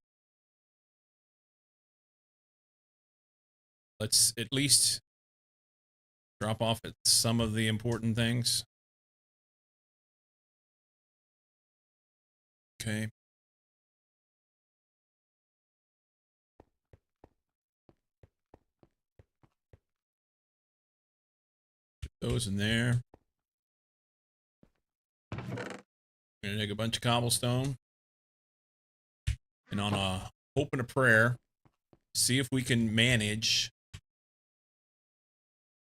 let's at least drop off at some of the important things. Okay. Put those in there. I'm gonna take a bunch of cobblestone. And on a hope and a prayer, see if we can manage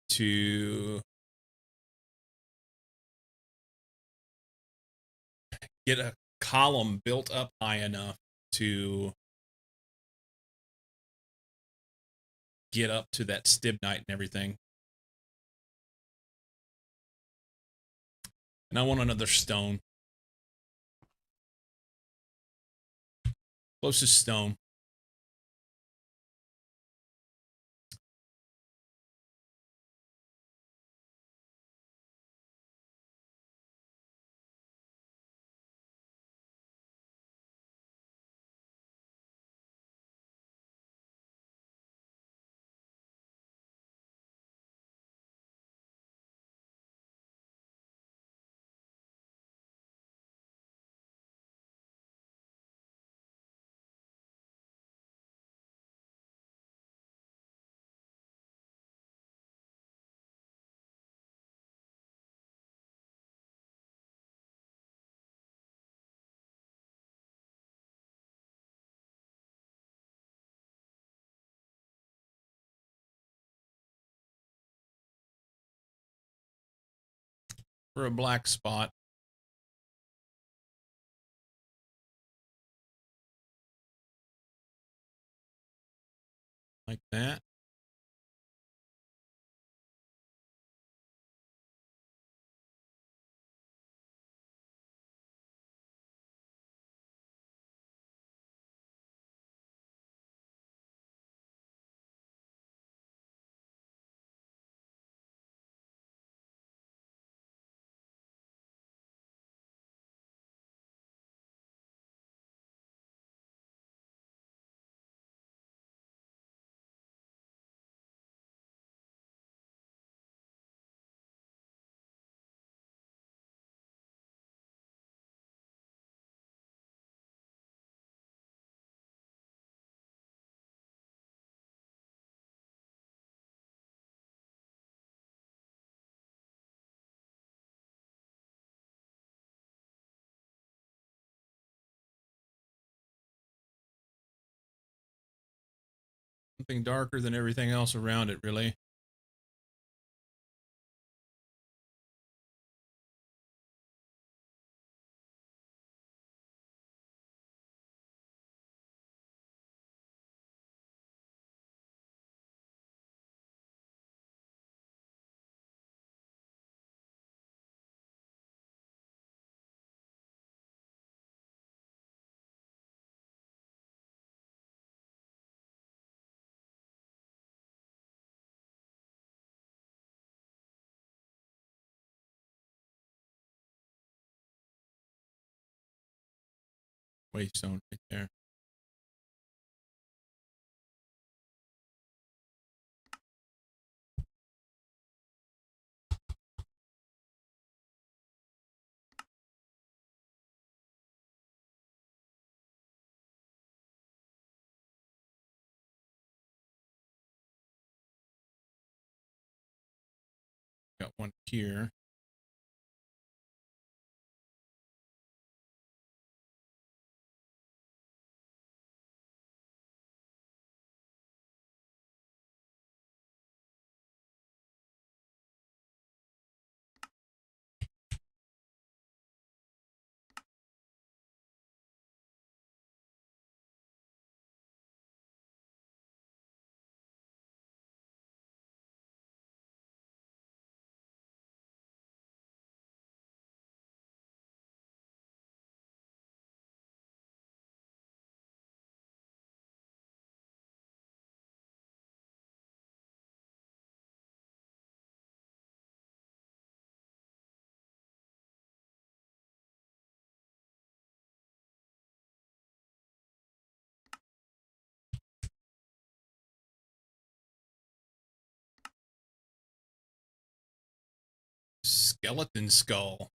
to get a column built up high enough to get up to that Stibnite and everything. And I want another stone. Closest stone. for a black spot. Like that. Something darker than everything else around it, really. Waystone right there. Got one here. Skeleton skull.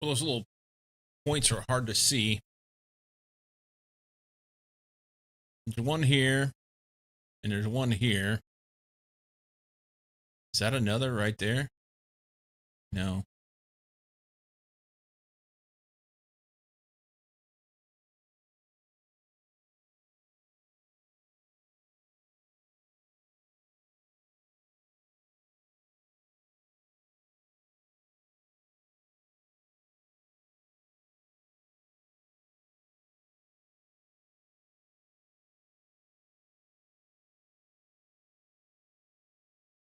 Well, those little points are hard to see. There's one here, and there's one here. Is that another right there? No.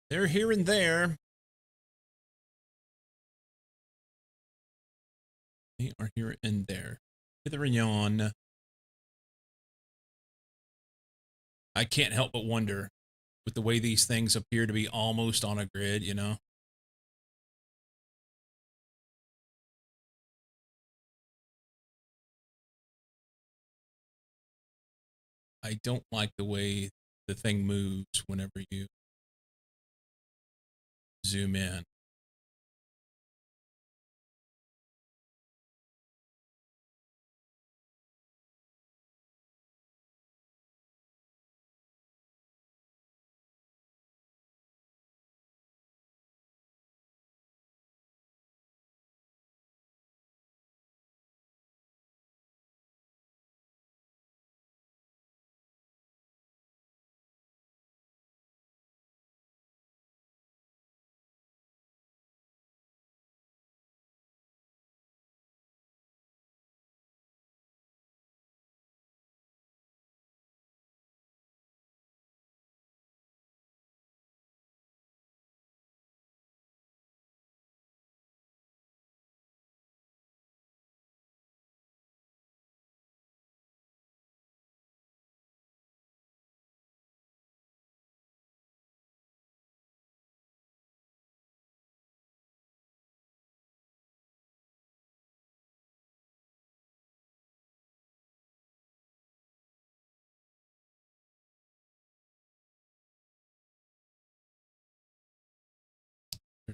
They're here and there. They are here and there. Hither and yon. I can't help but wonder, with the way these things appear to be almost on a grid, you know? I don't like the way the thing moves whenever you zoom in.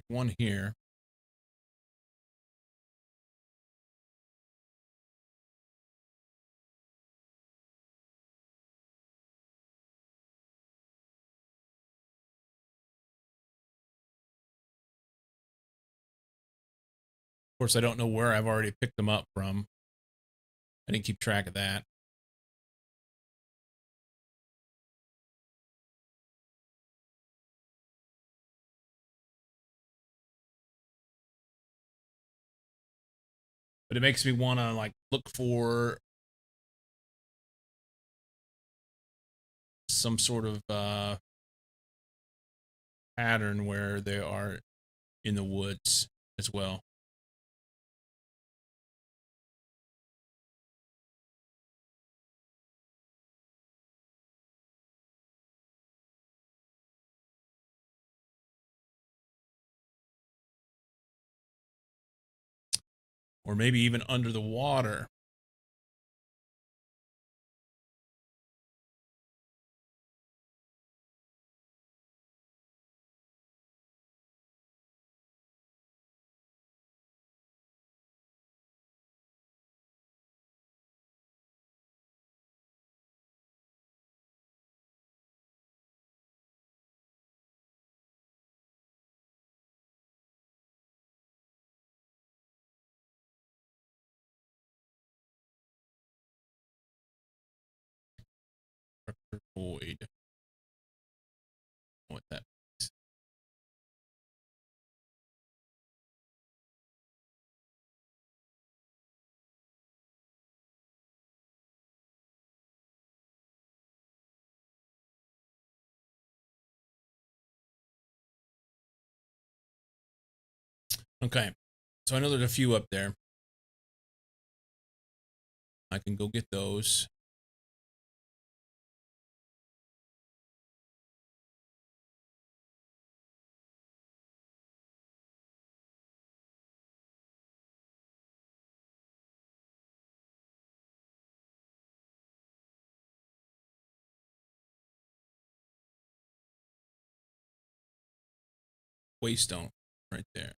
one here. Of course, I don't know where I've already picked them up from. I didn't keep track of that. But it makes me want to like look for some sort of pattern where they are in the woods as well. Or maybe even under the water. Void. What that means. Okay. So I know there's a few up there. I can go get those. Waystone right there.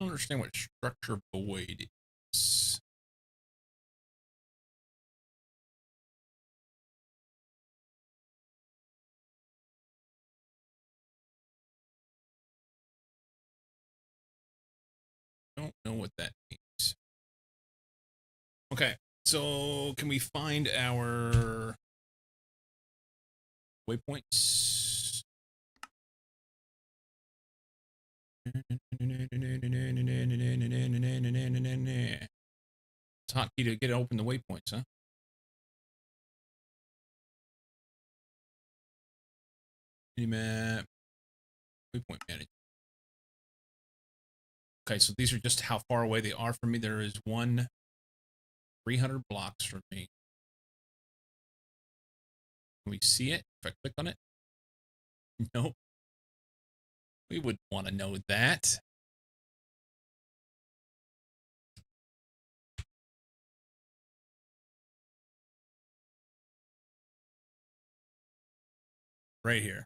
I don't understand what structure void is. I don't know what that means. Okay, so can we find our waypoints? It's hotkey to get open the waypoints, huh? Map, waypoint manager. Okay, so these are just how far away they are from me. There is one 300 blocks from me. Can we see it if I click on it? Nope. We would want to know that. right here.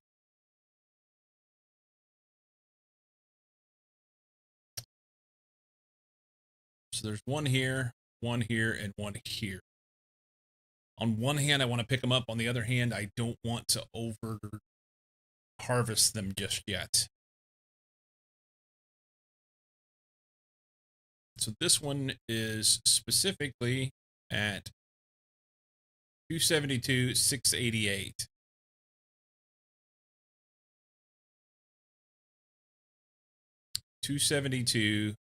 So there's one here, and one here. On one hand, I want to pick them up. On the other hand, I don't want to over harvest them just yet. So this one is specifically at 272, 688. $272,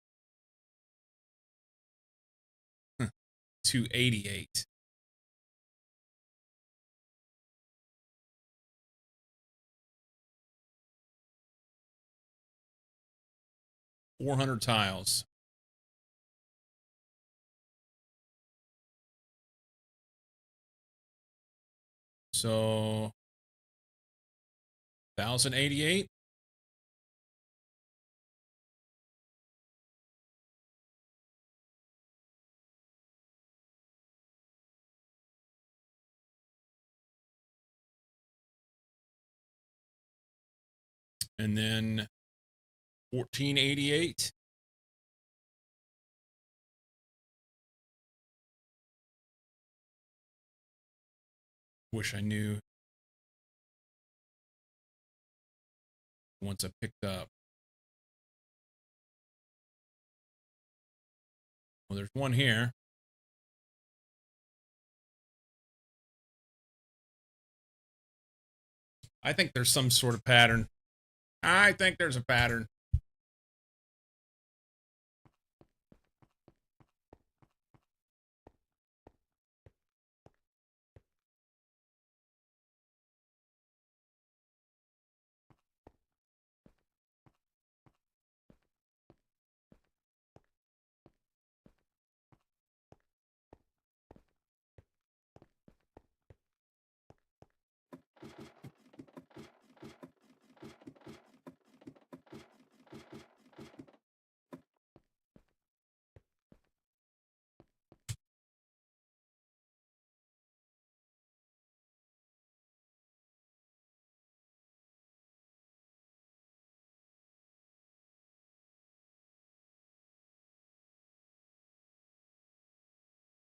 $288. $400 tiles. So 1,088. And then 1,488. Wish I knew once I picked up. Well, there's one here. I think there's some sort of pattern. I think there's a pattern.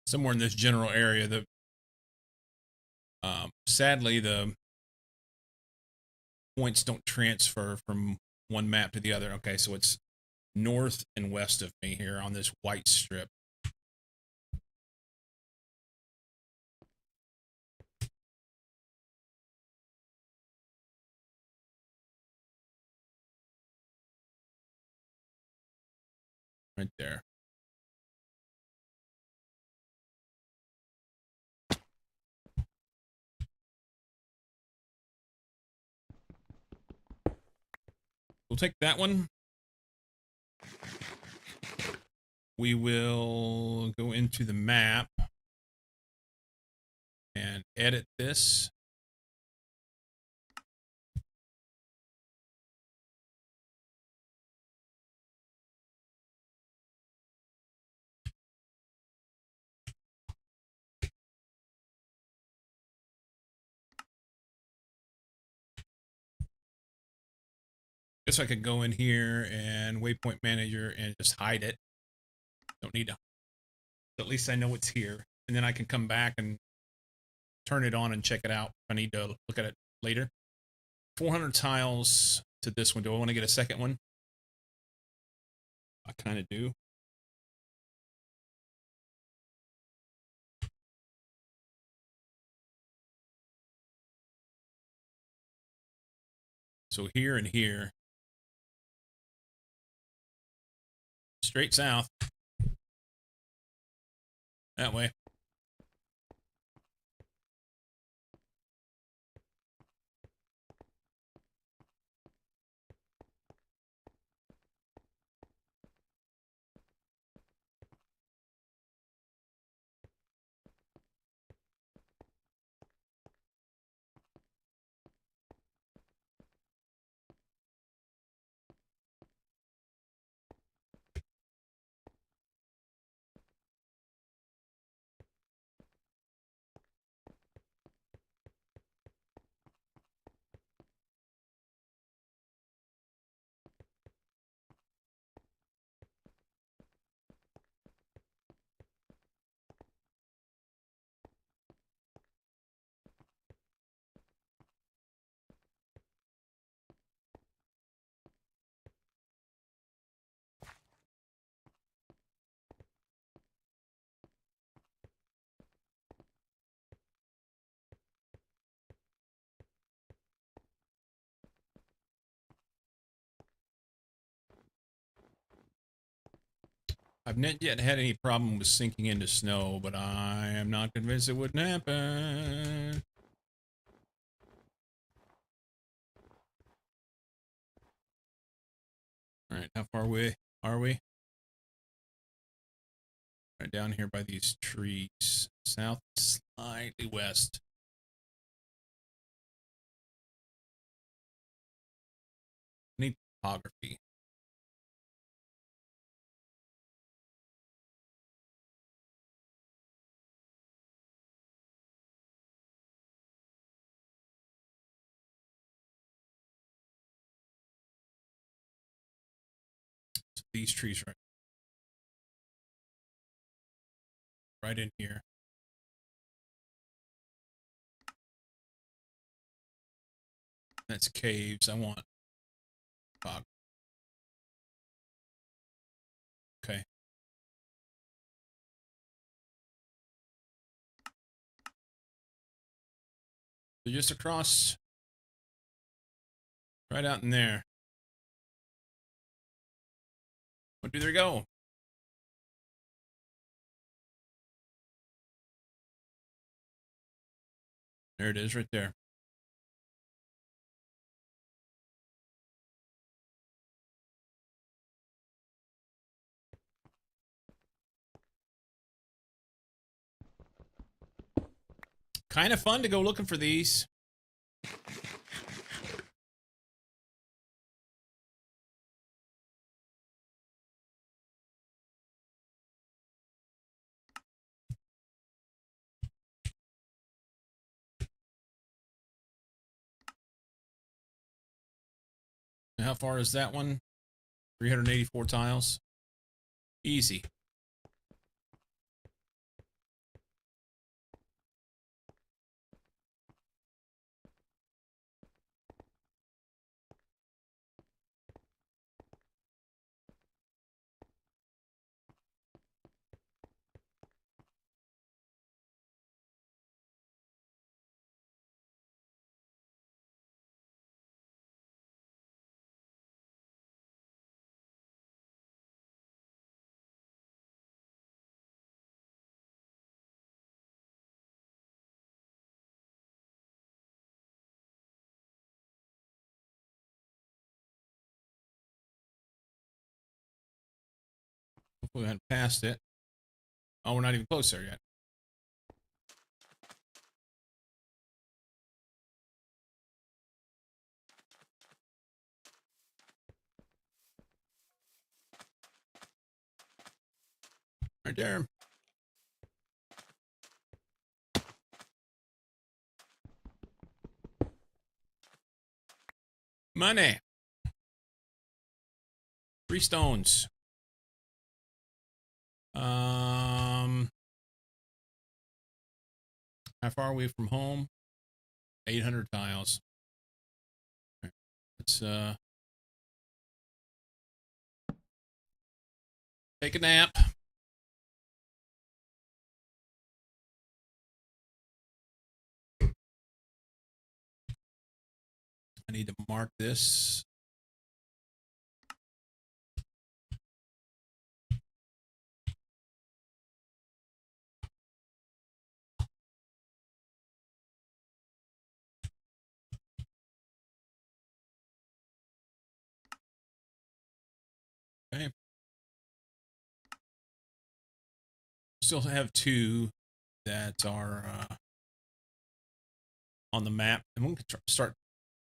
Somewhere in this general area. Sadly, the points don't transfer from one map to the other. Okay, so it's north and west of me here on this white strip. Right there. We'll take that one. We will go into the map and edit this. Guess I could go in here and waypoint manager and just hide it. Don't need to. At least I know it's here. And then I can come back and turn it on and check it out if I need to look at it later. 400 tiles to this one. Do I want to get a second one? I kind of do. So here and here. Straight south. That way. I've not yet had any problem with sinking into snow, but I am not convinced it wouldn't happen. All right, how far away are we? Right down here by these trees. South, slightly west. Neat topography. So these trees right in here. That's caves. I want fog. Okay. So just across, right out in there. Where do they go? There it is, right there. Kind of fun to go looking for these. And how far is that one? 384 tiles. Easy. Hopefully we hadn't passed it. Oh, we're not even close there yet. Right there. Money. 3 stones. How far are we from home? 800 tiles. Okay. Let's take a nap. I need to mark this. Okay. Still have 2 that are on the map, and we'll start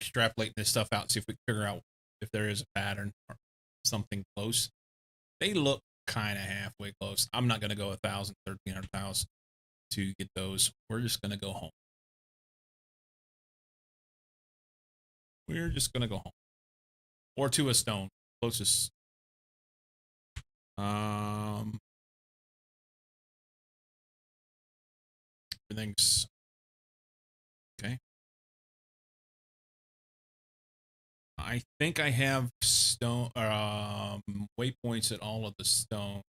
extrapolating this stuff out and see if we can figure out if there is a pattern or something close. They look kind of halfway close. I'm not going to go 1,000, 1,300 tiles to get those. We're just going to go home. We're just going to go home. Or to a stone. Closest. Everything's okay. I think I have stone waypoints at all of the stones.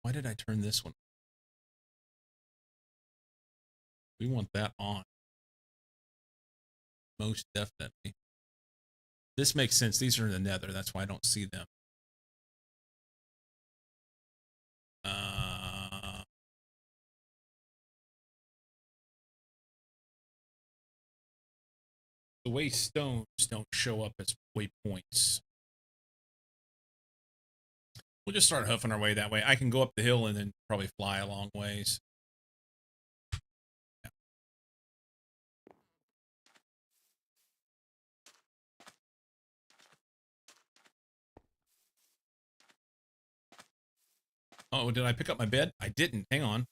Why did I turn this one? We want that on. Most definitely. This makes sense. These are in the nether. That's why I don't see them. The way stones don't show up as waypoints. We'll just start hoofing our way that way. I can go up the hill and then probably fly a long ways. Yeah. Oh, did I pick up my bed? I didn't. Hang on.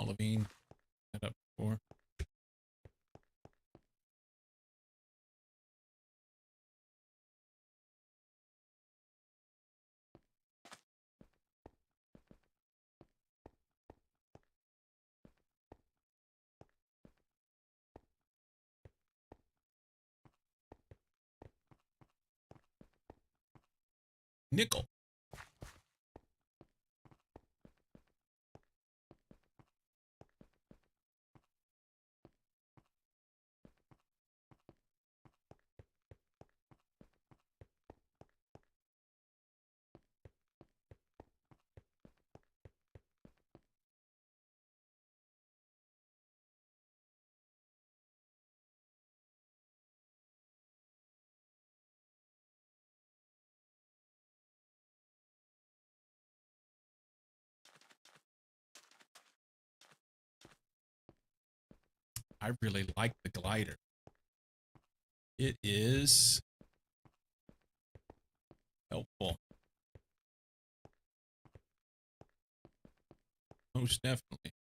Olivine. That up before. Nickel. I really like the glider. It is helpful. Most definitely.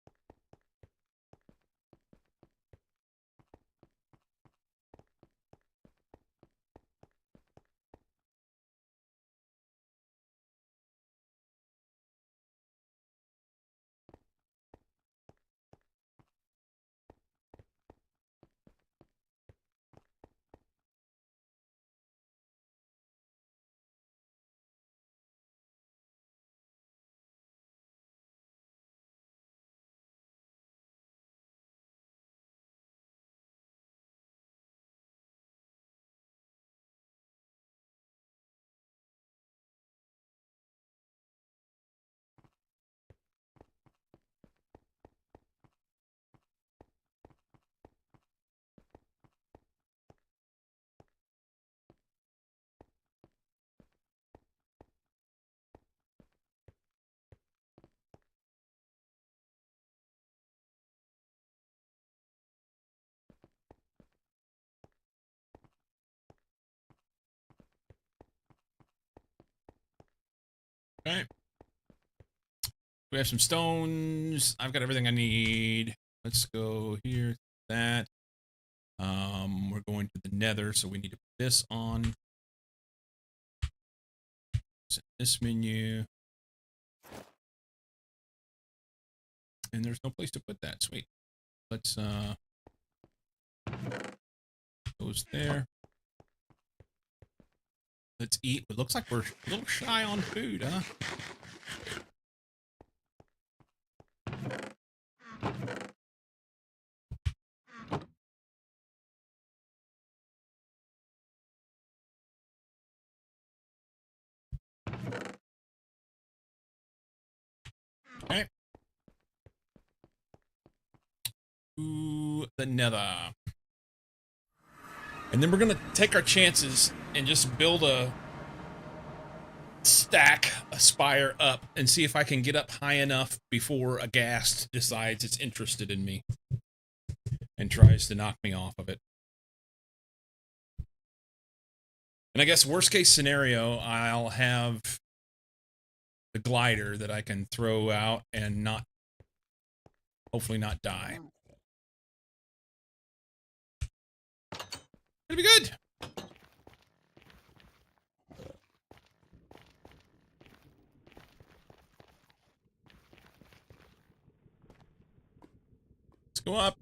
Okay. We have some stones. I've got everything I need. Let's go here. That. We're going to the nether, so we need to put this on. Set this menu. And there's no place to put that. Sweet. Let's goes there. Let's eat. It looks like we're a little shy on food, huh? Okay. Ooh, the nether. And then we're gonna take our chances and just build a stack, a spire up, and see if I can get up high enough before a ghast decides it's interested in me and tries to knock me off of it. And I guess worst case scenario, I'll have the glider that I can throw out and not hopefully not die. It'll be good. Let's go up.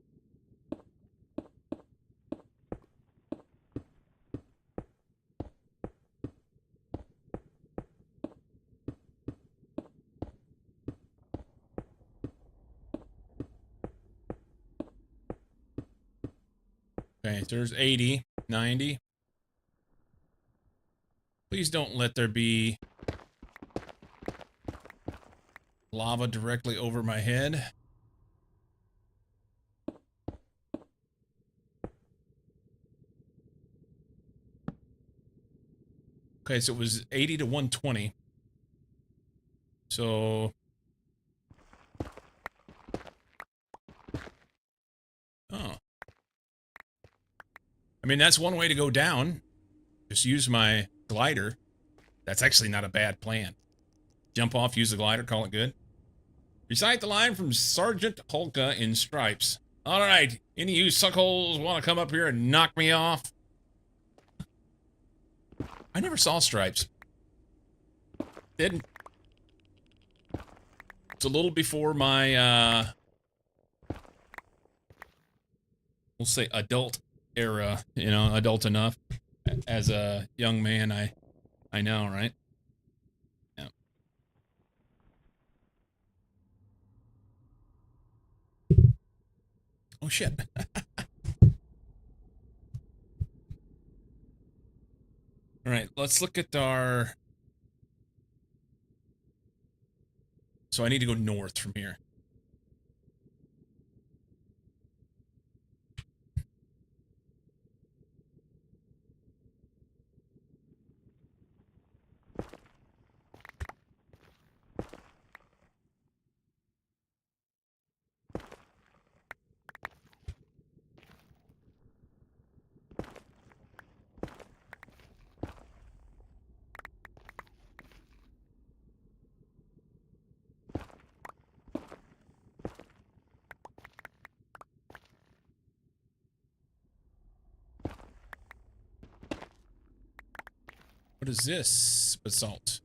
Okay, so there's 80, 90. Please don't let there be lava directly over my head. Okay, so it was 80 to 120. So... Oh. I mean, that's one way to go down. Just use my glider. That's actually not a bad plan. Jump off, use the glider, call it good. Recite the line from Sergeant Holka in Stripes. All right, any of you suckholes want to come up here and knock me off? I never saw Stripes. Didn't. It's a little before my, we'll say adult era, you know, adult enough. As a young man, I know, right? Yeah. Oh, shit. All right, let's look at our... So I need to go north from here. What is this? Basalt.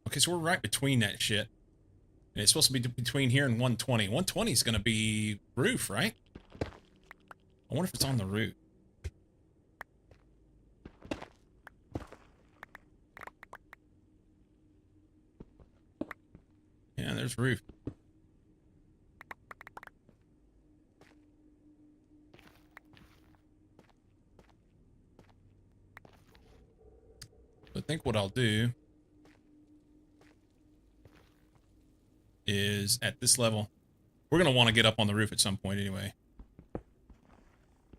Okay, so we're right between that shit. And it's supposed to be between here and 120. 120 is going to be roof, right? I wonder if it's on the roof. Yeah, there's roof. I think what I'll do is at this level, we're going to want to get up on the roof at some point anyway.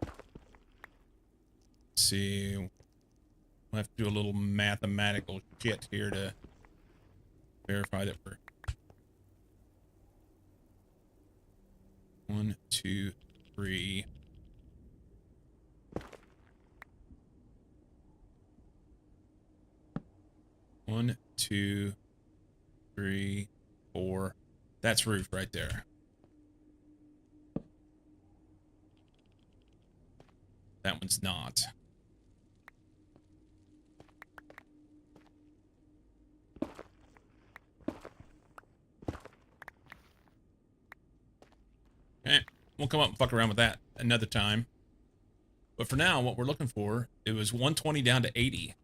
Let's see. We'll have to do a little mathematical shit here to verify that we're 1, 2, 3. One, 2, 3, 4. That's roof right there. That one's not. Okay, we'll come up and fuck around with that another time. But for now, what we're looking for, it was 120 down to 80.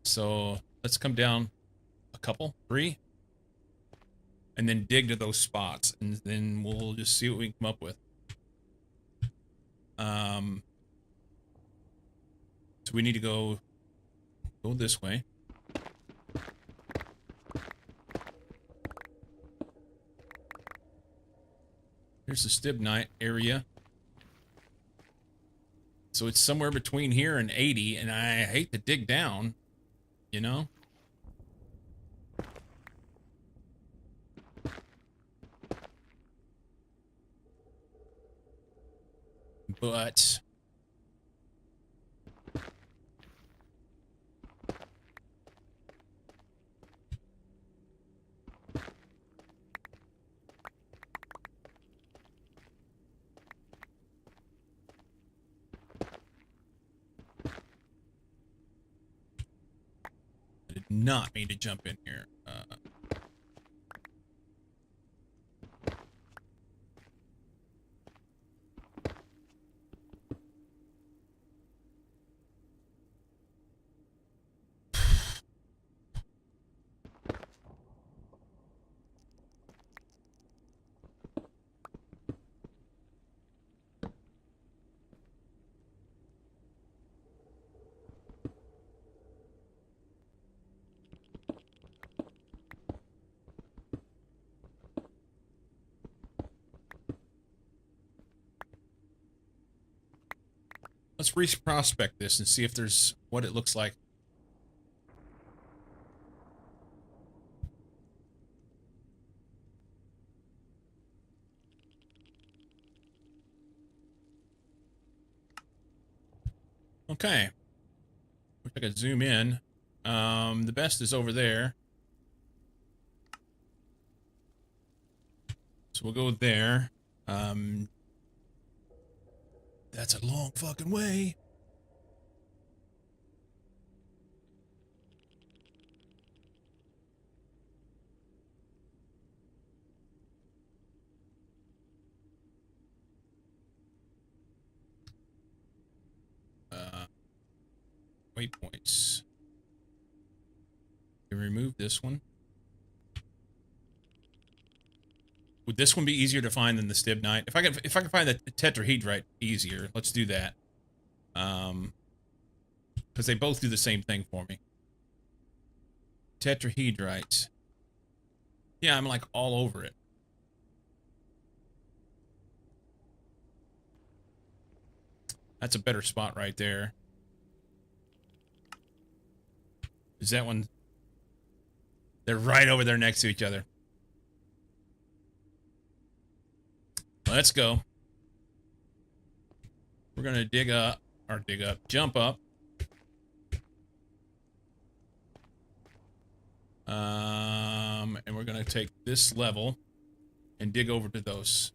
So let's come down a couple, 3, and then dig to those spots, and then we'll just see what we can come up with. So we need to go this way. Here's the Stibnite area. So it's somewhere between here and 80, and I hate to dig down, you know? But I did not mean to jump in here. Let's reprospect this and see if there's what it looks like. Okay. Wish I could zoom in. The best is over there. So we'll go there. That's a long fucking way. Waypoints. You remove this one. Would this one be easier to find than the Stibnite? If I can find the tetrahedrite easier, let's do that. Because they both do the same thing for me. Tetrahedrite. Yeah, I'm like all over it. That's a better spot right there. Is that one? They're right over there next to each other. Let's go. We're gonna jump up. And we're gonna take this level and dig over to those.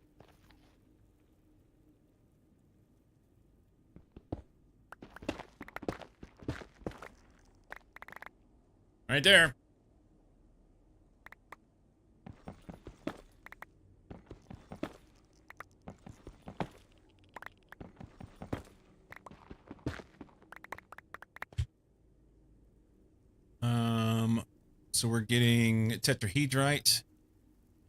Right there. So we're getting tetrahedrite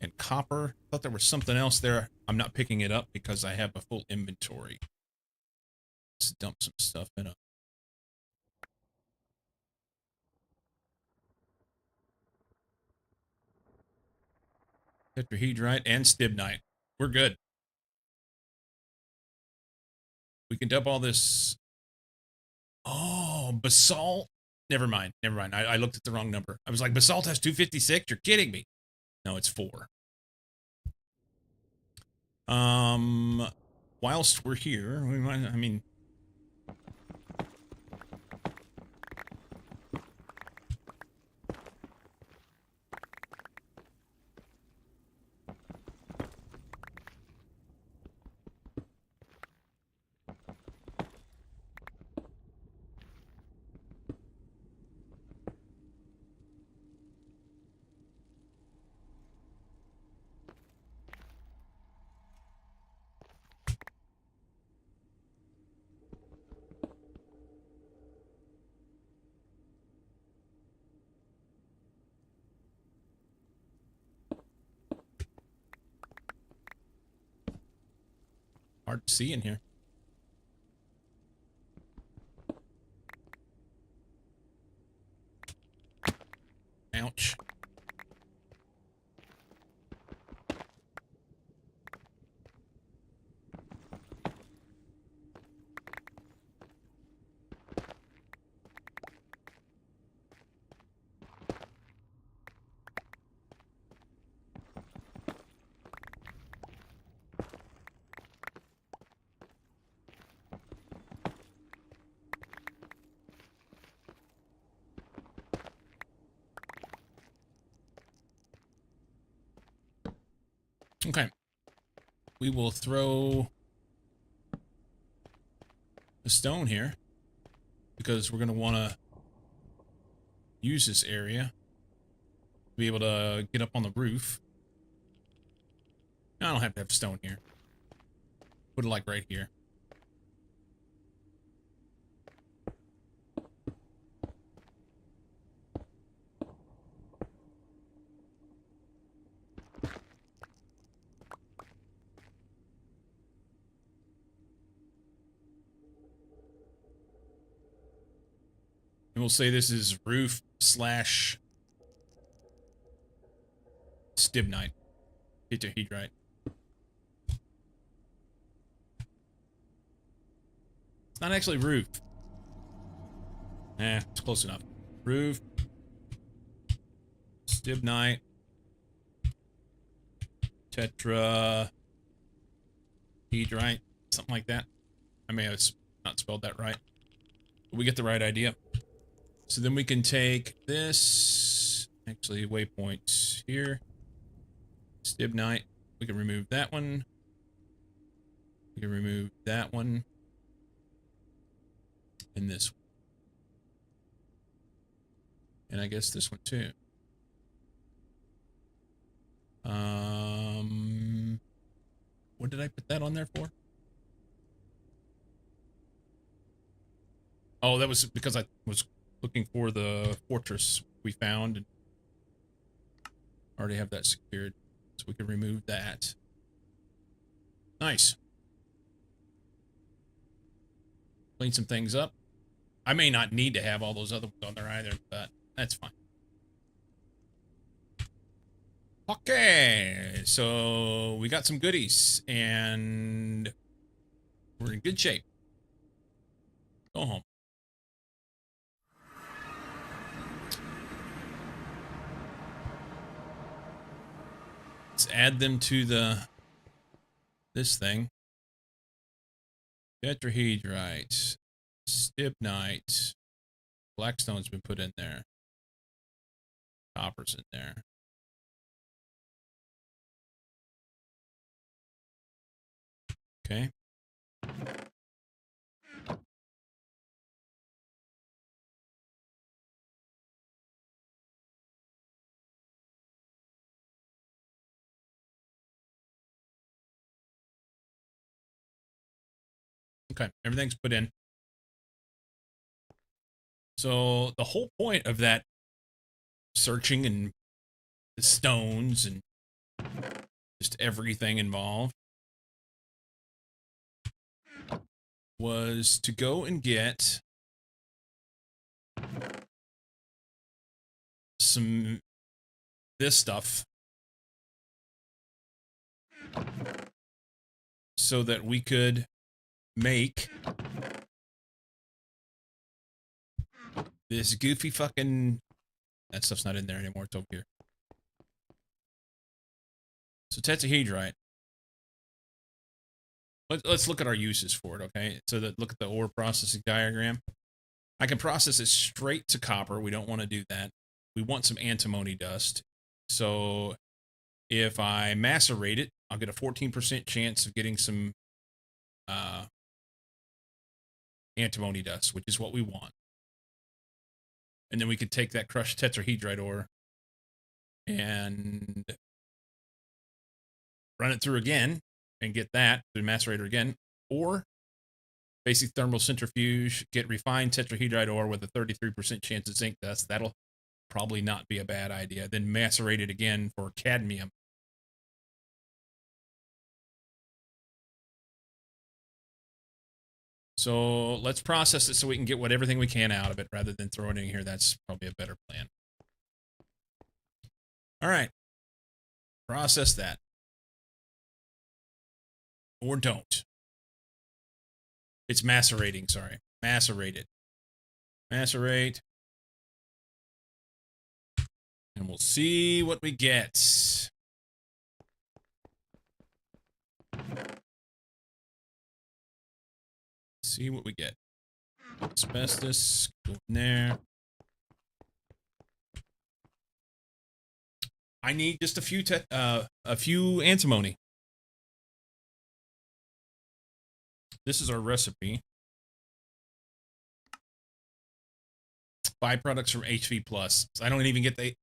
and copper. Thought there was something else there. I'm not picking it up because I have a full inventory. Let's dump some stuff in a tetrahedrite and stibnite. We're good. We can dump all this. Oh, basalt. Never mind. Never mind. I looked at the wrong number. I was like, basalt has 256? You're kidding me. No, it's 4. Whilst we're here, we might, I mean, hard to see in here. Ouch. Okay. We will throw a stone here because we're going to want to use this area to be able to get up on the roof. I don't have to have stone here. Put it like right here. And we'll say this is roof slash stibnite. Tetrahedrite. It's not actually roof. It's close enough. Roof. Stibnite. Tetrahedrite. Something like that. I may have not spelled that right. But we get the right idea. So then we can take this. Actually, waypoint here. Stibnite. We can remove that one. We can remove that one. And this one. And I guess this one too. What did I put that on there for? Oh, that was because I was looking for the fortress we found and already have that secured. So we can remove that. Nice. Clean some things up. I may not need to have all those other ones on there either, but that's fine. Okay, so we got some goodies, and we're in good shape. Go home. Let's add them to this thing. Tetrahedrite, stibnite, blackstone's been put in there. Copper's in there. Okay. Okay, everything's put in. So the whole point of that searching and the stones and just everything involved was to go and get this stuff so that we could make this goofy fucking... That stuff's not in there anymore. It's over here. So tetrahedrite. Let's look at our uses for it, okay? So that look at the ore processing diagram. I can process it straight to copper. We don't want to do that. We want some antimony dust. So if I macerate it, I'll get a 14% chance of getting some antimony dust, which is what we want. And then we could take that crushed tetrahedrite ore and run it through again and get that through the macerator again, or basic thermal centrifuge, get refined tetrahedrite ore with a 33% chance of zinc dust. That'll probably not be a bad idea. Then macerate it again for cadmium. So let's process it so we can get everything we can out of it rather than throw it in here. That's probably a better plan. All right. Process that. Or don't. It's macerating, sorry. Macerate it. Macerate. And we'll see what we get. See what we get. Asbestos, go in there. I need just a few antimony. This is our recipe. Byproducts from HV Plus. So I don't even get the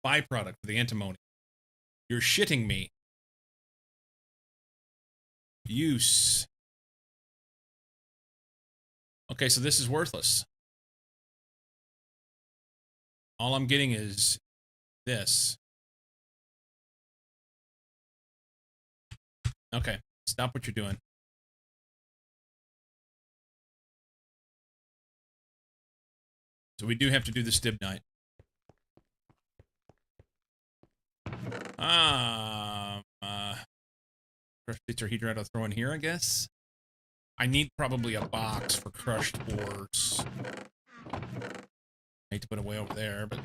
byproduct for the antimony. You're shitting me. Use. Okay, so this is worthless. All I'm getting is this. Okay, stop what you're doing. So we do have to do the stibnite. Crushed tetrahedrite I'll throw in here, I guess. I need probably a box for crushed ores. I hate to put it way over there, but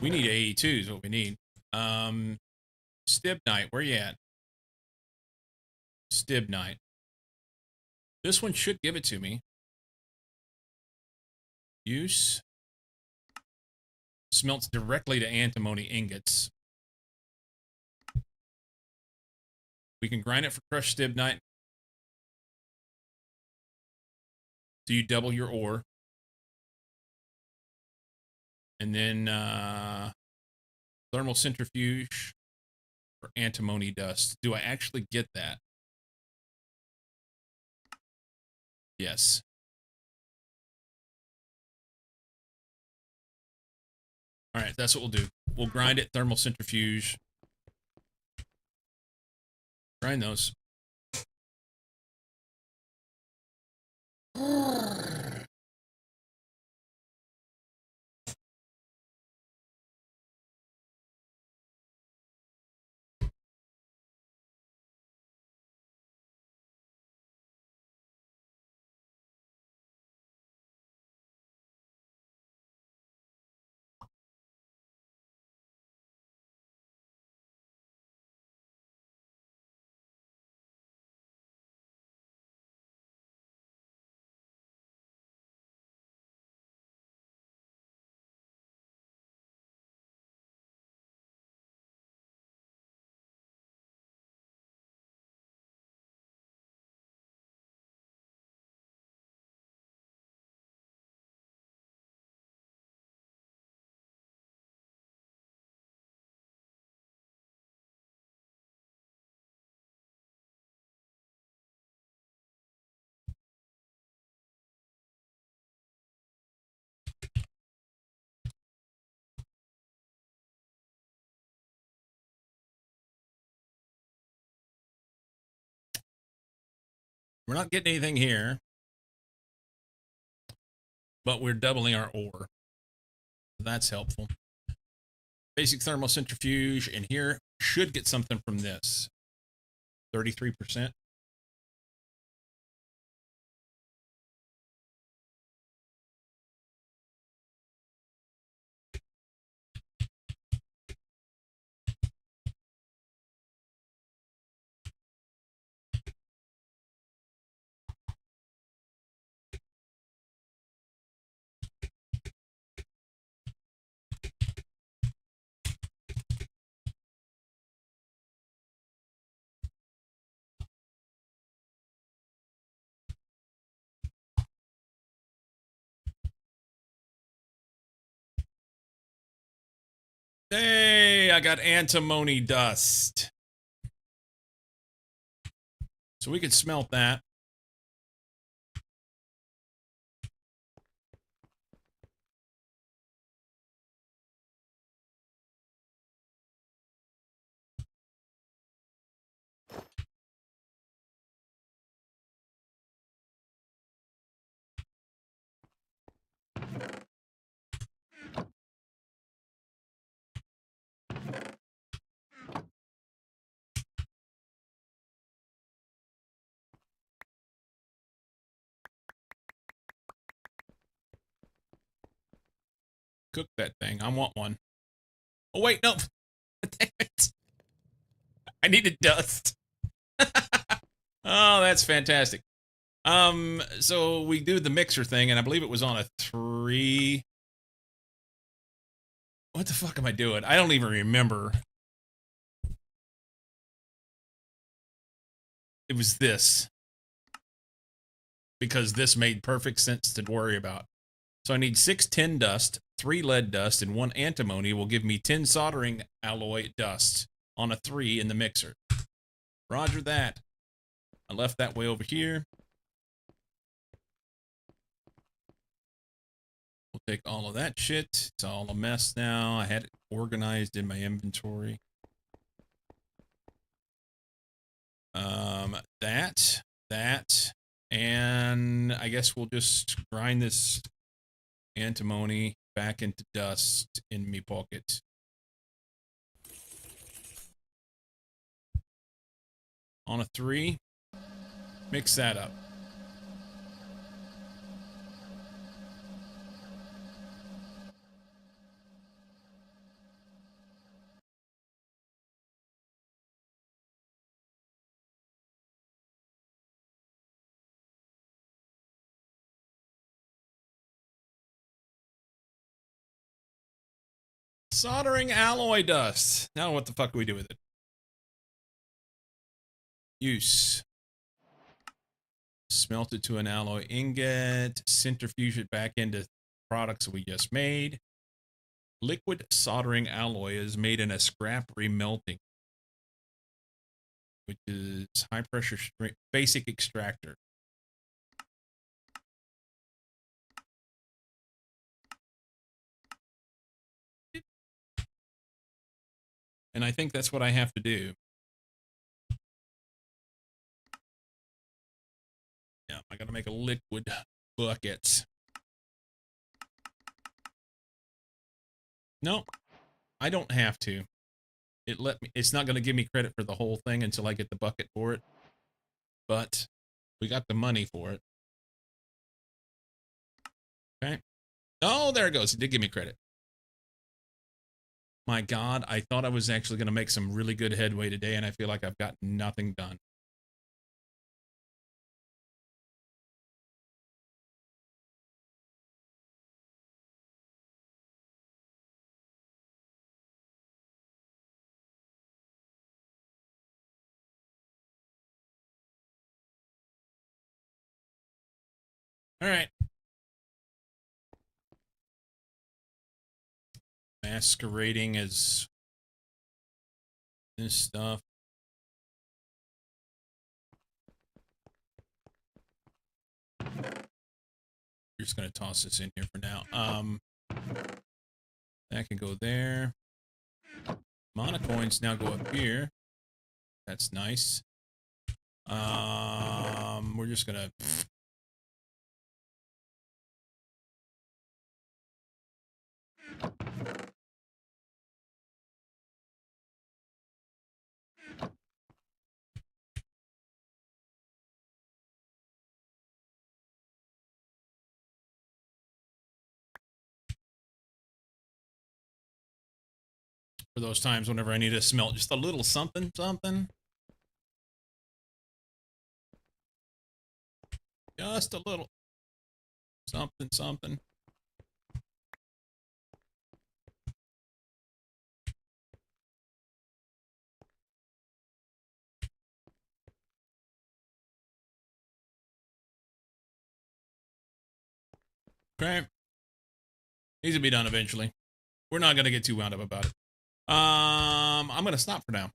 we need AE2 is what we need. Stibnite, where you at? Stibnite. This one should give it to me. Use. Smelts directly to antimony ingots. We can grind it for crushed stibnite. So you double your ore. And then thermal centrifuge for antimony dust. Do I actually get that? Yes. All right, that's what we'll do. We'll grind it, thermal centrifuge. Grind those. We're not getting anything here, but we're doubling our ore. That's helpful. Basic thermal centrifuge, and here should get something from this. 33%. Hey, I got antimony dust. So we could smelt that. Cook that thing. I want one. Oh, wait, no. Damn it. I needed dust. Oh, that's fantastic. So we do the mixer thing, and I believe it was on a 3. What the fuck am I doing? I don't even remember. It was this. Because this made perfect sense to worry about. So I need 6 tin dust, 3 lead dust, and 1 antimony will give me 10 soldering alloy dust on a 3 in the mixer. Roger that. I left that way over here. We'll take all of that shit. It's all a mess now. I had it organized in my inventory. That, and I guess we'll just grind this antimony back into dust in me pocket. On a 3, mix that up. Soldering alloy dust. Now what the fuck do we do with it? Use. Smelt it to an alloy ingot. Centrifuge it back into products we just made. Liquid soldering alloy is made in a scrap remelting, which is high pressure basic extractor. And I think that's what I have to do. Yeah, I gotta make a liquid bucket. No, I don't have to. It's not gonna give me credit for the whole thing until I get the bucket for it. But we got the money for it. Okay. Oh, there it goes. It did give me credit. My God, I thought I was actually going to make some really good headway today, and I feel like I've got nothing done. All right. Masquerading as this stuff. We're just going to toss this in here for now. That can go there. Monocoins now go up here. That's nice. We're just going to... For those times whenever I need to smelt just a little something. Just a little. Something. Okay. Needs to be done eventually. We're not going to get too wound up about it. I'm going to stop for now.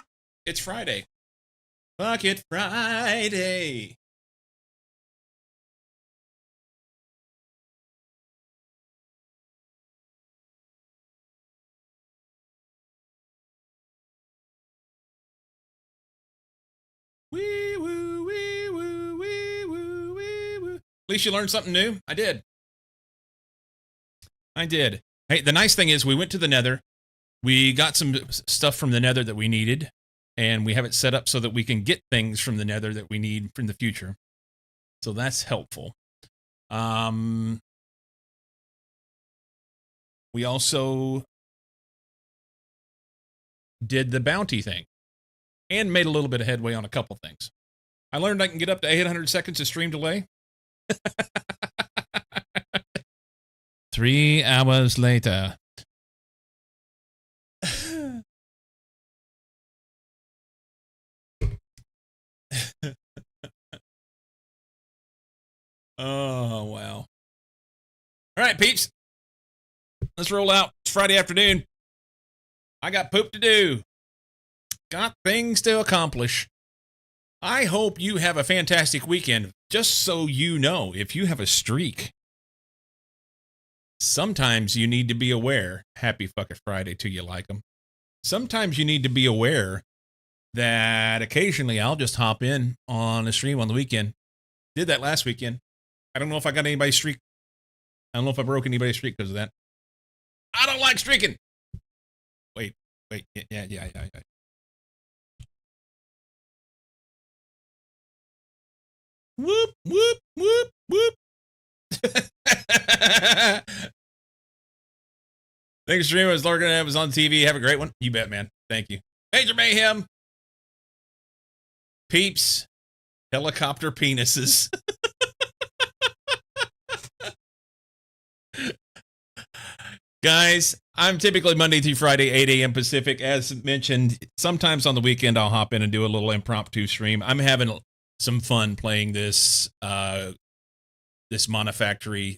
It's Friday. Fuck it, Friday. Wee woo, wee woo, wee woo, wee woo. At least you learned something new. I did. Hey, the nice thing is we went to the Nether. We got some stuff from the Nether that we needed, and we have it set up so that we can get things from the Nether that we need from the future. So that's helpful. We also did the bounty thing and made a little bit of headway on a couple things. I learned I can get up to 800 seconds of stream delay. 3 hours later. Oh, wow. All right, peeps. Let's roll out. It's Friday afternoon. I got poop to do. Got things to accomplish. I hope you have a fantastic weekend. Just so you know, if you have a streak, sometimes you need to be aware. Happy fucking Friday to you, like them. Sometimes you need to be aware that occasionally I'll just hop in on a stream on the weekend. Did that last weekend. I don't know if I got anybody's streak. I don't know if I broke anybody's streak because of that. I don't like streaking. Wait. Yeah. Whoop, whoop, whoop, whoop. Thanks, streamers. Lurking it was on TV. Have a great one. You bet, man. Thank you. Major Mayhem. Peeps. Helicopter penises. Guys, I'm typically Monday through Friday, 8 a.m. Pacific. As mentioned, sometimes on the weekend I'll hop in and do a little impromptu stream. I'm having some fun playing this this Monofactory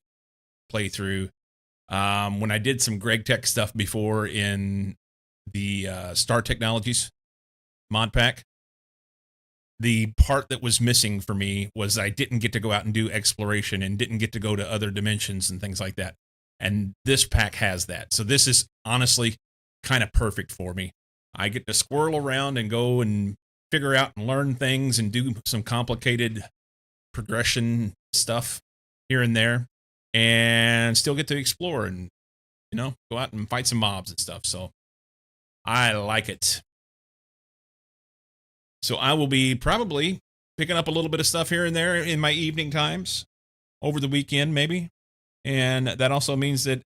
playthrough. When I did some Greg Tech stuff before in the Star Technologies mod pack, the part that was missing for me was I didn't get to go out and do exploration and didn't get to go to other dimensions and things like that. And this pack has that. So this is honestly kind of perfect for me. I get to squirrel around and go and figure out and learn things and do some complicated progression stuff here and there, and still get to explore and, you know, go out and fight some mobs and stuff. So I like it. So I will be probably picking up a little bit of stuff here and there in my evening times over the weekend, maybe. And that also means that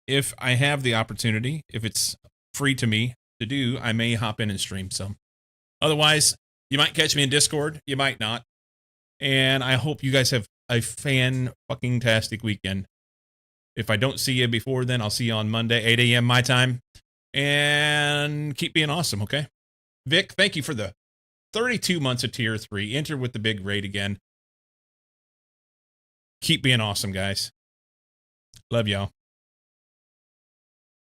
if I have the opportunity, if it's free to me to do, I may hop in and stream some. Otherwise, you might catch me in Discord. You might not. And I hope you guys have a fan-fucking-tastic weekend. If I don't see you before then, I'll see you on Monday, 8 a.m. my time. And keep being awesome, okay? Vic, thank you for the 32 months of Tier 3. Enter with the big raid again. Keep being awesome, guys. Love y'all.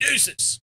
Deuces.